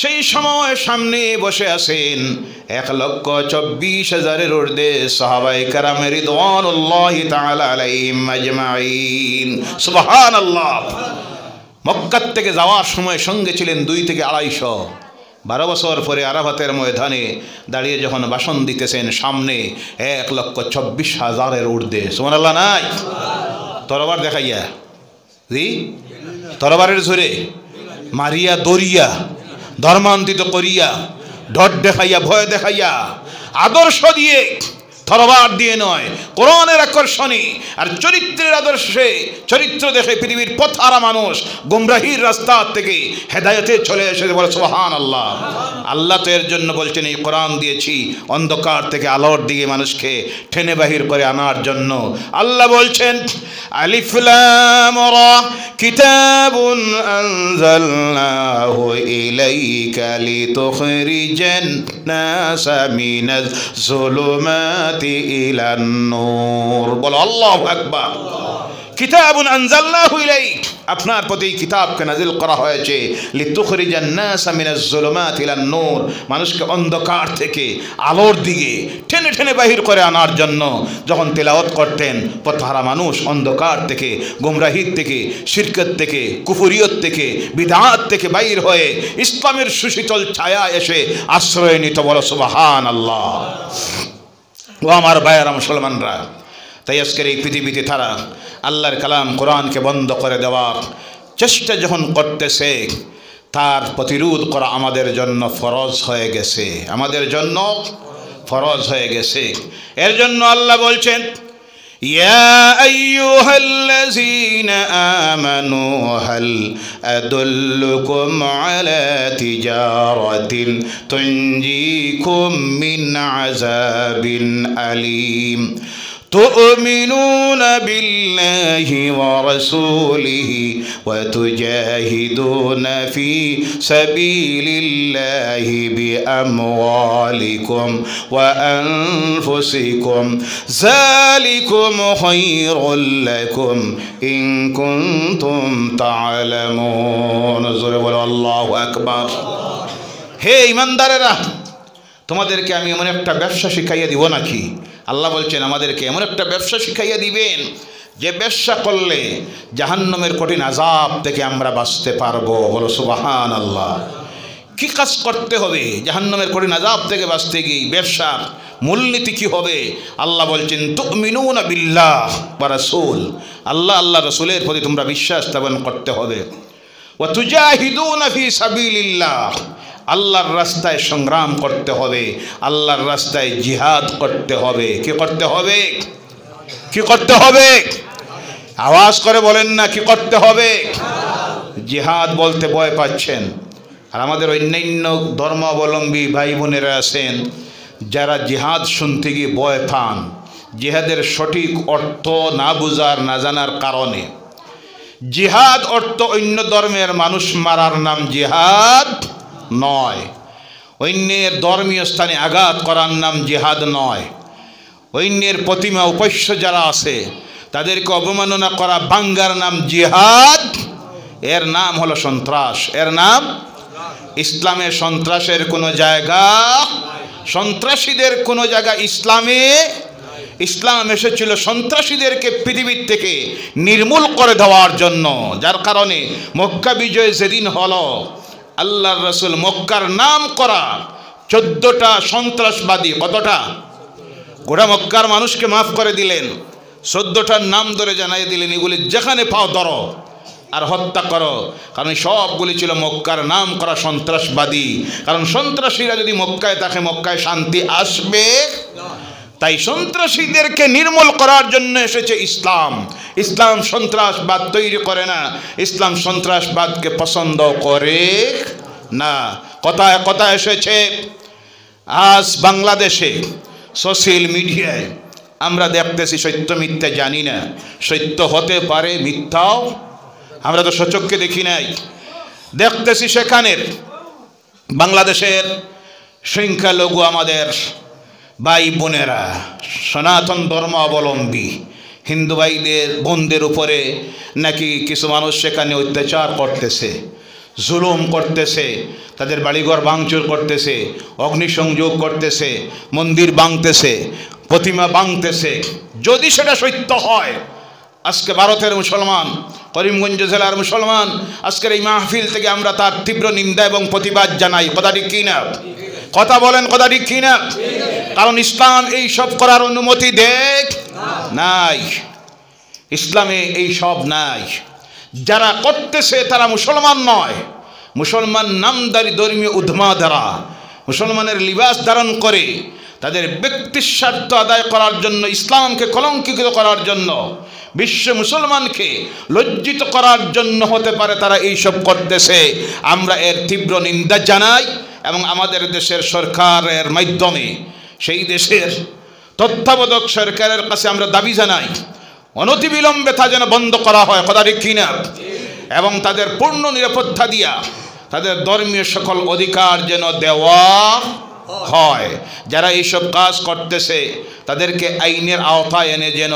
সেই সময় সামনে বসে আছেন 1,24,000-এর ঊর্ধ্বে সাহাবায়ে কেরাম রিদওয়ানুল্লাহি তাআলা আলাইহিম আজমাইন। সুবহানাল্লাহ। মক্কা থেকে যাওয়ার সময় সঙ্গে ছিলেন 2 থেকে 250। 12 বছর পরে আরাফাতের ময়দানে দাঁড়িয়ে যখন ভাষণ দিতেছেন, সামনে 1,24,000-এর ঊর্ধ্বে। সুবহানাল্লাহ। নাই তরবার দেখাইয়া, জি তরবারের জোরে মারিয়া দরিয়া, ধর্মান্তরিত করিয়া, ডট দেখাইয়া, ভয় দেখাইয়া, আদর্শ দিয়ে, তরবার দিয়ে নয়, কোরআনের আকর্ষণে আর চরিত্রের আদর্শে, চরিত্র দেখে পৃথিবীর পথহারা মানুষ গুমরাহির রাস্তা থেকে হেদায়েতে চলে এসেছে। বলে সুবহানাল্লাহ। আল্লাহ তো এর জন্য বলছেন, এই কোরআন দিয়েছি অন্ধকার থেকে আলোর দিকে মানুষকে টেনে বাহির করে আনার জন্য। আল্লাহ বলছেন, আলিফ লাম রা কিতাবুন আনজালনাহু ইলাইকা লিতুখরিজান নাসা মিনাজ যুলুমাতি ইলান নূর। বলো আল্লাহু আকবার। কিতাবুন আনজালনাহু ইলাইক, আপনার প্রতি কিতাবকে নাজিল করা হয়েছে লিতুখরিজান নাসা মিনাজ যুলুমাতি ইলান নূর, মানুষকে অন্ধকার থেকে আলোর দিকে টেনে টেনে বাহির করে আনার জন্য। যখন তেলাওয়াত করতেন, পথহারা মানুষ অন্ধকার থেকে, গুমরাহির থেকে, শিরকত থেকে, কুফরিয়ত থেকে, বিদআত থেকে বাইর হয়ে ইসলামের সুশীতল ছায়া এসে আশ্রয় নিত। বলো সুবহানাল্লাহ। ও আমার ভাইয়েরা মুসলমানরা, তাই আজকের এই পৃথিবীতে তারা আল্লাহর কালাম কোরআনকে বন্ধ করে দেওয়ার চেষ্টা যখন করতেছে, তার প্রতিরোধ করা আমাদের জন্য ফরজ হয়ে গেছে, আমাদের জন্য ফরজ হয়ে গেছে। এর জন্য আল্লাহ বলছেন, يا أيها الذين آمنوا هل أدلكم على تجارة تنجيكم من عذاب أليم تؤمنون بالله ورسوله وتجاهدون في سبيل الله بأموالكم وأنفسكم ذلكم خير لكم إن كنتم تعلمون الله أكبر হে ইমানদারেরা তোমাদেরকে আমি এমন একটা ব্যবসা শিখাইয়া দিব নাকি আল্লাহ বলছেন আমাদেরকে এমন একটা ব্যবসা শিখাইয়া দিবেন যে ব্যবসা করলে জাহান্নামের কঠিন আযাব থেকে আমরা বাঁচতে পারবো বলো সুবহানাল্লাহ কি কাজ করতে হবে জাহান্নামের কঠিন আযাব থেকে বাঁচতে গিয়ে ব্যবসার মূলনীতি কি হবে আল্লাহ বলছেন তুমিনুনা বিল্লাহ ওয়া রাসূল আল্লাহ আল্লাহ রাসূলের প্রতি তোমরা বিশ্বাস স্থাপন করতে হবে ওয়া তুজাহিদুনা ফি সাবিলিল্লাহ আল্লাহর রাস্তায় সংগ্রাম করতে হবে আল্লাহর রাস্তায় জিহাদ করতে হবে কি করতে হবে কি করতে হবে আওয়াজ করে বলেন না কি করতে হবে জিহাদ বলতে ভয় পাচ্ছেন আর আমাদের অন্যান্য ধর্মাবলম্বী ভাই বোনেরা আছেন যারা জিহাদ শুনতে গিয়ে ভয় পান জিহাদের সঠিক অর্থ না বুঝার না জানার কারণে জিহাদ অর্থ অন্য ধর্মের মানুষ মারার নাম জিহাদ নয় অন্যের ধর্মীয় স্থানে আঘাত করার নাম জিহাদ নয় অন্যের প্রতিমা উপাস্য যারা আছে তাদেরকে অবমাননা করা ভাঙ্গার নাম জিহাদ এর নাম হলো সন্ত্রাস এর নাম ইসলামে সন্ত্রাসের কোনো জায়গা সন্ত্রাসীদের কোনো জায়গা ইসলামে ইসলাম এসেছিল সন্ত্রাসীদেরকে পৃথিবীর থেকে নির্মূল করে দেওয়ার জন্য যার কারণে মক্কা বিজয় যেদিন হলো আল্লাহর রাসূল মক্কার নাম করা 14টা সন্ত্রাসবাদী কতটা গোটা মক্কার মানুষকে মাফ করে দিলেন 14টার নাম ধরে জানাই দিলেন এগুলি যেখানে পাও ধরো আর হত্যা করো কারণ সবগুলি ছিল মক্কার নাম করা সন্ত্রাসবাদী কারণ সন্ত্রাসীরা যদি মক্কায় থাকে মক্কায় শান্তি আসবে তাই সন্ত্রাসীদেরকে নির্মূল করার জন্য এসেছে ইসলাম ইসলাম সন্ত্রাসবাদ তৈরি করে না ইসলাম সন্ত্রাসবাদকে পছন্দ করে না কথায় কথা এসেছে আজ বাংলাদেশে সোশ্যাল মিডিয়ায় আমরা দেখতেছি সত্য মিথ্যা জানি না সত্য হতে পারে মিথ্যাও আমরা তো সচক্ষে দেখি নাই দেখতেছি সেখানের বাংলাদেশের সংখ্যালঘু আমাদের ভাই বোনেরা সনাতন ধর্মাবলম্বী হিন্দু ভাইদের বোনদের উপরে নাকি কিছু মানুষ সেখানে অত্যাচার করতেছে জুলুম করতেছে তাদের বাড়িঘর ভাঙচুর করতেছে অগ্নিসংযোগ করতেছে মন্দির ভাঙতেছে প্রতিমা ভাঙতেছে যদি সেটা সত্য হয় আজকে ভারতের মুসলমান করিমগঞ্জ জেলার মুসলমান আজকের এই মাহফিল থেকে আমরা তার তীব্র নিন্দা এবং প্রতিবাদ জানাই কথা ঠিক কিনা কথা বলেন কথা ঠিক কিনা কারণ ইসলাম এই সব করার অনুমতি দেয় নাই ইসলামে এই সব নাই যারা করতেছে তারা মুসলমান নয় মুসলমান নামদারি ধর্মীয় উদ্মা দ্বারা মুসলমানের লিবাস ধারণ করে তাদের ব্যক্তির স্বার্থ আদায় করার জন্য ইসলামকে কলঙ্কিত করার জন্য বিশ্ব মুসলমানকে লজ্জিত করার জন্য হতে পারে তারা এই সব করতেছে আমরা এর তীব্র নিন্দা জানাই এবং আমাদের দেশের সরকারের মাধ্যমে সেই দেশের তত্ত্বাবধায়ক সরকারের কাছে আমরা দাবি জানাই অনতিবিলম্বে তা যেন বন্ধ করা হয় কথা ঠিক কিনা এবং তাদের পূর্ণ নিরাপত্তা দিয়া তাদের ধর্মীয় সকল অধিকার যেন দেওয়া হয় যারা এইসব কাজ করতেছে তাদেরকে আইনের আওতায় এনে যেন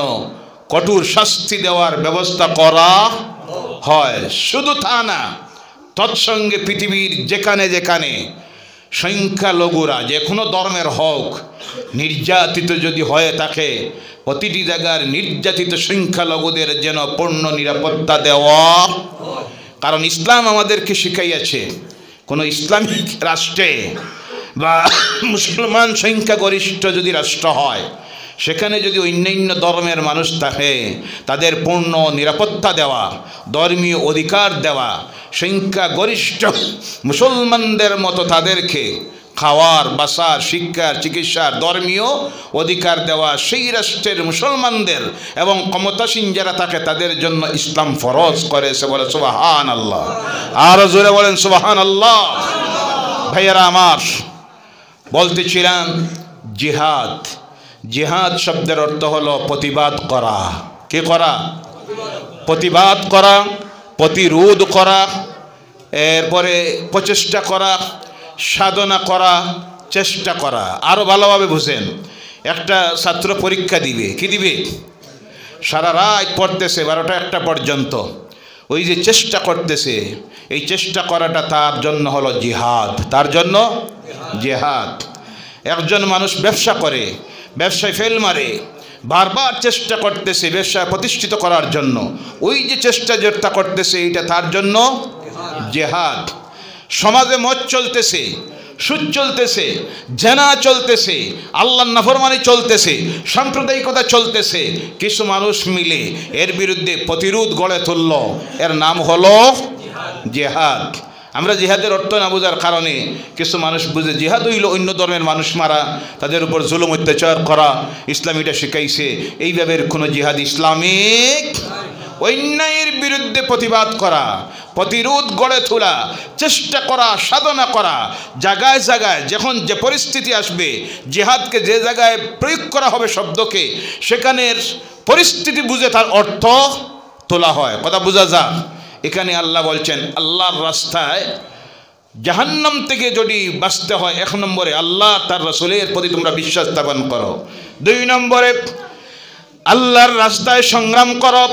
কঠোর শাস্তি দেওয়ার ব্যবস্থা করা হয় শুধু তা না তৎসঙ্গে পৃথিবীর যেখানে যেখানে সংখ্যালঘুরা যে কোনো ধর্মের হোক নির্যাতিত যদি হয়ে থাকে প্রতিটি জায়গার নির্যাতিত সংখ্যালঘুদের যেন পূর্ণ নিরাপত্তা দেওয়া কারণ ইসলাম আমাদেরকে শিখাইয়াছে কোনো ইসলামিক রাষ্ট্রে বা মুসলমান সংখ্যাগরিষ্ঠ যদি রাষ্ট্র হয় সেখানে যদি অন্যান্য ধর্মের মানুষ থাকে তাদের পূর্ণ নিরাপত্তা দেওয়া ধর্মীয় অধিকার দেওয়া সংখ্যাগরিষ্ঠ মুসলমানদের মতো তাদেরকে খাওয়ার, বাসার, শিক্ষার, চিকিৎসার, ধর্মীয় অধিকার দেওয়া সেই রাষ্ট্রের মুসলমানদের এবং ক্ষমতাসীন যারা থাকে তাদের জন্য ইসলাম ফরজ করেছে। বলে সুবহানাল্লাহ, আরো জোরে বলেন সুবহানাল্লাহ। ভাইয়েরা আমার, বলতেছিলাম জিহাদ। জিহাদ শব্দের অর্থ হলো প্রতিবাদ করা। কি করা? প্রতিবাদ করা, প্রতিরোধ করা, এরপরে প্রচেষ্টা করা, সাধনা করা, চেষ্টা করা। আরও ভালোভাবে বুঝেন, একটা ছাত্র পরীক্ষা দিবে, কি দিবে? সারা রাত পড়তেছে 12টা 1টা পর্যন্ত, ওই যে চেষ্টা করতেছে, এই চেষ্টা করাটা তার জন্য হলো জিহাদ। তার জন্য জিহাদ। একজন মানুষ ব্যবসা করে, ব্যবসায় ফেল মারে, বারবার চেষ্টা করতেছে ব্যবসা প্রতিষ্ঠিত করার জন্য, ওই যে চেষ্টা যেটা করতেছে এইটা তার জন্য জিহাদ। সমাজে মদ চলতেছে, সুদ চলতেছে, জেনা চলতেছে, আল্লাহর নাফরমানি চলতেছে, সাম্প্রদায়িকতা চলতেছে, কিছু মানুষ মিলে এর বিরুদ্ধে প্রতিরোধ গড়ে তুলল, এর নাম হলো জিহাদ। আমরা জিহাদের অর্থ না বোঝার কারণে কিছু মানুষ বুঝে জিহাদ হইল অন্য ধর্মের মানুষ মারা, তাদের উপর জুলুম অত্যাচার করা, ইসলামীটা শিখাইছে। এইভাবে কোনো জিহাদ ইসলামিক অন্যায়ের বিরুদ্ধে প্রতিবাদ করা, প্রতিরোধ গড়ে তোলা, চেষ্টা করা, সাধনা করা, জায়গায় জায়গায় যখন যে পরিস্থিতি আসবে, জিহাদকে যে জায়গায় প্রয়োগ করা হবে শব্দকে, সেখানের পরিস্থিতি বুঝে তার অর্থ তোলা হয়। কথা বোঝা যাক। এখানে আল্লাহ বলছেন আল্লাহর রাস্তায় জাহান্নাম থেকে যদি বাঁচতে হয়, 1 নম্বরে আল্লাহ তার রাসূলের প্রতি তোমরা বিশ্বাস স্থাপন করো। 2 নম্বরে আল্লাহর রাস্তায় সংগ্রাম করো,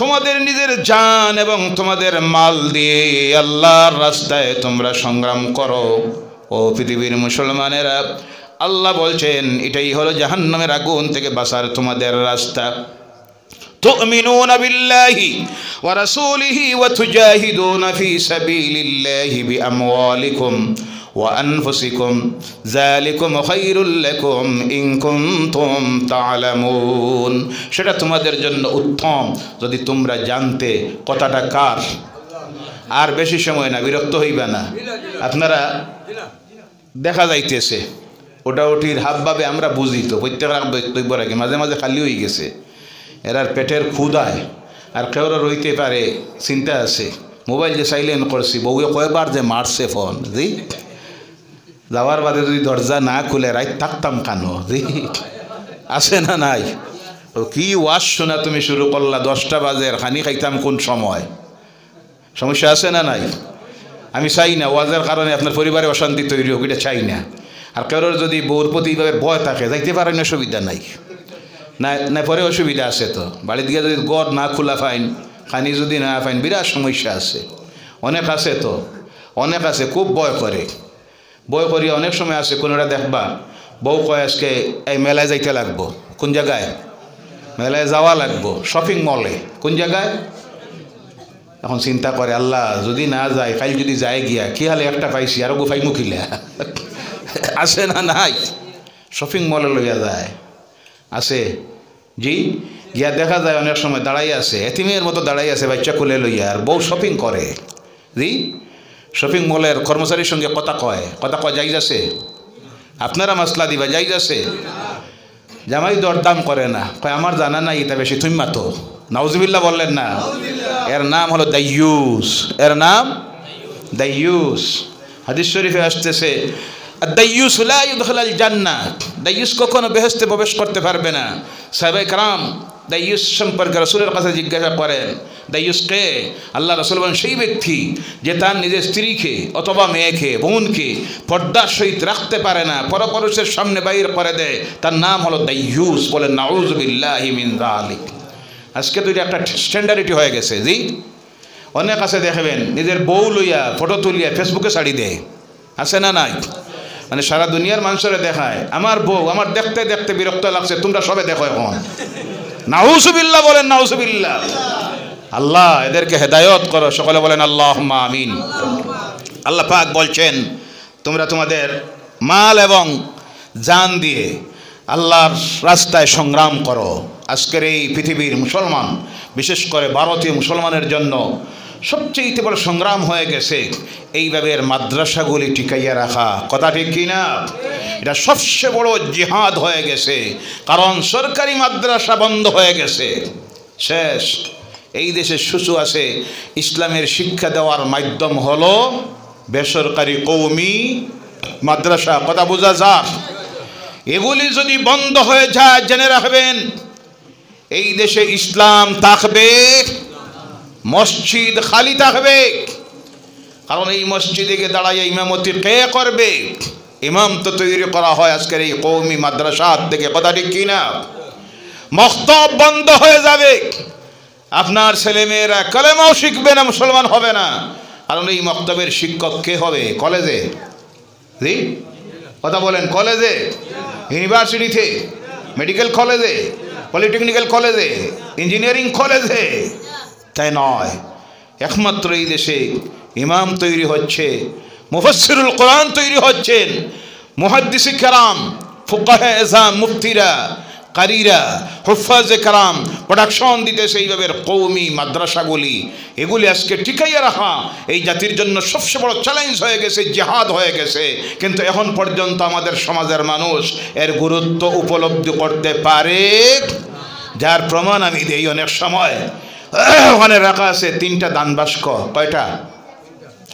তোমাদের নিজের জান এবং তোমাদের মাল দিয়ে আল্লাহর রাস্তায় তোমরা সংগ্রাম করো। ও পৃথিবীর মুসলমানেরা, আল্লাহ বলছেন এটাই হলো জাহান্নামের আগুন থেকে বাঁচার তোমাদের রাস্তা। তুমিনুনা বিল্লাহি ওয়া রাসূলিহি ওয়া তুজাহিদুনা ফি সাবিলিল্লাহি বিআমওয়ালিকুম ওয়া আনফুসিকুম যালিকুম খায়রুল লাকুম ইন কুনতুম তা'লামুন। সেটা তোমাদের জন্য উত্তম যদি তোমরা জানতে। কথাটা কার? আর বেশি সময় না, বিরক্ত হইবা না। আপনারা দেখা যাইতেছে ওটাউটির হাবভাবে আমরা বুঝি তো, প্রত্যেক বক্তব্য রাখি, মাঝে মাঝে খালি হয়ে গেছে। এরার পেটের ক্ষুধায় আর কেউরা রইতে পারে চিন্তা আছে। মোবাইল যে সাইলেন্ট করছি, বউয়ে কয়বার যে মারছে ফোন, জি যাওয়ার বাদে যদি দরজা না খুলে রাত থাকতাম কেন, জি আছে না নাই? তো কি ওয়াজ শোনা তুমি শুরু করলা 10টা বাজে, খানি খাইতাম কোন সময়? সমস্যা আছে না নাই? আমি চাই না ওয়াজের কারণে আপনার পরিবারে অশান্তি তৈরি হোক, এটা চাই না। আর কারোর যদি বউর প্রতি এইভাবে ভয় থাকে, যাইতে পারেন, অসুবিধা নাই। না না পরে অসুবিধা আছে তো, বাড়ির দিকে যদি গড় না খোলা ফাইন, খানি যদি না ফাইন, বিরাট সমস্যা আছে। অনেক আছে তো, অনেক আছে খুব ভয় করে। ভয় করি অনেক সময় আছে, কোনোটা দেখবা বউ কয় আজকে এই মেলায় যাইতে লাগবো। কোন জায়গায়? মেলায় যাওয়া লাগবো, শপিং মলে। কোন জায়গায়? এখন চিন্তা করে আল্লাহ যদি না যায়, কাল যদি যায় গিয়া কি হালে একটা পাইছি আরো গুফাই মুখিলা আছে না নাই? শপিং মলে লইয়া যায়, আছে জি। গিয়া দেখা যায় অনেক সময় দাঁড়াই আছে, এতিমের মতো দাঁড়াই আছে, বাচ্চা খুলে লইয়া, আর বউ শপিং করে। জি, শপিং মলের কর্মচারীর সঙ্গে কথা কয় যাই যাচ্ছে, আপনারা মাসলা দিবা যাই যাচ্ছে। জামাই দরদাম করে না, কয় আমার জানা নাই, এটা বেশি তুমি মাতো। নাউজুবিল্লাহ বললেন না? এর নাম হলো দাইয়ুস। এর নাম দাইয়ুস। হাদিস শরীফে আসতেছে দাইয়ুস লা ইদখুলুল জান্নাহ, দাইয়ুস কখনো বেহেশতে প্রবেশ করতে পারবে না। সাহাবায়ে কেরাম দাইয়ুস সম্পর্কে রাসূলের কাছে জিজ্ঞাসা করেন, দাইয়ুস কে? আল্লাহ রাসূল বলেন সেই ব্যক্তি যে তার নিজের স্ত্রীকে অথবা মেয়েকে, বোনকে পর্দার সহিত রাখতে পারে না, পরপুরুষের সামনে বাইর করে দেয়, তার নাম হলো দাইয়ুস। বলেন নাউযু বিল্লাহি মিন যালিক। আজকে তো এটা একটা স্ট্যান্ডার্ডিটি হয়ে গেছে। জি, অনেক আছে দেখবেন নিজের বউ লইয়া ফটো তুলিয়া ফেসবুকে ছাড়ি দেয়, আছে না নাই? মানে সারা দুনিয়ার মানুষেরা দেখায় আমার বউ, আমার দেখতে দেখতে বিরক্ত লাগছে, তোমরা সবে দেখো এখন। নাউজুবিল্লাহ বলেন নাউজুবিল্লাহ। আল্লাহ এদেরকে হেদায়ত করো, সকলে বলেন আল্লাহুম্মা আমিন। আল্লাহ পাক বলছেন তোমরা তোমাদের মাল এবং জান দিয়ে আল্লাহর রাস্তায় সংগ্রাম করো। আজকের এই পৃথিবীর মুসলমান, বিশেষ করে ভারতীয় মুসলমানের জন্য সবচেয়ে বড় সংগ্রাম হয়ে গেছে এইভাবে মাদ্রাসাগুলি টিকাইয়া রাখা। কথা ঠিক কিনা? এটা সবচেয়ে বড় জিহাদ হয়ে গেছে, কারণ সরকারি মাদ্রাসা বন্ধ হয়ে গেছে, শেষ। এই দেশে শুধু আছে ইসলামের শিক্ষা দেওয়ার মাধ্যম হলো বেসরকারি কওমি মাদ্রাসা। কথা বোঝা যায়? এগুলি যদি বন্ধ হয়ে যায়, জেনে রাখবেন এই দেশে ইসলাম থাকবে, মসজিদ খালি থাকবে। কারণ এই মসজিদে গিয়ে দাঁড়াইয়া ইমামতি কে করবে? ইমাম তো তৈরি করা হয় আজকের এই কওমি মাদ্রাসা থেকে। কথা ঠিক কিনা? মক্তব বন্ধ হয়ে যাবে, আপনার ছেলেমেয়েরা কালেমাও শিখবে না, মুসলমান হবে না। কারণ এই মক্তবের শিক্ষক কে হবে? কলেজে, জি কথা বলেন, কলেজে, ইউনিভার্সিটিতে, মেডিকেল কলেজে, পলিটেকনিক্যাল কলেজে, ইঞ্জিনিয়ারিং কলেজে, তাই নয়। একমাত্র এই দেশে ইমাম তৈরি হচ্ছে, মুফাসসিরুল কোরআন তৈরি হচ্ছেন, মুহাদ্দিসে কেরাম, ফুকাহে এজাম, মুফতিরা, কারিরা, হুফাজে কেরাম প্রোডাকশন দিতেছে এইভাবে কওমি মাদ্রাসাগুলি। এগুলি আজকে টিকাইয়া রাখা এই জাতির জন্য সবচেয়ে বড় চ্যালেঞ্জ হয়ে গেছে, জিহাদ হয়ে গেছে। কিন্তু এখন পর্যন্ত আমাদের সমাজের মানুষ এর গুরুত্ব উপলব্ধি করতে পারে, যার প্রমাণ আমি দিই। অনেক সময় ওখানে রাখা আছে 3টা দান বাস্ক। কয়টা?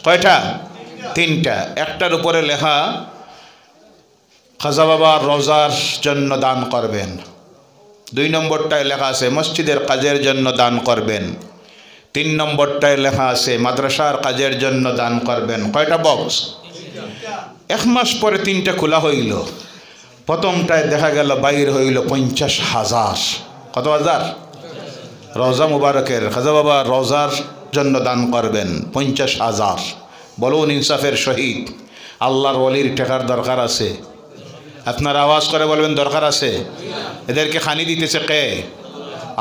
কয়টা? 3টা। একটার উপরে লেখা খাজা বাবার রোজার জন্য দান করবেন। 2 নম্বরটায় লেখা আছে মসজিদের কাজের জন্য দান করবেন। 3 নম্বরটায় লেখা আছে মাদ্রাসার কাজের জন্য দান করবেন। কয়টা বক্স? 1 মাস পরে 3টা খোলা হইল। প্রথমটায় দেখা গেল বাইর হইল 50,000। কত হাজার? রোজা মুবারকের খাজা বাবা রোজার জন্য দান করবেন 50,000। বলুন ইনসাফের সহিত, আল্লাহর ওলির টাকার দরকার আছে? আপনার আওয়াজ করে বলবেন দরকার আছে। এদেরকে খানি দিতেছে কে?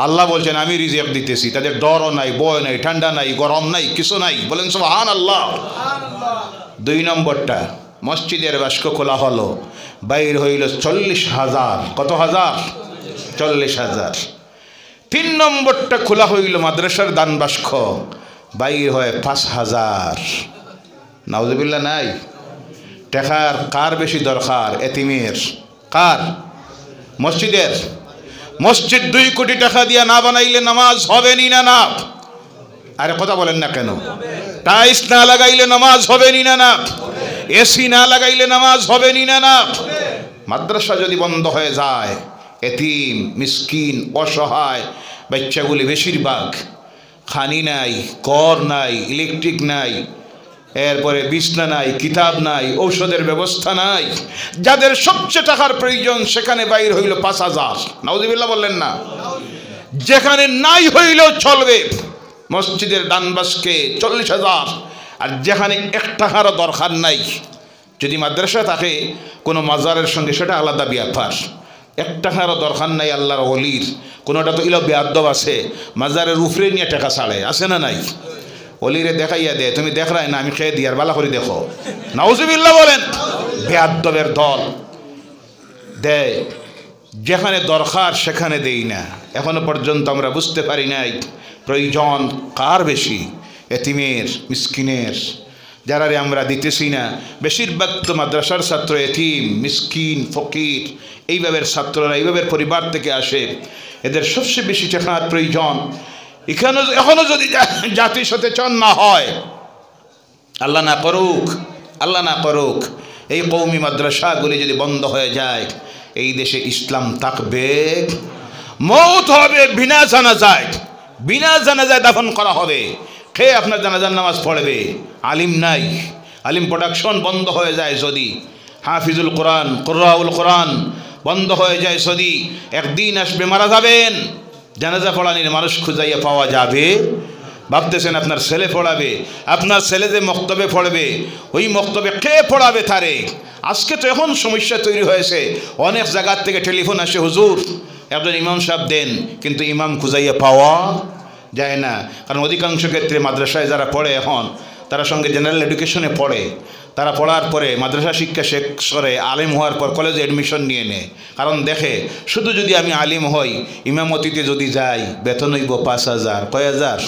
আল্লাহ বলছেন আমি রিজিক দিতেছি। তাদের ডরও নাই, বয় নাই, ঠান্ডা নাই, গরম নাই, কিছু নাই। বলেন সুবহানাল্লাহ। 2 নম্বরটা মসজিদের বাস্ক খোলা হলো, বাইর হইল 40,000। কত হাজার? 40,000। 3 নম্বরটা খোলা হইল মাদ্রাসার দান বাস্ক, বাইর হয় 5,000। নাউজুবিল্লাহ নাই? টাকার কার বেশি দরকার? এতিমের। কার? মসজিদের। মসজিদ 2 কোটি টাকা দিয়া না বানাইলে নামাজ হবে নি না? না। আরে কথা বলেন না কেন? টাইলস না লাগাইলে নামাজ হবে নি না? না। এসি না লাগাইলে নামাজ হবে নি না? না। মাদ্রাসা যদি বন্ধ হয়ে যায়, এতিম, মিসকিন, অসহায় বাচ্চাগুলি বেশিরভাগ খানি নাই, ঘর নাই, ইলেকট্রিক নাই, এরপরে বিছনা নাই, কিতাব নাই, ঔষধের ব্যবস্থা নাই, যাদের সবচেয়ে টাকার প্রয়োজন সেখানে বাইর হইল 5,000। নাউজুবিল্লাহ বললেন না? যেখানে নাই হইলেও চলবে মসজিদের দান বাস্কে 40,000। আর যেখানে 1 টাকারও দরকার নাই, যদি মাদ্রাসা থাকে কোনো মাজারের সঙ্গে সেটা আলাদা ব্যাপার। 1 টাকারও দরকার নাই আল্লাহর ওলির। কোনোটা তো ইলো বেয়াদব আছে, মাজারের উপরে নিয়ে টাকা ছাড়ে, আছে না নাই? অলিরে দেখাইয়া দে, তুমি দেখ রাই না, আমি খেয়ে দিই, আর বালা করে দেখো। নাউজুবিল্লাহ বলেন। বেয়াদবের দল দেয়, যেখানে দরকার সেখানে দেই না। এখনো পর্যন্ত আমরা বুঝতে পারি নাই প্রয়োজন কার বেশি, এতিমের, মিসকিনের, যারা আমরা দিতেছি না। বেশিরভাগ তো মাদ্রাসার ছাত্র এতিম, মিসকিন, ফকির, এইভাবে ছাত্ররা এইভাবে পরিবার থেকে আসে। এদের সবচেয়ে বেশি টাকার প্রয়োজন। এখনো যদি জাতি সচেতন না হয়, আল্লাহ না করুক, আল্লাহ না করুক, এই কওমি মাদ্রাসাগুলি যদি বন্ধ হয়ে যায়, এই দেশে ইসলাম থাকবে, মওত হবে বিনা জানাজায়। বিনা জানাজায় দাফন করা হবে। কে আপনার জানাজার নামাজ পড়বে? আলিম নাই। আলিম প্রোডাকশন বন্ধ হয়ে যায় যদি, হাফিজুল কোরআন, কুররাউল কোরআন বন্ধ হয়ে যায় যদি, একদিন আসবে মারা যাবেন, জানাজা পড়ানির মানুষ খুঁজাইয়া পাওয়া যাবে? ভাবতেছেন আপনার ছেলে পড়াবে, আপনার ছেলে যে মক্তবে পড়বে, ওই মক্তবে কে পড়াবে তারে? আজকে তো এখন সমস্যা তৈরি হয়েছে, অনেক জায়গার থেকে টেলিফোন আসে, হুজুর একজন ইমাম সাহেব দেন, কিন্তু ইমাম খুঁজাইয়া পাওয়া যায় না। কারণ অধিকাংশ ক্ষেত্রে মাদ্রাসায় যারা পড়ে এখন, তারা সঙ্গে জেনারেল এডুকেশনে পড়ে, তারা পড়ার পরে মাদ্রাসা শিক্ষা শেষ করে আলিম হওয়ার পর কলেজে অ্যাডমিশন নিয়ে নেয়। কারণ দেখে শুধু যদি আমি আলিম হই, ইমামতিতে যদি যাই, বেতন হইব 5,000। কয় হাজার?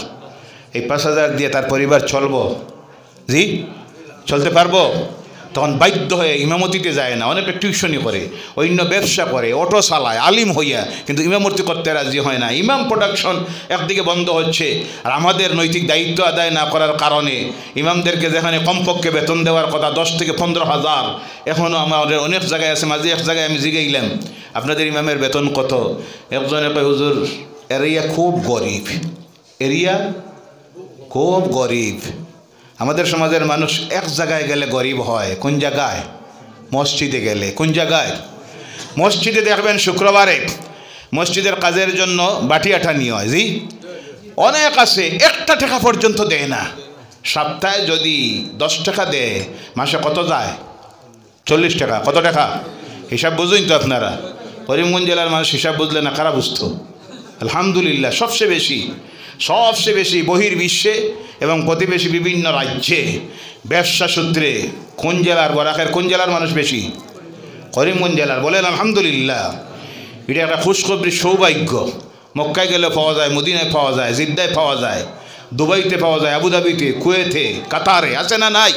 এই 5,000 দিয়ে তার পরিবার চলবো? জি, চলতে পারবো? তখন বাধ্য হয়ে ইমামতিতে যায় না, অনেকে টিউশনি করে, অন্য ব্যবসা করে, অটো চালায়, আলিম হইয়া, কিন্তু ইমামতি করতে রাজি হয় না। ইমাম প্রোডাকশন একদিকে বন্ধ হচ্ছে, আর আমাদের নৈতিক দায়িত্ব আদায় না করার কারণে ইমামদেরকে যেখানে কমপক্ষে বেতন দেওয়ার কথা 10 থেকে 15,000, এখনও আমাদের অনেক জায়গায় আছে। মাঝে এক জায়গায় আমি জিগাইলাম, আপনাদের ইমামের বেতন কত? একজনে কয়, হুজুর এরিয়া খুব গরিব, এরিয়া খুব গরিব। আমাদের সমাজের মানুষ এক জায়গায় গেলে গরিব হয়, কোন জায়গায়? মসজিদে গেলে। কোন জায়গায়? মসজিদে দেখবেন শুক্রবারে মসজিদের কাজের জন্য বাটি আটা নিয়ে হয়। জি, অনেক আছে 1 টাকা পর্যন্ত দেয় না। সপ্তাহে যদি 10 টাকা দেয়, মাসে কত যায়? 40 টাকা। কত টাকা? হিসাব বুঝুন তো আপনারা। করিমগঞ্জ জেলার মানুষ হিসাব বুঝলে না কারা বুঝতো? আলহামদুলিল্লাহ, সবচেয়ে বেশি বহির্বিশ্বে এবং প্রতিবেশী বিভিন্ন রাজ্যে ব্যবসা সূত্রে কোন জেলার, বরাকের কোন জেলার মানুষ বেশি? করিমগঞ্জ জেলার। বলেন আলহামদুলিল্লাহ। এটা একটা খুশখবরি সৌভাগ্য। মক্কায় গেলে পাওয়া যায়, মদিনায় পাওয়া যায়, জিদ্দায় পাওয়া যায়, দুবাইতে পাওয়া যায়, আবুধাবিতে, কুয়েতে, কাতারে, আছে না নাই?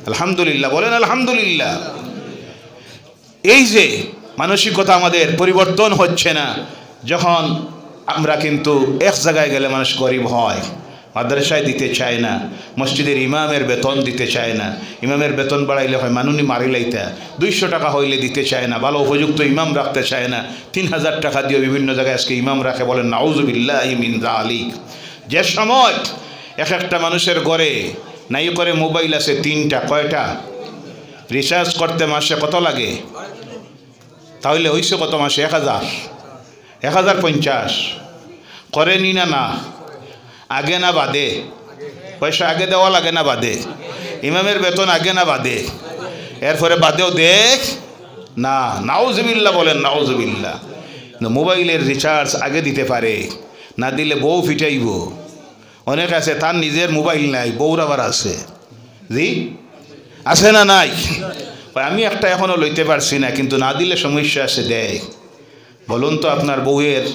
আলহামদুলিল্লাহ। বলেন আলহামদুলিল্লাহ। এই যে মানসিকতা আমাদের পরিবর্তন হচ্ছে না, যখন আমরা কিন্তু এক জায়গায় গেলে মানুষ গরিব হয়, মাদ্রাসায় দিতে চায় না, মসজিদের ইমামের বেতন দিতে চায় না, ইমামের বেতন বাড়াইলে হয় মানুনি মারিলাইতা, 200 টাকা হইলে দিতে চায় না, ভালো উপযুক্ত ইমাম রাখতে চায় না, 3,000 টাকা দিয়ে বিভিন্ন জায়গায় আজকে ইমাম রাখে। বলেন নাউজুবিল্লাহি মিন যালিক। যে সময় একটা মানুষের ঘরে নাই করে মোবাইল আছে 3টা, কয়টা? রিচার্জ করতে মাসে কত লাগে? তাহলে হইছে কত মাসে? 1,000, 1,050 করেনি না? আগে না বাদে? পয়সা আগে দেওয়া লাগে না বাদে? ইমামের বেতন আগে না বাদে? এরপরে বাদেও দেখ না। নাউজুবিল্লাহ। বলেন নাউজুবিল্লাহ। মোবাইলের রিচার্জ আগে দিতে পারে, না দিলে বউ ফিটাইব। অনেক আছে তার নিজের মোবাইল নাই, বউর আবার আছে। জি, আছে না নাই? আমি একটা এখনও লইতে পারছি না, কিন্তু না দিলে সমস্যা আছে, দেয়। বলুন তো, আপনার বউয়ের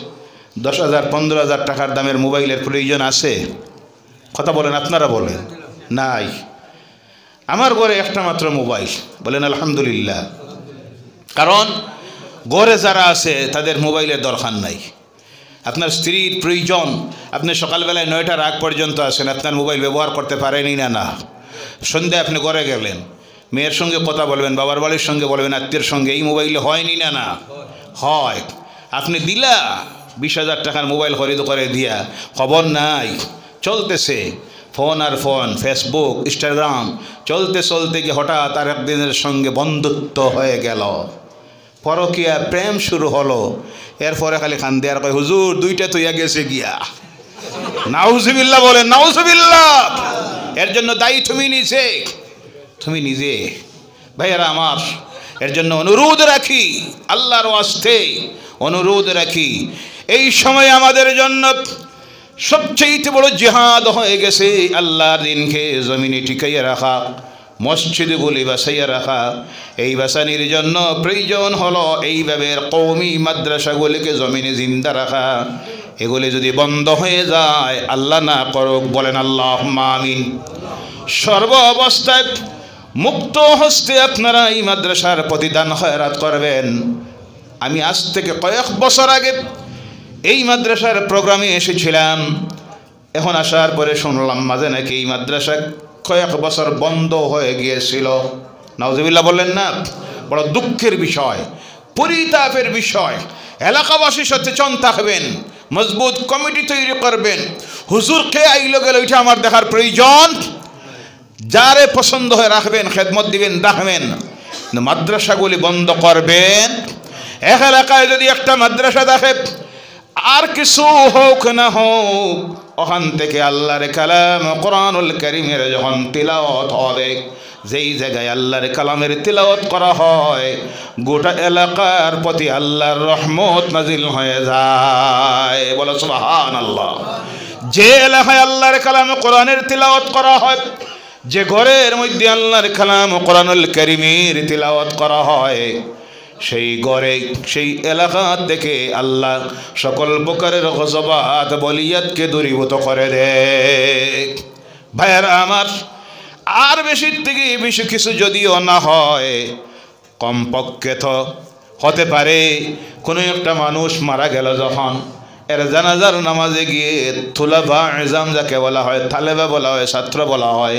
10,000 15,000 টাকার দামের মোবাইলের প্রয়োজন আছে? কথা বলেন, আপনারা বলেন। নাই। আমার ঘরে একটা মাত্র মোবাইল। বলেন আলহামদুলিল্লাহ। কারণ ঘরে যারা আছে তাদের মোবাইলের দরকার নাই। আপনার স্ত্রীর প্রয়োজন, আপনি সকালবেলায় 9টার আগ পর্যন্ত আসেন, আপনার মোবাইল ব্যবহার করতে পারেনি না? সন্ধ্যায় আপনি ঘরে গেলেন, মেয়ের সঙ্গে কথা বলবেন, বাবার বাড়ির সঙ্গে বলবেন, আত্মীয়ের সঙ্গে, এই মোবাইলে হয়নি না? হয়। আপনি দিলা 20,000 টাকার মোবাইল খরিদ করে দিয়া, খবর নাই, চলতেছে ফোন আর ফোন, ফেসবুক, ইনস্টাগ্রাম, চলতে গিয়ে হঠাৎ আর একদিনের সঙ্গে বন্ধুত্ব হয়ে গেল, পরকীয়া প্রেম শুরু হলো। এরপরে খালি খান দেয়ার কয়, হুজুর 2টা তৈয়া গেছে গিয়া। নাউজুবিল্লাহ। বলেন নাউজুবিল্লাহ। এর জন্য দায়ী তুমি নিজে। ভাইয়েরা আমার, এর জন্য অনুরোধ রাখি, আল্লাহর ওয়াস্তে অনুরোধ রাখি, এই সময় আমাদের জন্য সবচেয়ে বড় জিহাদ হয়ে গেছে আল্লাহর দিনকে জমিনে টিকাইয়া রাখা, মসজিদগুলি বাসাইয়া রাখা। এই বাসানির জন্য প্রয়োজন হলো এইভাবে কওমি মাদ্রাসাগুলিকে জমিনে জিন্দা রাখা। এগুলি যদি বন্ধ হয়ে যায়, আল্লাহ না করুক, বলেন আল্লাহুম্মা আমিন। সর্ব অবস্থায় মুক্ত হস্তে আপনারা এই মাদ্রাসার প্রতিদান খয়রাত করবেন। আমি আজ থেকে কয়েক বছর আগে এই মাদ্রাসার প্রোগ্রামে এসেছিলাম, এখন আসার পরে শুনলাম মাঝে নাকি এই মাদ্রাসা কয়েক বছর বন্ধ হয়ে গিয়েছিল। নাউজুবিল্লাহ বললেন না? বড় দুঃখের বিষয়, পরিতাপের বিষয়। এলাকাবাসীর সচেতন থাকবেন, মজবুত কমিটি তৈরি করবেন। হুজুর কে আইলো গেল এটা আমার দেখার প্রয়োজন, যারে পছন্দ হয়ে রাখবেন, খেদমত দিবেন, রাখবেন। মাদ্রাসাগুলি বন্ধ করবেন। এক এলাকায় যদি একটা মাদ্রাসা দেখে, আর কিছু হোক না হোক, ওখান থেকে আল্লাহর কালাম কোরআনুল কারীমের যখন তিলাওয়াত হবে, যেই জায়গায় আল্লাহর কালামের তিলাওয়াত করা হয়, গোটা এলাকার প্রতি আল্লাহর রহমত নাজিল হয়ে যায়। বলো সুবহানাল্লাহ। যে এলাকায় আল্লাহর কালাম কোরআনের তিলাওয়াত করা হয়, যে ঘরের মধ্যে আল্লাহর কালাম কোরআনুল কারীমের তিলাওয়াত করা হয়, সেই ঘরে সেই এলাকা থেকে আল্লাহ সকল প্রকারের গজবাত বলিয়াতকে দূরীভূত করে দেয়। ভাইয়েরা আমার, আর বেশির থেকে বেশি কিছু যদিও না হয়, কমপক্ষে তো হতে পারে কোনো একটা মানুষ মারা গেল যখন এর জানাজার নামাজে গিয়ে তুলাবা এজাম যাকে বলা হয়, তালেবা বলা হয়, ছাত্র বলা হয়,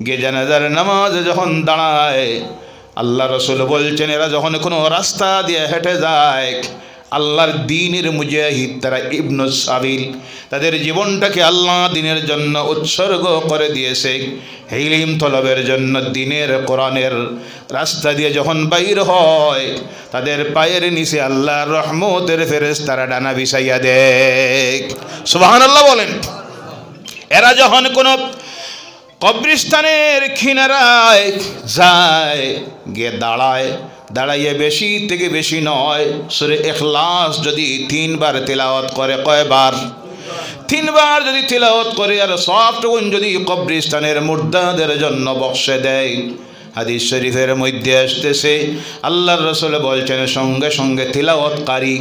গিয়ে জানাজার নামাজে যখন দাঁড়ায়, আল্লাহ রসুল বলছেন এরা যখন কোনো রাস্তা দিয়ে হেঁটে যায়, আল্লাহর দ্বীনের মুজাহিদ, তারা ইবনু সাবিল, তাদের জীবনটাকে আল্লাহ দ্বীনের জন্য উৎসর্গ করে দিয়েছে, ইলম তলবের জন্য দ্বীনের কোরআনের রাস্তা দিয়ে যখন বাইর হয়, তাদের পায়ের নিচে আল্লাহর রহমতের ফেরেশতারা ডানা বিছাইয়া দেয়। সুবহানাল্লাহ বলেন। এরা যখন কোনো কবরস্থানের কিনারায় যায়, গিয়ে দাঁড়াইয়ে বেশি থেকে বেশি নয়, সূরা ইখলাস যদি 3 বার তেলাওয়াত করে, কয়বার? 3 বার যদি তেলাওয়াত করে, আর সবটুকুন যদি কবরস্থানের মুর্দাদের জন্য বক্সে দেয়, হাদিস শরীফের মধ্যে আসতেছে আল্লাহর রাসূল বলছেন সঙ্গে সঙ্গে তিলাওয়াতকারী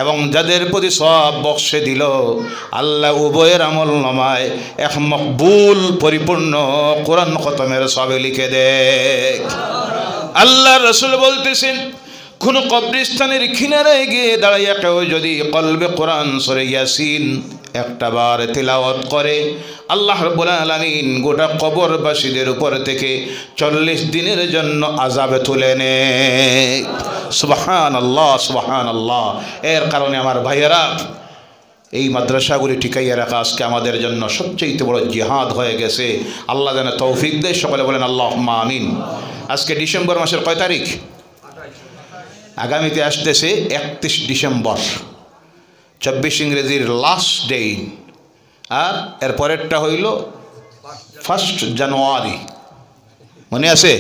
এবং যাদের প্রতি সওয়াব বক্সে দিল, আল্লাহ উভয়ের আমলনামায় এক মকবুল পরিপূর্ণ কোরআন খতমের সওয়াব লিখে দেয়। আল্লাহর রাসূল বলতেছেন কোন কবরস্থানের কিনারায় গিয়ে দাঁড়াইয়া কেউ যদি কলবে কোরআন সূরা ইয়াসিন একটা বার তিলাওয়াত করে, আল্লাহ রাব্বুল আলামিন গোটা কবরবাসীদের উপর থেকে 40 দিনের জন্য আযাবে তুলে নেয়। সুবহানাল্লাহ, সুবহানাল্লাহ। এর কারণে আমার ভাইয়েরা, এই মাদ্রাসাগুলি টিকাইয়া রাখা আজকে আমাদের জন্য সবচেয়ে বড় জিহাদ হয়ে গেছে। আল্লাহ যেন তৌফিক দেয়। সকলে বলেন আল্লাহুম্মা আমিন। আজকে ডিসেম্বর মাসের কয় তারিখ? আগামীতে আসতেছে 31 ডিসেম্বর, 24 ইংরেজির লাস্ট ডে, আর এর পরেরটা হইল 1 জানুয়ারি। মনে আছে?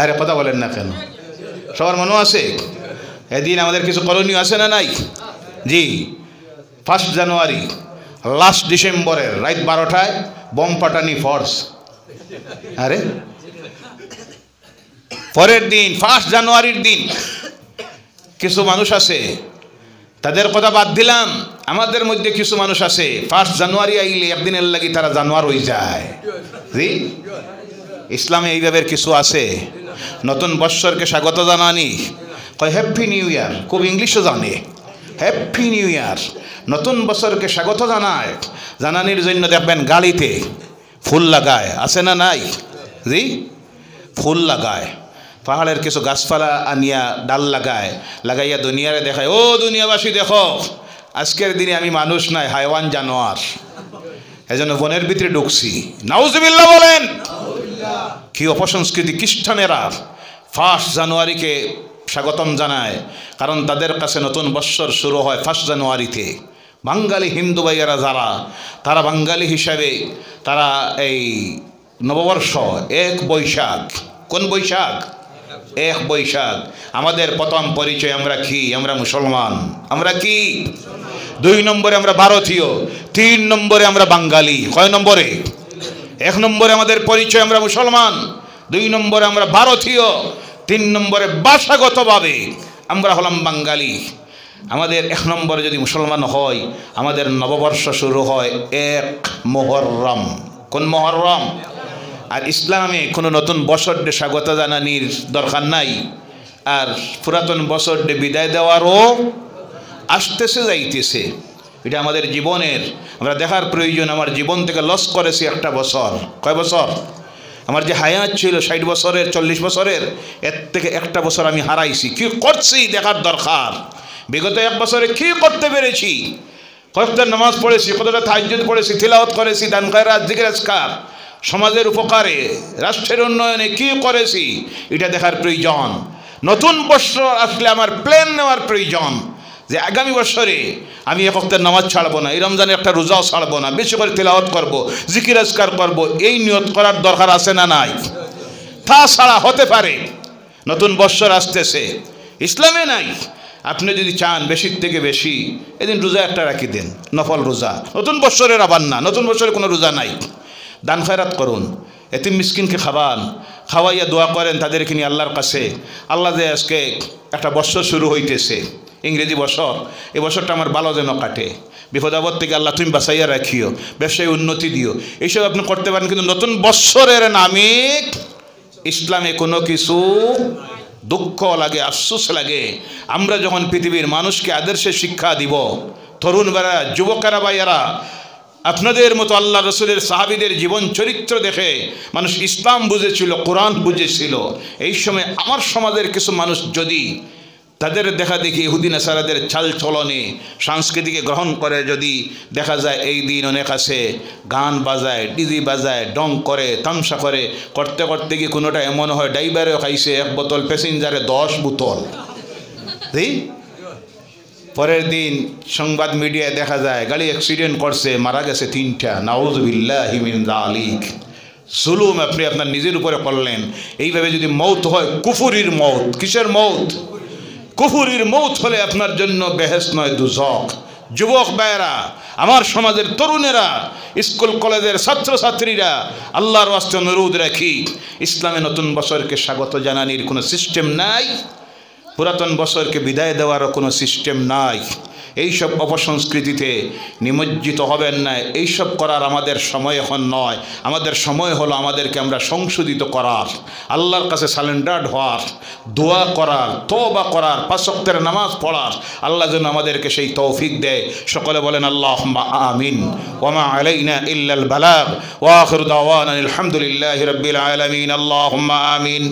আরে কথা বলেন না কেন? সবার মনে আছে? এদিন আমাদের কিছু করণীয় আছে না নাই? জি, 1 জানুয়ারি লাস্ট ডিসেম্বরের রাত 12টায় বোম ফাটানি ফোর্স। আরে পরের দিন 1 জানুয়ারির দিন কিছু মানুষ আছে, তাদের কথা বাদ দিলাম, আমাদের মধ্যে কিছু মানুষ আছে 1 জানুয়ারি আইলে একদিনের লাগি তারা জানোয়ার হয়ে যায়। জি, ইসলামে এইভাবে কিছু আছে। নতুন বৎসরকে স্বাগত জানানি, কয় হ্যাপি নিউ ইয়ার, খুব ইংলিশও জানে, হ্যাপি নিউ ইয়ার। নতুন বছরকে স্বাগত জানায়, জানানির জন্য দেখবেন গাড়িতে ফুল লাগায়, আছে না নাই? জি, ফুল লাগায়, পাহাড়ের কিছু গাছপালা আনিয়া ডাল লাগাইয়া দুনিয়ারে দেখায়, ও দুনিয়াবাসী দেখো আজকের দিনে আমি মানুষ নাই, হাইওয়ান জানোয়ার। এজন্য বনের ভিতরে ঢুকছি। নাউজুবিল্লাহ বলেন। কি অপসংস্কৃতি! খ্রিস্টানেরা 1 জানুয়ারিকে স্বাগতম জানায়, কারণ তাদের কাছে নতুন বৎসর শুরু হয় 1 জানুয়ারিতে। বাঙালি হিন্দু ভাইয়েরা যারা, তারা বাঙালি হিসাবে তারা এই নববর্ষ 1 বৈশাখ। কোন বৈশাখ? 1 বৈশাখ। আমাদের প্রথম পরিচয় আমরা কি? আমরা মুসলমান। আমরা কি? 2 নম্বরে আমরা ভারতীয়, 3 নম্বরে আমরা বাঙালি। কয় নম্বরে? 1 নম্বরে আমাদের পরিচয় আমরা মুসলমান, 2 নম্বরে আমরা ভারতীয়, 3 নম্বরে ভাষাগতভাবে আমরা হলাম বাঙালি। আমাদের 1 নম্বরে যদি মুসলমান হয়, আমাদের নববর্ষ শুরু হয় 1 মুহররম। কোন মুহররম? আর ইসলামে কোনো নতুন বছর ডে স্বাগত জানানির দরকার নাই, আর পুরাতন বছর ডে বিদায় দেওয়ারও আসতেছে যাইতেছে। এটা আমাদের জীবনের আমরা দেখার প্রয়োজন। আমার জীবন থেকে লস করেছি 1টা বছর। কয় বছর? আমার যে হায়াত ছিল 60 বছরের, 40 বছরের, এর থেকে 1টা বছর আমি হারাইছি। কি করছি দেখার দরকার। বিগত 1 বছরে কি করতে পেরেছি? কতটা নামাজ পড়েছি, কতটা তাহাজ্জুদ পড়েছি, তিলাওয়াত করেছি, দান খয়রাত, জিকির আজকার, সমাজের উপকারে, রাষ্ট্রের উন্নয়নে কি করেছি, এটা দেখার প্রয়োজন। নতুন বছর আসলে আমার প্ল্যান নেওয়ার প্রয়োজন যে আগামী বছরে আমি 1 ওয়াক্তের নামাজ ছাড়বো না, এই রমজানে একটা রোজাও ছাড়বো না, বেশি করে তিলাওয়াত করবো, জিকির আজকার করবো। এই নিয়ত করার দরকার আছে না নাই? তাছাড়া হতে পারে নতুন বছর আসতেছে, ইসলামে নাই। আপনি যদি চান বেশির থেকে বেশি, এদিন রোজা একটা রাখি দেন, নফল রোজা। নতুন বছরের আবার না, নতুন বছরে কোনো রোজা নাই। দান খয়রাত করুন, এতিম মিসকিনকে খাওয়ান, খাওয়াইয়া দোয়া করেন তাদেরকে নিয়ে আল্লাহর কাছে। আল্লাহ যে আজকে একটা বছর শুরু হইতেছে, ইংরেজি বছর। এই বছরটা আমার ভালো যেন কাটে, বিপদাবদ থেকে আল্লাহ তুমি বাঁচাইয়া রাখিও, ব্যবসায় উন্নতি দিও, এইসব আপনি করতে পারেন। কিন্তু নতুন বৎসরের নামে ইসলামে কোনো কিছু দুঃখ লাগে, আফসোস লাগে। আমরা যখন পৃথিবীর মানুষকে আদর্শে শিক্ষা দিব, তরুণ বেড়া, যুবকেরা ভাইয়েরা, আপনাদের মতো আল্লাহ রসুলের সাহাবীদের জীবন চরিত্র দেখে মানুষ ইসলাম বুঝেছিল, কোরআন বুঝেছিল। এই সময় আমার সমাজের কিছু মানুষ যদি তাদের দেখা দেখি ইহুদি নাসারাদের চাল চলনে সংস্কৃতিকে গ্রহণ করে, যদি দেখা যায় এই দিন অনেক আছে গান বাজায়, ডিজি বাজায়, ডং করে, তামসা করে, করতে করতে গিয়ে কোনোটা এমন হয় ড্রাইভারেও খাইছে 1 বোতল, প্যাসেঞ্জারে 10 বোতল। পরের দিন সংবাদ মিডিয়ায় দেখা যায় গাড়ি অ্যাক্সিডেন্ট করছে, মারা গেছে 3টা। নাউযুবিল্লাহি মিন যালিক। জুলুম আপনি আপনার নিজের উপরে করলেন। এইভাবে যদি মৌত হয়, কুফুরির মৌত। কিসের মৌত? কুফুরির মৌত হলে আপনার জন্য বেহেশত নয়, দুজক। যুবক ভাইয়েরা, আমার সমাজের তরুণেরা, স্কুল কলেজের ছাত্রছাত্রীরা, আল্লাহর ওয়াস্তে অনুরোধ রাখি, ইসলামে নতুন বছরকে স্বাগত জানানির কোনো সিস্টেম নাই, পুরাতন বছরকে বিদায় দেওয়ারও কোনো সিস্টেম নাই। এইসব অপসংস্কৃতিতে নিমজ্জিত হবেন না। এইসব করার আমাদের সময় এখন নয়। আমাদের সময় হলো আমাদেরকে আমরা সংশোধিত করার, আল্লাহর কাছে সারেন্ডার্ড হওয়ার, দোয়া করার, তওবা করার, 5 ওয়াক্তের নামাজ পড়ার। আল্লাহ যেন আমাদেরকে সেই তৌফিক দেয়। সকলে বলেন আল্লাহুম্মা আমিন। ওয়া মা আলাইনা ইল্লাল বালাগ ওয়া আখিরু দাওয়ানা আলহামদুলিল্লাহি রাব্বিল আলামিন। আল্লাহুম্মা আমিন।